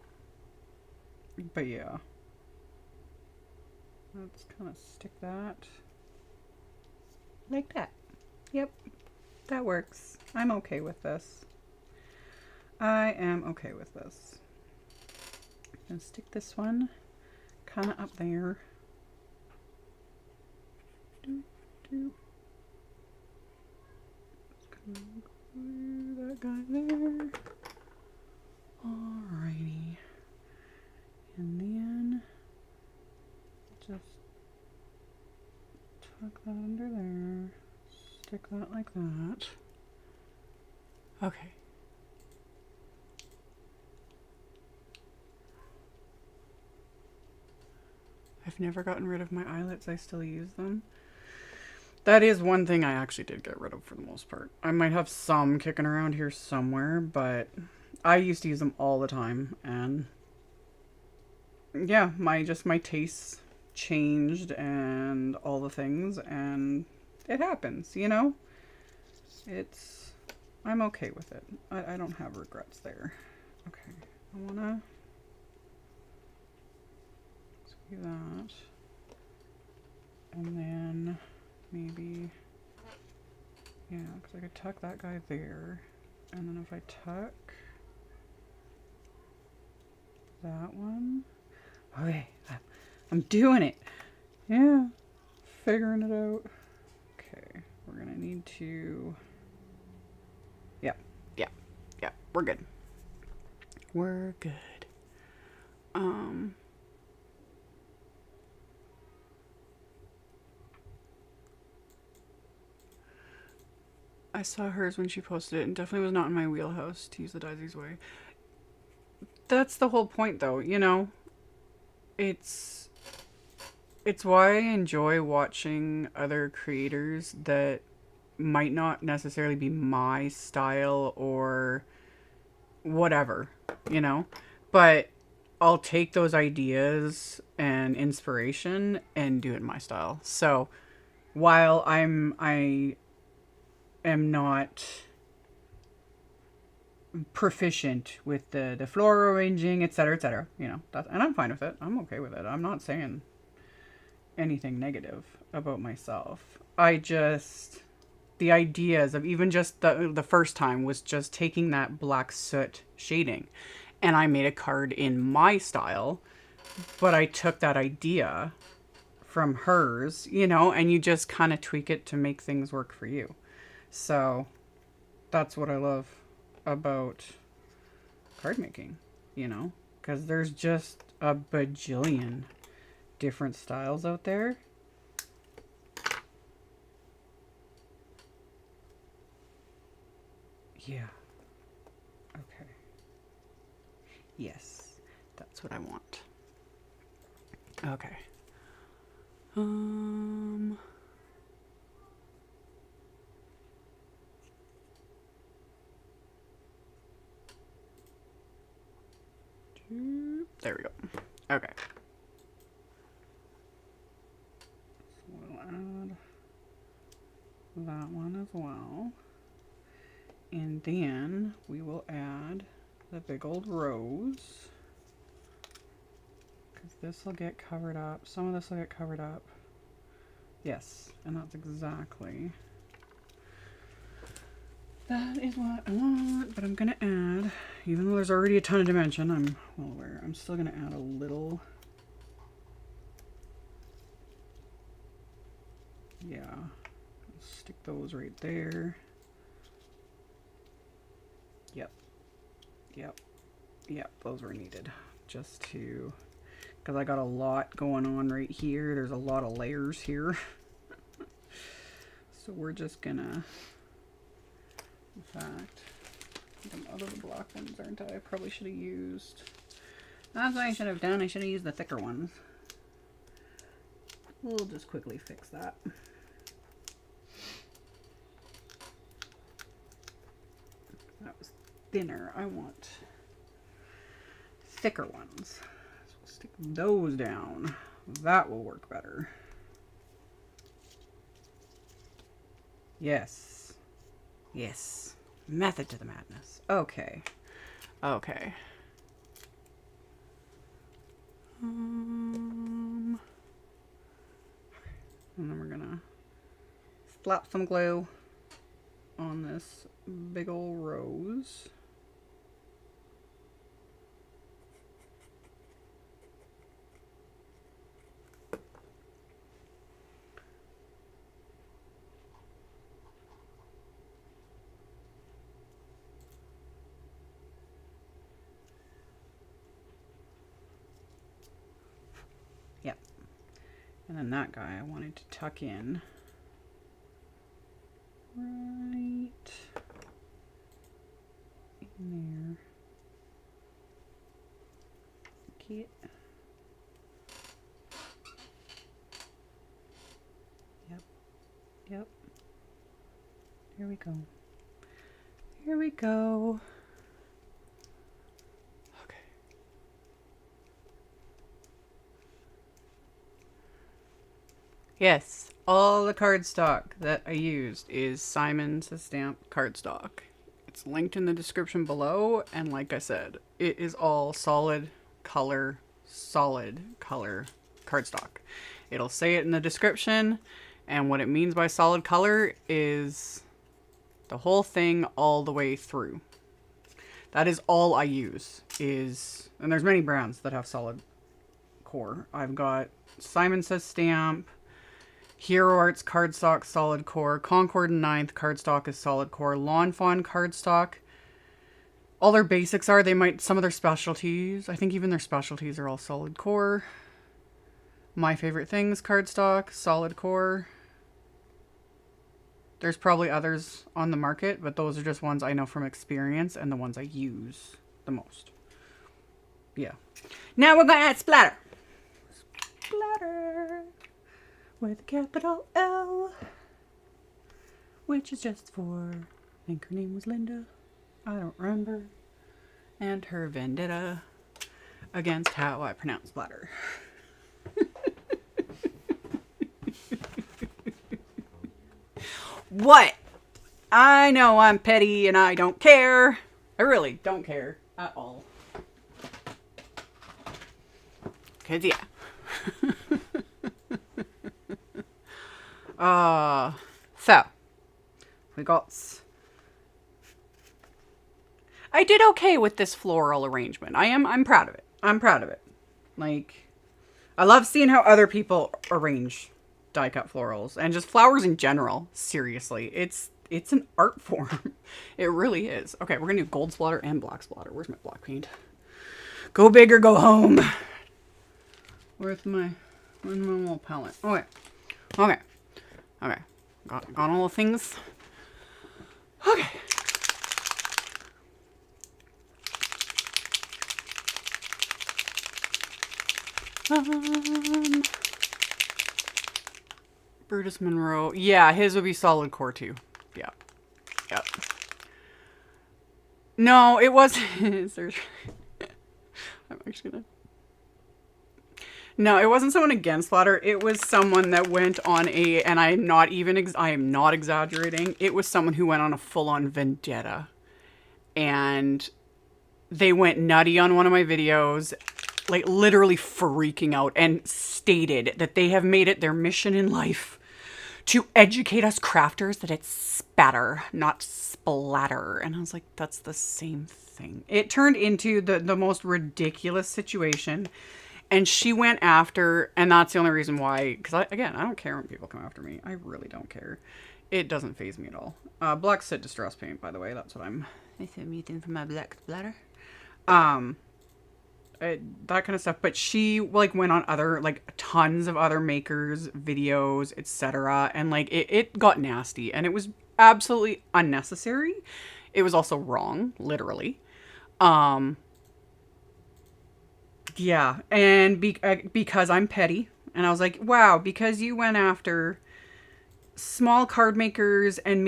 But yeah. Let's kind of stick that like that. Yep, that works. I'm okay with this. I am okay with this. I'm gonna stick this one kind of up there. That guy there. Alrighty. And then just tuck that under there. Stick that like that. Okay. I've never gotten rid of my eyelets. I still use them. That is one thing I actually did get rid of for the most part. I might have some kicking around here somewhere, but I used to use them all the time, and yeah, my tastes changed and all the things, and it happens, you know? I'm okay with it. I don't have regrets there. Okay, I wanna do that. And then maybe, yeah, because I could tuck that guy there. And then if I tuck that one. Okay, I'm doing it. Yeah, figuring it out. Okay, we're gonna need to, yeah, we're good. We're good. I saw hers when she posted it, and definitely was not in my wheelhouse to use the Daisy's way. That's the whole point, though, you know? It's why I enjoy watching other creators that might not necessarily be my style or whatever, you know? But I'll take those ideas and inspiration and do it in my style. So while I am not proficient with the floral arranging, etc., you know, and I'm fine with it. I'm okay with it. I'm not saying anything negative about myself. The ideas of even just the first time was just taking that black soot shading, and I made a card in my style, but I took that idea from hers, you know, and you just kind of tweak it to make things work for you. So that's what I love about card making, you know, because there's just a bajillion different styles out there. Yeah. Okay. Yes, that's what I want. Okay. There we go. Okay. So we'll add that one as well. And then we will add the big old rose. Because this will get covered up. Some of this will get covered up. Yes, and that's exactly. That is what I want, but I'm going to add, even though there's already a ton of dimension, I'm well aware, I'm still going to add a little. Yeah, stick those right there. Yep, those were needed just to, because I got a lot going on right here. There's a lot of layers here. So we're just gonna, in fact, I think I'm out of the black ones, aren't I? I probably should have used, that's what I should have done. I should have used the thicker ones. We'll just quickly fix that. That was thinner. I want thicker ones. So we'll stick those down. That will work better. Yes. Yes. Method to the madness. Okay. Okay. And then we're gonna slap some glue on this big old rose. Yep. And then that guy I wanted to tuck in right in there. Cute. Yep. Yep. Here we go. Here we go. Okay. Yes, all the cardstock that I used is Simon's Stamp cardstock. It's linked in the description below, and like I said, it is all solid color cardstock. It'll say it in the description, and what it means by solid color is the whole thing all the way through. That is all I use is, and there's many brands that have solid core. I've got Simon Says Stamp, Hero Arts cardstock solid core, Concord and Ninth cardstock is solid core, Lawn Fawn cardstock. All their basics are, some of their specialties, I think even their specialties are all solid core. My Favorite Things cardstock, solid core. There's probably others on the market, but those are just ones I know from experience and the ones I use the most. Yeah. Now we're going to add Splatter. Splatter. With a capital L. Which is just for, I think her name was Linda. I don't remember. And her vendetta against how I pronounce Splatter. What? I know I'm petty and I don't care. I really don't care at all. 'Cause yeah. So we got. I did okay with this floral arrangement. I'm proud of it. I'm proud of it. Like, I love seeing how other people arrange die cut florals and just flowers in general. Seriously, it's an art form. It really is. Okay, we're gonna do gold splatter and black splatter. Where's my block paint? Go big or go home. Where's my little palette? Okay. Okay. Okay. Got all the things. Okay. Brutus Monroe. Yeah, his would be solid core too. Yeah. Yep. No, it wasn't. I'm actually gonna. No, it wasn't someone against Splatter. It was someone that went on a, and I am not exaggerating. It was someone who went on a full-on vendetta. And they went nutty on one of my videos, like literally freaking out, and stated that they have made it their mission in life to educate us crafters that it's spatter, not splatter. And I was like, that's the same thing. It turned into the most ridiculous situation. And she went after, and that's the only reason why, because again, I don't care when people come after me. I really don't care. It doesn't faze me at all. Black Soot Distress Paint, by the way. That's what I'm using for my black splatter. That kind of stuff. But she like went on other, like tons of other makers, videos, etc. And like it got nasty, and it was absolutely unnecessary. It was also wrong, literally. Yeah, and because I'm petty, and I was like, wow, because you went after small card makers and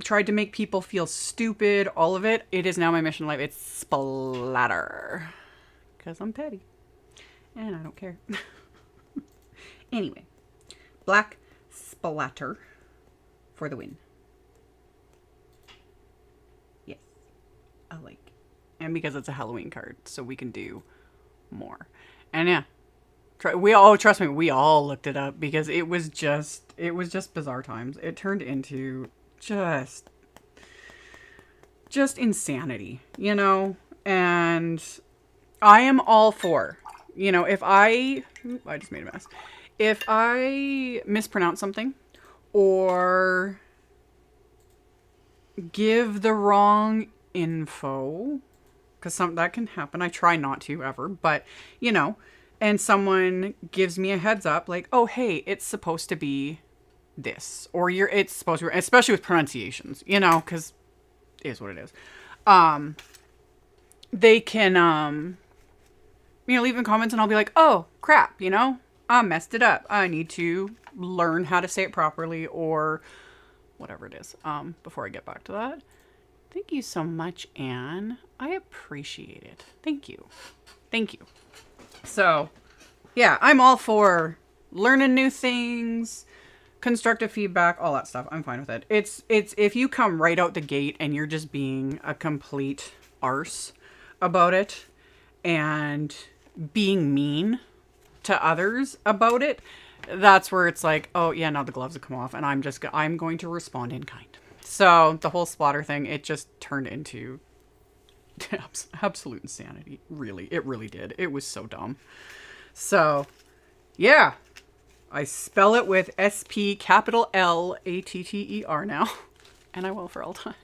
tried to make people feel stupid, all of it, it is now my mission in life. It's splatter. Because I'm petty. And I don't care. Anyway, black splatter for the win. and because it's a Halloween card, so we can do more. And yeah, trust me, we all looked it up because it was just bizarre times. It turned into just insanity, you know? And I am all for, you know, if I just made a mess. If I mispronounce something or give the wrong info, because that can happen. I try not to ever, but you know, and someone gives me a heads up like, oh, hey, it's supposed to be this, or it's supposed to be, especially with pronunciations, you know, because it is what it is. They can, you know, leave in comments and I'll be like, oh, crap, you know, I messed it up. I need to learn how to say it properly or whatever it is, before I get back to that. Thank you so much, Anne. I appreciate it. Thank you. Thank you. So, yeah, I'm all for learning new things, constructive feedback, all that stuff. I'm fine with it. It's if you come right out the gate and you're just being a complete arse about it and being mean to others about it, that's where it's like, oh yeah, now the gloves have come off and I'm going to respond in kind. So the whole splatter thing, it just turned into absolute insanity. Really, it really did. It was so dumb. So yeah, I spell it with SP capital LATTER now, and I will for all time.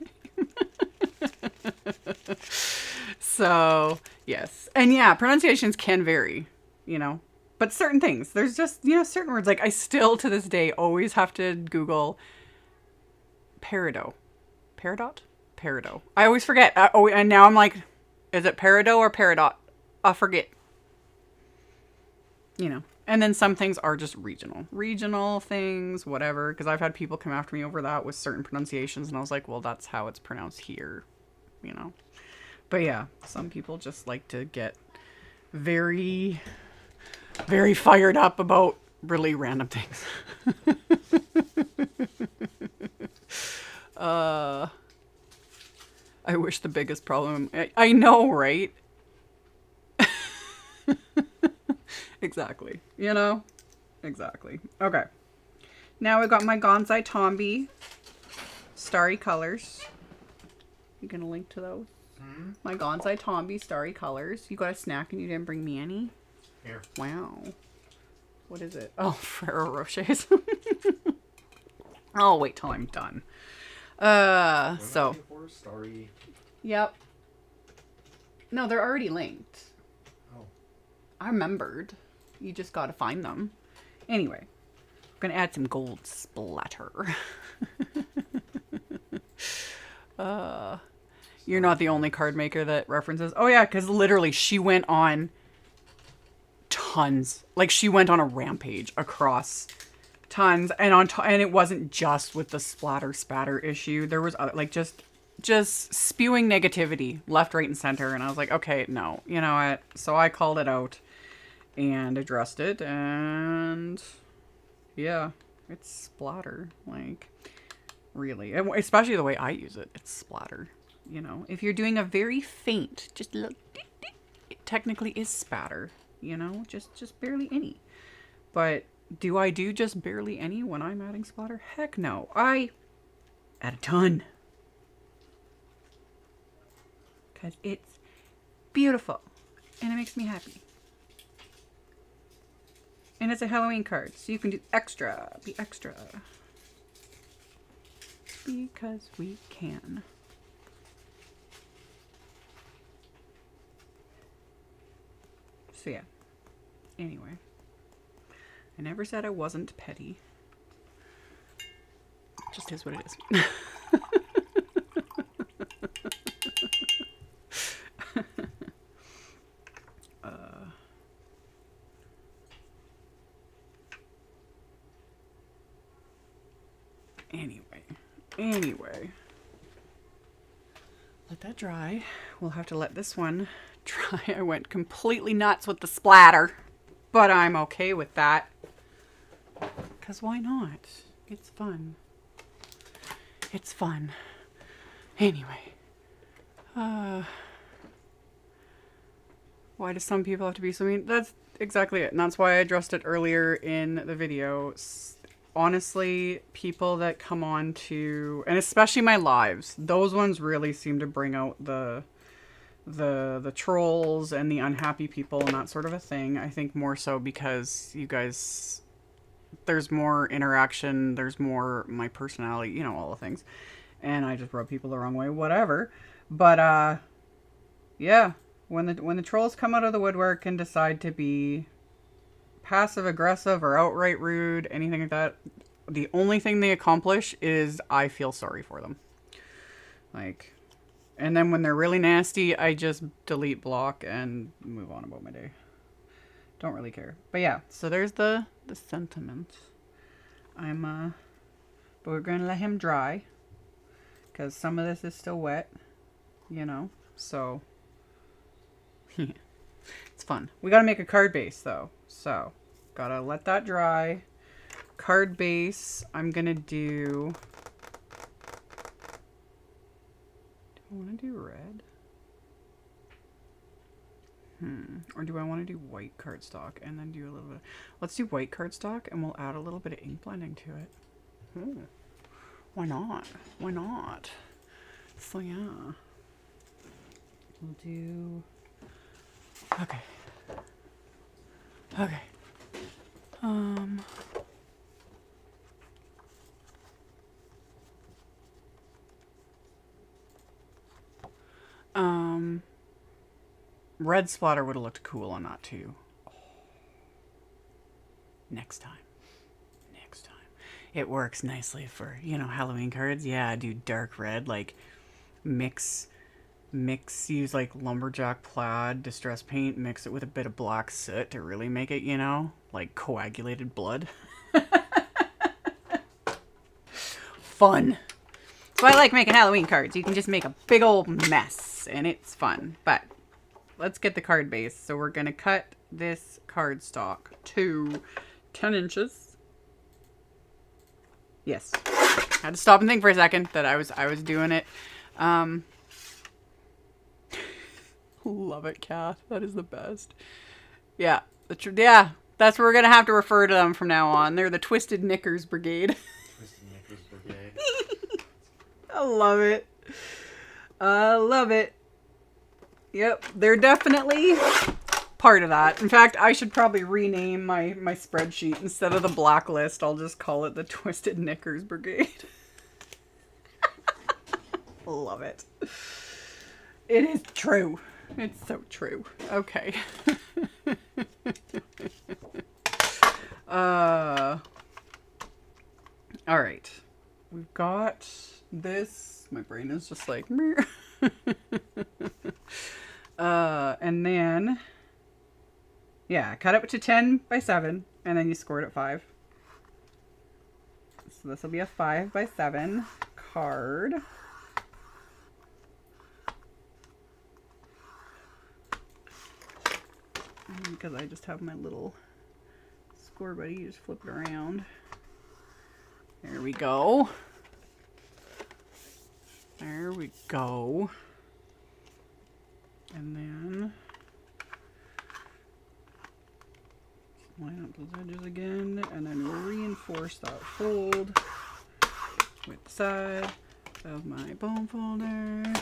So yes, and yeah, pronunciations can vary, you know, but certain things, there's just, you know, certain words, like I still to this day always have to Google peridot. I always forget. And now I'm like, is it peridot or peridot? I forget. You know, and then some things are just regional things, whatever. Because I've had people come after me over that with certain pronunciations, and I was like, well, that's how it's pronounced here, you know. But yeah, some people just like to get very, very fired up about really random things. I wish the biggest problem... I know, right? Exactly. You know? Exactly. Okay. Now I got my Gonzai Tombi Starry Colors. You gonna link to those? Hmm? My Gonzai Tombi Starry Colors. You got a snack and you didn't bring me any?
Here.
Wow. What is it? Oh, Ferrero Rochers. I'll wait till I'm done. So.
Starry.
Yep. No, they're already linked.
Oh.
I remembered. You just gotta find them. Anyway. I'm gonna add some gold splatter. You're not the only card maker that references. Oh yeah, because literally she went on tons. Like she went on a rampage across tons, and and it wasn't just with the spatter issue. There was other, like just spewing negativity left, right, and center. And I was like, okay, no, you know what? So I called it out and addressed it, and yeah, it's splatter. Like really, especially the way I use it, it's splatter. You know, if you're doing a very faint, just look, it technically is spatter. You know, just barely any. But do I do just barely any when I'm adding splatter? Heck no. I add a ton. Because it's beautiful. And it makes me happy. And it's a Halloween card. So you can do extra. Be extra. Because we can. So yeah. Anyway. I never said I wasn't petty. It just is what it is. Anyway. Let that dry. We'll have to let this one dry. I went completely nuts with the splatter. But I'm okay with that. Because why not? It's fun. It's fun. Anyway. Why do some people have to be so mean? That's exactly it. And that's why I addressed it earlier in the video. Honestly, people that come on to, and especially my lives, those ones really seem to bring out the trolls and the unhappy people and that sort of a thing. I think more so because you guys, there's more interaction, there's more my personality, you know, all the things. And I just rub people the wrong way, whatever. But yeah, when the trolls come out of the woodwork and decide to be passive aggressive or outright rude, anything like that, the only thing they accomplish is I feel sorry for them. Like, and then when they're really nasty, I just delete, block, and move on about my day. Don't really care. But yeah, so there's the sentiment. But we're gonna let him dry because some of this is still wet, you know. So it's fun. We gotta make a card base though, so gotta let that dry. Card base, I'm gonna do. Do I want to do red? Or do I want to do white cardstock and then do a little bit? Let's do white cardstock and we'll add a little bit of ink blending to it. Why not? Why not? So yeah, we'll do. Okay. Okay. Red splatter would have looked cool on that too. Oh. Next time. Next time. It works nicely for, you know, Halloween cards. Yeah, do dark red, like mix, use like lumberjack plaid, distress paint, mix it with a bit of black soot to really make it, you know, like coagulated blood. Fun. So I like making Halloween cards. You can just make a big old mess and it's fun. But let's get the card base. So we're going to cut this cardstock to 10 inches. Yes. I had to stop and think for a second that I was doing it. Love it, Kath. That is the best. Yeah. Yeah. That's what we're going to have to refer to them from now on. They're the Twisted Knickers Brigade.
Twisted Knickers Brigade.
I love it. I love it. Yep. They're definitely part of that. In fact, I should probably rename my spreadsheet. Instead of the blacklist, I'll just call it the Twisted Knickers Brigade. Love it. It is true. It's so true. Okay. All right. We've got this. My brain is just like, and then, yeah, cut it to 10 by 7, and then you score it at 5. So this will be a 5 by 7 card. Because I just have my little score buddy, you just flip it around. There we go. There we go. And then line up those edges again, and then we'll reinforce that fold with the side of my bone folder, and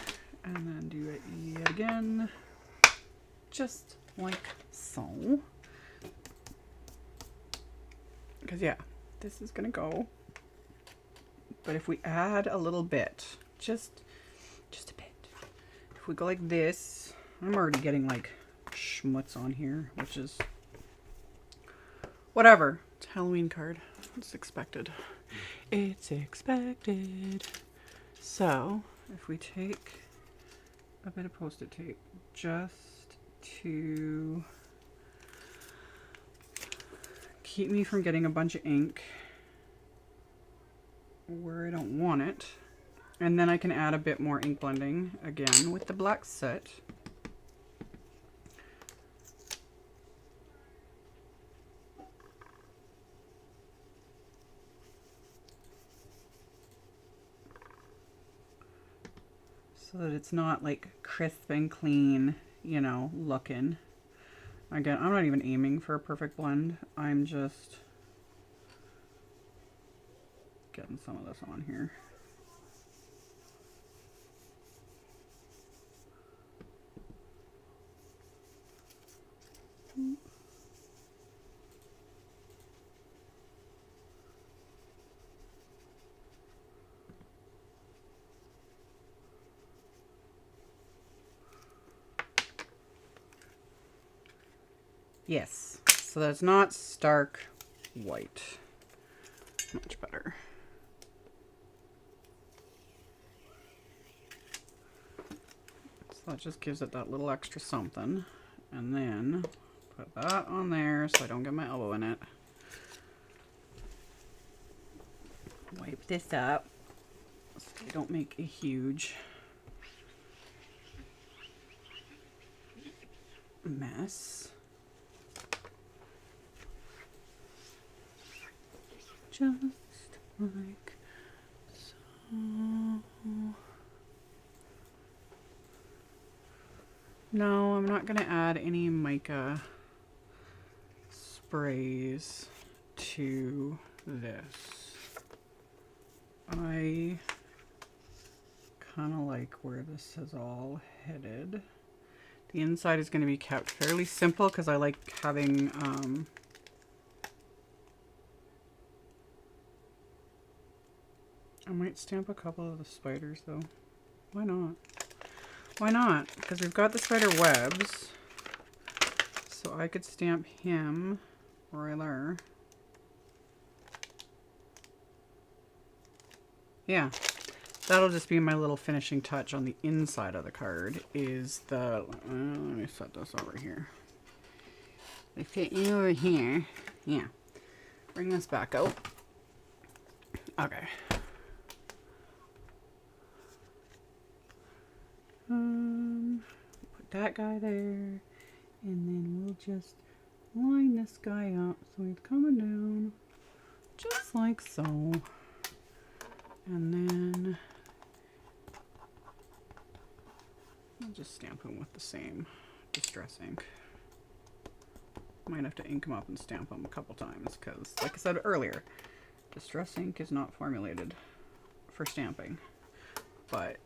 then do it yet again, just like so. Because yeah, this is gonna go. But if we add a little bit, just a bit. If we go like this, I'm already getting like schmutz on here, which is whatever. It's a Halloween card. It's expected. It's expected. So if we take a bit of Post-it tape just to keep me from getting a bunch of ink where I don't want it. And then I can add a bit more ink blending again with the black soot. So that it's not like crisp and clean, you know, looking. Again, I'm not even aiming for a perfect blend. I'm just getting some of this on here. Yes, so that's not stark white. Much better. So that just gives it that little extra something. And then put that on there so I don't get my elbow in it. Wipe this up so I don't make a huge mess. Just like so. No, I'm not going to add any mica sprays to this. I kind of like where this is all headed. The inside is going to be kept fairly simple because I like having I might stamp a couple of the spiders though. Why not? Why not? Because we've got the spider webs. So I could stamp him right there. Yeah. That'll just be my little finishing touch on the inside of the card is the... let me set this over here. They fit you over here. Yeah. Bring this back out. Okay. Put that guy there, and then we'll just line this guy up so he's coming down just like so. And then I'll just stamp him with the same distress ink. Might have to ink him up and stamp him a couple times because, like I said earlier, distress ink is not formulated for stamping, but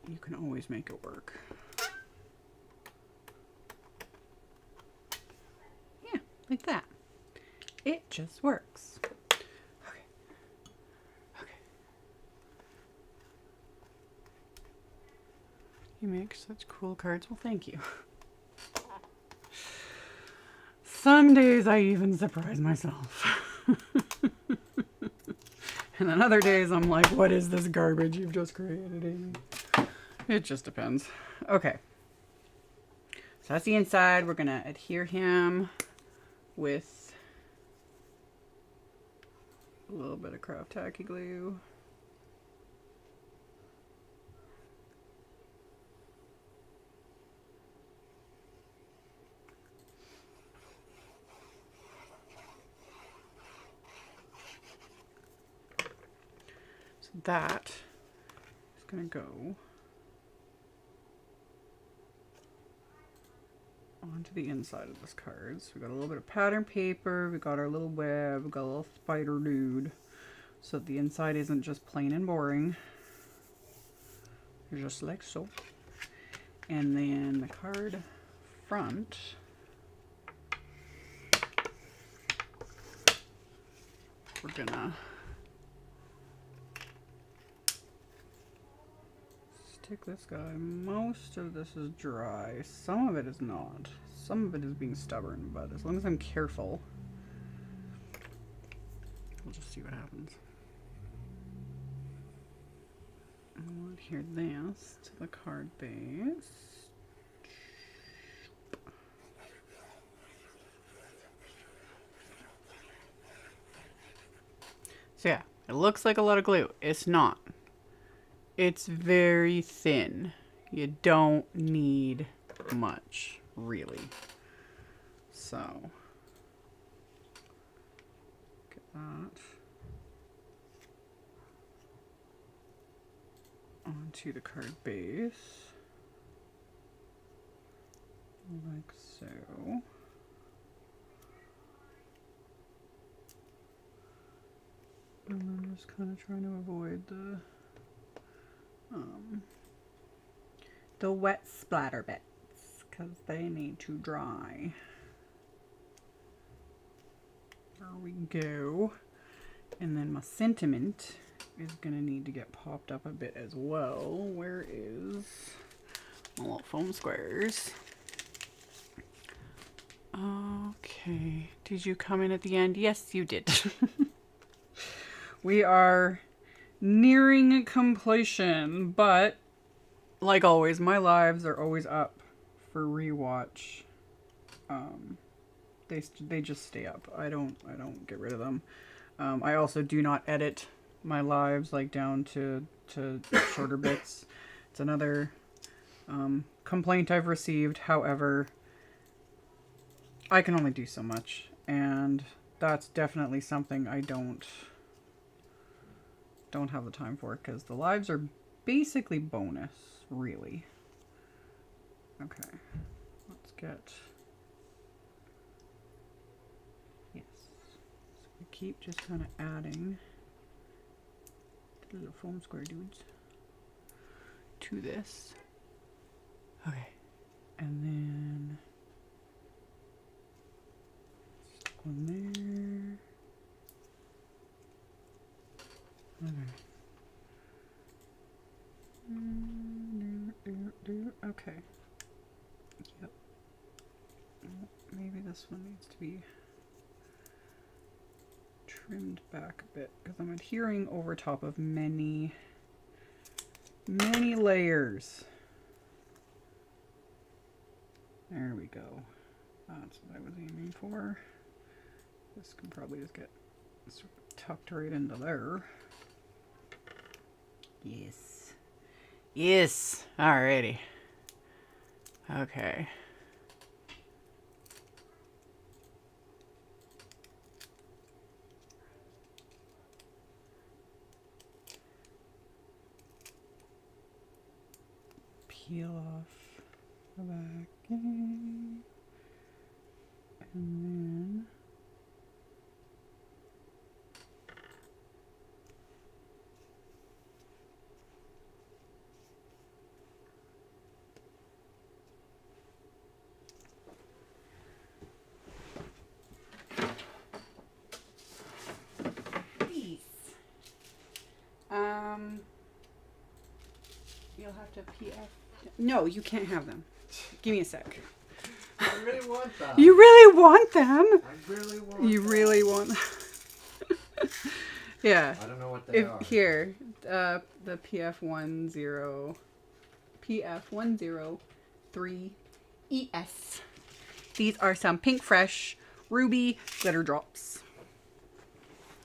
you can always make it work. Yeah, like that. It just works. Okay. Okay. You make such cool cards. Well, thank you. Some days I even surprise myself. And then other days I'm like, what is this garbage you've just created, Amy? It just depends. Okay. So that's the inside. We're going to adhere him with a little bit of craft tacky glue. So that is going to go onto the inside of this card. So we got a little bit of pattern paper, we got our little web, we got a little spider dude. So the inside isn't just plain and boring. Just like so. And then the card front. We're gonna stick this guy. Most of this is dry. Some of it is not. Some of it is being stubborn, but as long as I'm careful, we'll just see what happens. I'll adhere this to the card base. So yeah, it looks like a lot of glue. It's not. It's very thin. You don't need much, really. So, get that onto the card base. like so. And I'm just kind of trying to avoid the wet splatter bits because they need to dry. There we go. And then my sentiment is gonna need to get popped up a bit as well. Where is my little foam squares? Okay, did you come in at the end? Yes, you did. We are nearing completion, but like always, my lives are always up for rewatch. They just stay up. I don't get rid of them. I also do not edit my lives like down to shorter bits. It's another complaint I've received. However, I can only do so much, and that's definitely something I don't have the time for, because the lives are basically bonus, really. Okay, let's get, yes, so we keep just kind of adding the little foam square dudes to this. Okay, and then one there. Okay. Yep. Maybe this one needs to be trimmed back a bit because I'm adhering over top of many layers. There we go. That's what I was aiming for. This can probably just get sort of tucked right into there. Yes. Yes. Alrighty. Okay. Peel off the backing. And then you'll have to PF. No, you can't have them. Give me a sec.
I really want them.
You really want them?
I really want
You
them.
really want them. Yeah.
I don't know what they are.
Here, the PF10, PF103 ES. These are some Pink Fresh Ruby glitter drops.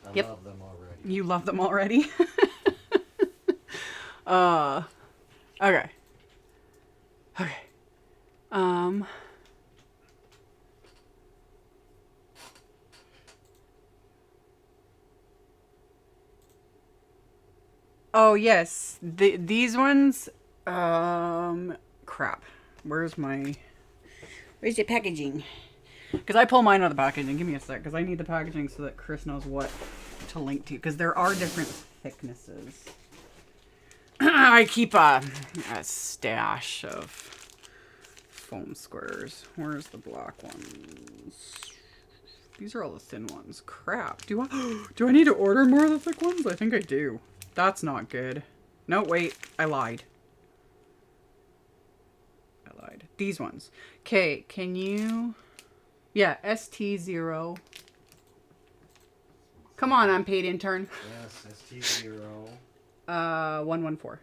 I love them already.
You love them already? Okay. Okay. Oh yes, these ones. Crap. Where's the packaging? Because I pull mine out of the packaging. Give me a sec, because I need the packaging so that Chris knows what to link to. Because there are different thicknesses. I keep a stash of foam squares. Where's the black ones? These are all the thin ones. Crap. Do I need to order more of the thick ones? I think I do. That's not good. No, wait. I lied. These ones. Okay, can you... Yeah, ST0. Come on, unpaid intern.
Yes, ST0.
114.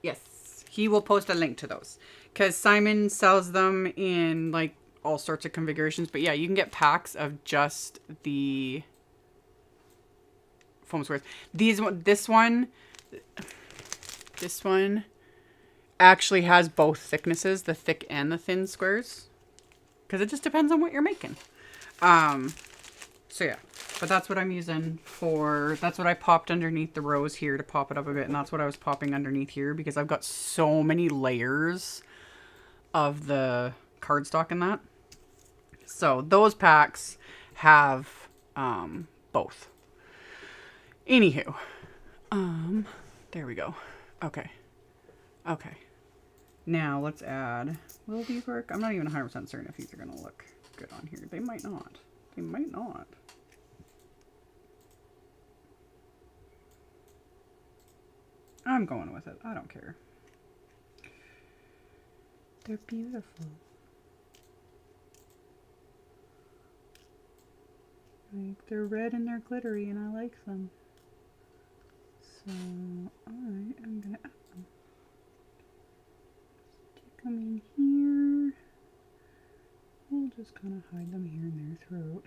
Yes, he will post a link to those because Simon sells them in like all sorts of configurations. But yeah, you can get packs of just the foam squares. This one actually has both thicknesses, the thick and the thin squares, because it just depends on what you're making. So yeah, but that's what I'm using for, that's what I popped underneath the rose here to pop it up a bit. And that's what I was popping underneath here because I've got so many layers of the cardstock in that. So those packs have both. Anywho, there we go. Okay. Okay. Now let's add, will these work? I'm not even 100% certain if these are going to look good on here. They might not. They might not. I'm going with it. I don't care. They're beautiful. Like, they're red and they're glittery and I like them. So I am going to add them. Stick them in here. We'll just kind of hide them here in their throat.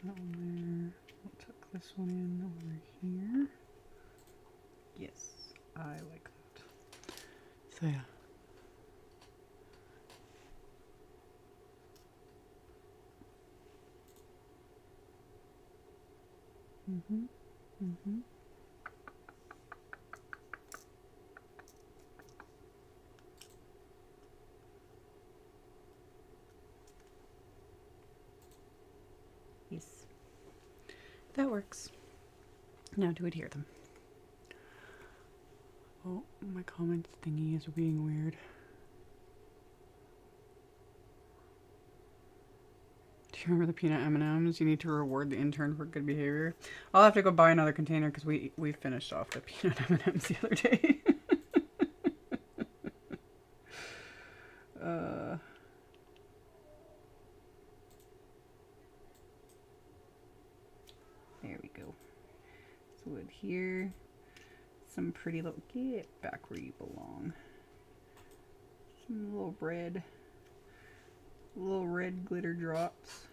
That one there. We'll tuck this one in over here. Yes, I like that. So yeah. Yes. That works. Now to adhere them. Oh, my comments thingy is being weird. Do you remember the peanut M&Ms? You need to reward the intern for good behavior. I'll have to go buy another container because we finished off the peanut M&Ms the other day. There we go. So adhere some pretty little, get back where you belong. Some little red glitter drops.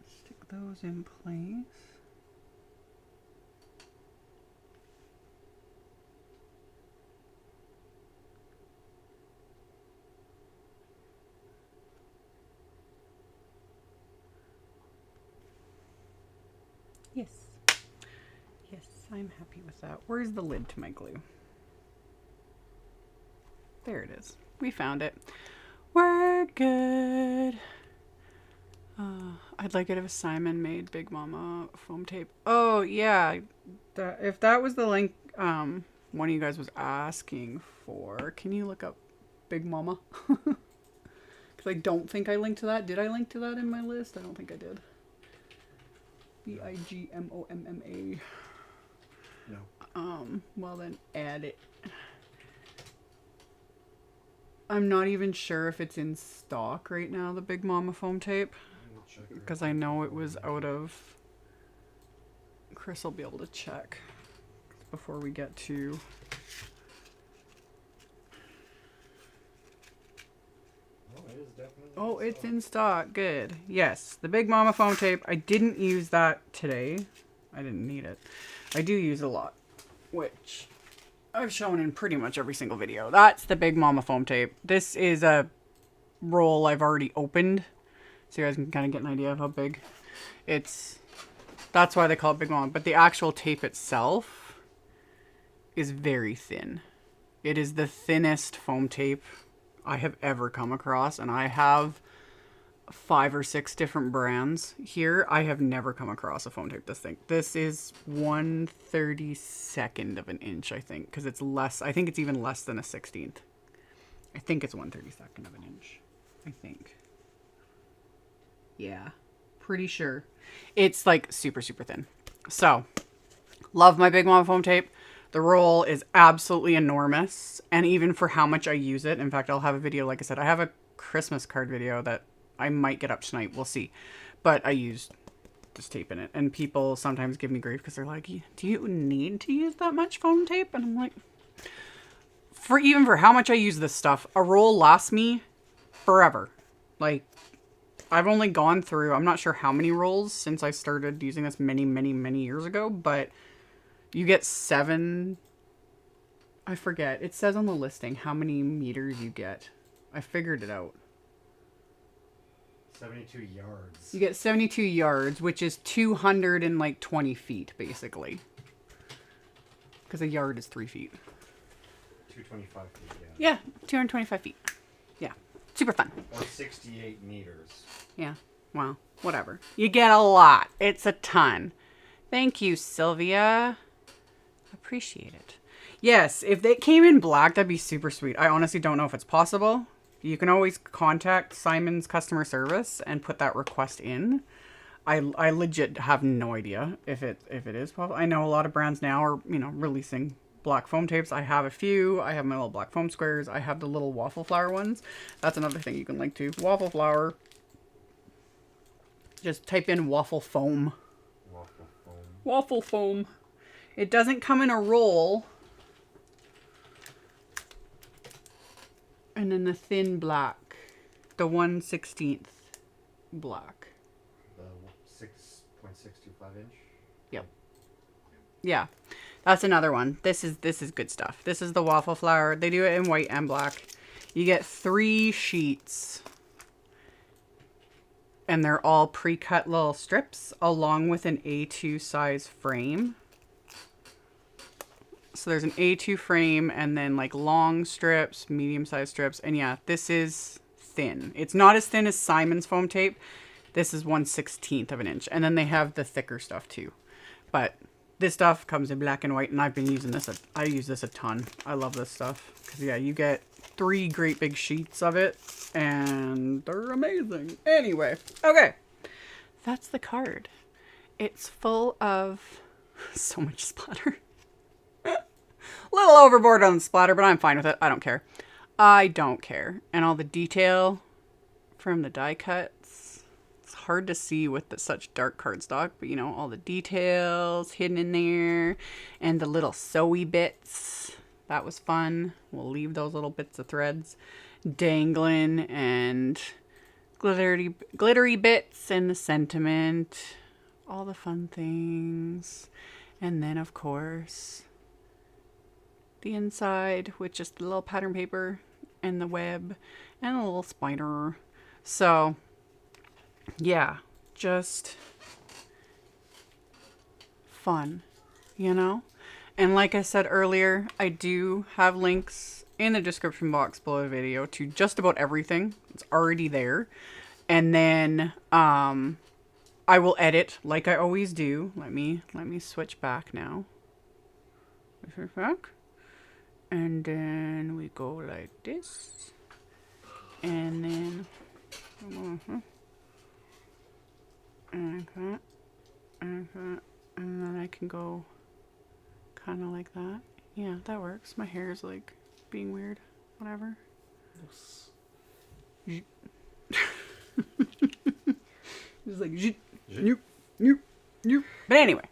Stick those in place. Yes. Yes, I'm happy with that. Where's the lid to my glue? There it is. We found it. We're good. I'd like it if Simon made Big Mama foam tape. Oh, yeah. If that was the link one of you guys was asking for, can you look up Big Mama? Because I don't think I linked to that. Did I link to that in my list? I don't think I did. BIGMOMMA. No. Well then add it. I'm not even sure if it's in stock right now, the Big Mama foam tape. Because I know it was out of... Chris will be able to check before we get to... Oh, it's in stock. Good. Yes, the Big Mama foam tape. I didn't use that today. I didn't need it. I do use a lot, which I've shown in pretty much every single video. That's the Big Mama foam tape. This is a roll I've already opened, so you guys can kind of get an idea of how big it's. That's why they call it Big Mama. But the actual tape itself is very thin. It is the thinnest foam tape I have ever come across, and I have 5 or 6 different brands here. I have never come across a foam tape this thing. This is 1/32 of an inch, I think, because it's less. I think it's even less than a 16th. I think it's 1/32 of an inch. I think. Yeah, pretty sure. It's like super, super thin. So, love my Big Mama foam tape. The roll is absolutely enormous, and even for how much I use it, in fact, I'll have a video, like I said, I have a Christmas card video that I might get up tonight, we'll see, but I used this tape in it, and people sometimes give me grief because they're like, do you need to use that much foam tape? And I'm like, even for how much I use this stuff, a roll lasts me forever. Like, I've only gone through, I'm not sure how many rolls since I started using this many, many, many years ago, but you get 7 I forget. It says on the listing how many meters you get. I figured it out.
72 yards.
You get 72 yards, which is 220 feet, basically. Because a yard is 3 feet.
225 feet,
yeah. Yeah, 225 feet. Yeah, super fun.
Or 68 meters.
Yeah, well, whatever. You get a lot. It's a ton. Thank you, Sylvia. Appreciate it. Yes, if they came in black, that'd be super sweet. I honestly don't know if it's possible. You can always contact Simon's customer service and put that request in. I legit have no idea if it is possible. I know a lot of brands now are, you know, releasing black foam tapes. I have a few. I have my little black foam squares. I have the little Waffle Flower ones. That's another thing you can link to. Waffle Flower. Just type in waffle foam.
Waffle foam.
Waffle foam. It doesn't come in a roll. And then the thin black. The 1/16 black.
The 6.625 inch?
Yep. Yeah. That's another one. This is good stuff. This is the Waffle Flower. They do it in white and black. You get 3 sheets. And they're all pre-cut little strips along with an A2 size frame. So there's an A2 frame and then like long strips, medium sized strips. And yeah, this is thin. It's not as thin as Simon's foam tape. This is 1/16 of an inch. And then they have the thicker stuff too. But this stuff comes in black and white and I've been using this. I use this a ton. I love this stuff. Because yeah, you get 3 great big sheets of it. And they're amazing. Anyway, okay. That's the card. It's full of so much splatter. A little overboard on the splatter, but I'm fine with it. I don't care. I don't care. And all the detail from the die cuts. It's hard to see with such dark cardstock, but you know, all the details hidden in there. And the little sewy bits. That was fun. We'll leave those little bits of threads dangling and glittery bits and the sentiment. All the fun things. And then, of course, the inside with just the little pattern paper and the web and a little spider. So yeah, just fun, you know? And like I said earlier, I do have links in the description box below the video to just about everything. It's already there. And then I will edit like I always do. Let me switch back now. Switch back. And then we go like this. And then and then I can go kind of like that. Yeah, that works. My hair is like being weird. Whatever. Just like But anyway,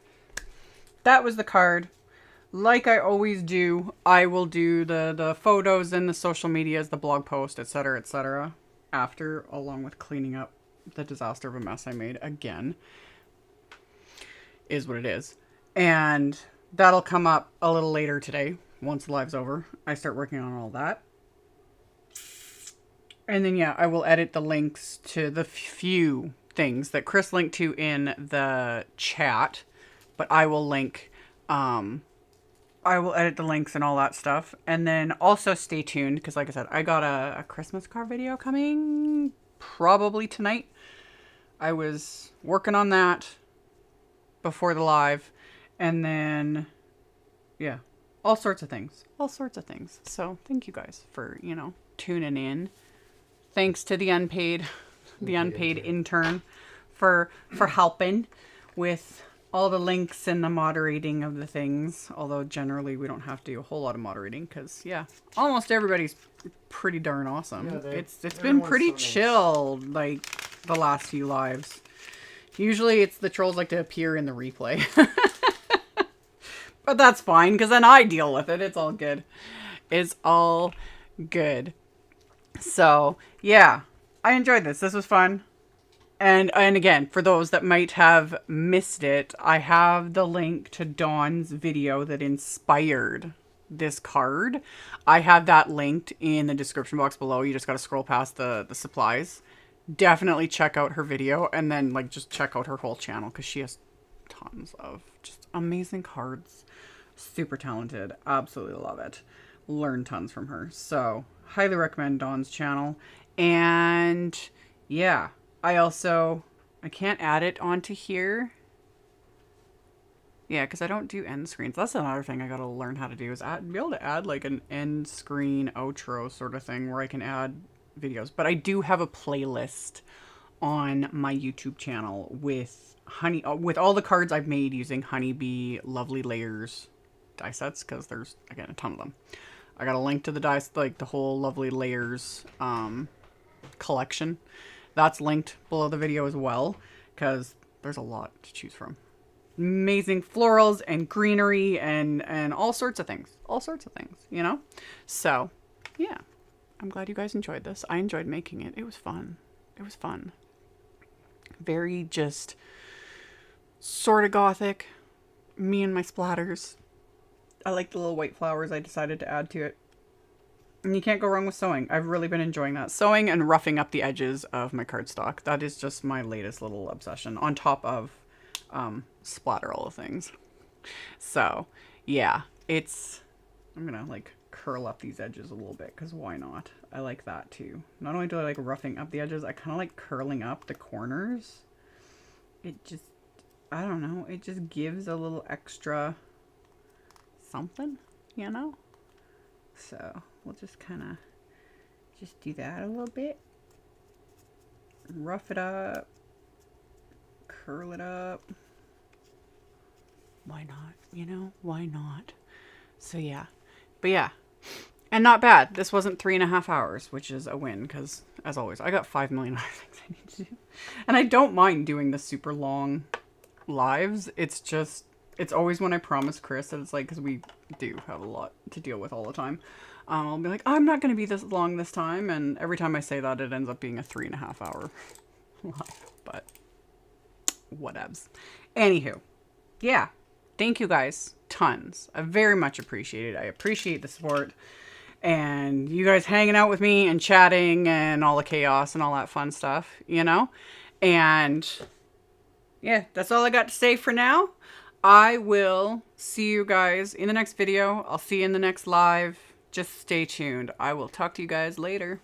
that was the card. Like I always do, I will do the photos and the social medias, the blog post, etc., after, along with cleaning up the disaster of a mess I made again. Is what it is. And that'll come up a little later today, once the live's over. I start working on all that. And then, yeah, I will edit the links to the few things that Chris linked to in the chat. But I will link, I will edit the links and all that stuff. And then also stay tuned, because like I said, I got a Christmas card video coming probably tonight. I was working on that before the live. And then, yeah, all sorts of things. All sorts of things. So thank you guys for, you know, tuning in. Thanks to the unpaid intern for helping with all the links and the moderating of the things. Although generally we don't have to do a whole lot of moderating because, yeah, almost everybody's pretty darn awesome. Yeah, it's been pretty chill, like, the last few lives. Usually it's the trolls like to appear in the replay. But that's fine, because then I deal with it. It's all good. It's all good. So, yeah. I enjoyed this. This was fun. And again, for those that might have missed it, I have the link to Dawn's video that inspired this card. I have that linked in the description box below. You just got to scroll past the supplies. Definitely check out her video, and then like just check out her whole channel because she has tons of just amazing cards. Super talented. Absolutely love it. Learn tons from her. So highly recommend Dawn's channel. And yeah, I can't add it onto here. Yeah, because I don't do end screens. That's another thing I gotta learn how to do, is be able to add like an end screen outro sort of thing where I can add videos. But I do have a playlist on my YouTube channel with with all the cards I've made using Honeybee Lovely Layers die sets, because there's, again, a ton of them. I got a link to the dice, like the whole Lovely Layers collection. That's linked below the video as well, because there's a lot to choose from. Amazing florals and greenery and all sorts of things. All sorts of things, you know? So, yeah. I'm glad you guys enjoyed this. I enjoyed making it. It was fun. It was fun. Very just sort of gothic. Me and my splatters. I like the little white flowers I decided to add to it. And you can't go wrong with sewing. I've really been enjoying that. Sewing and roughing up the edges of my cardstock. That is just my latest little obsession. On top of splatter all the things. So, yeah. I'm gonna like curl up these edges a little bit, because why not? I like that too. Not only do I like roughing up the edges, I kind of like curling up the corners. It just, I don't know, it just gives a little extra something, you know? So we'll just kind of just do that a little bit. Rough it up. Curl it up. Why not? You know, why not? So yeah. But yeah. And not bad. This wasn't 3.5 hours, which is a win, because as always, I got 5 million other things I need to do. And I don't mind doing the super long lives. It's just, it's always when I promise Chris that it's like, because we do have a lot to deal with all the time. I'll be like, I'm not going to be this long this time. And every time I say that, it ends up being a 3.5 hour live. But whatevs. Anywho, yeah. Thank you guys. Tons. I very much appreciate it. I appreciate the support. And you guys hanging out with me and chatting and all the chaos and all that fun stuff, you know? And yeah, that's all I got to say for now. I will see you guys in the next video. I'll see you in the next live. Just stay tuned. I will talk to you guys later.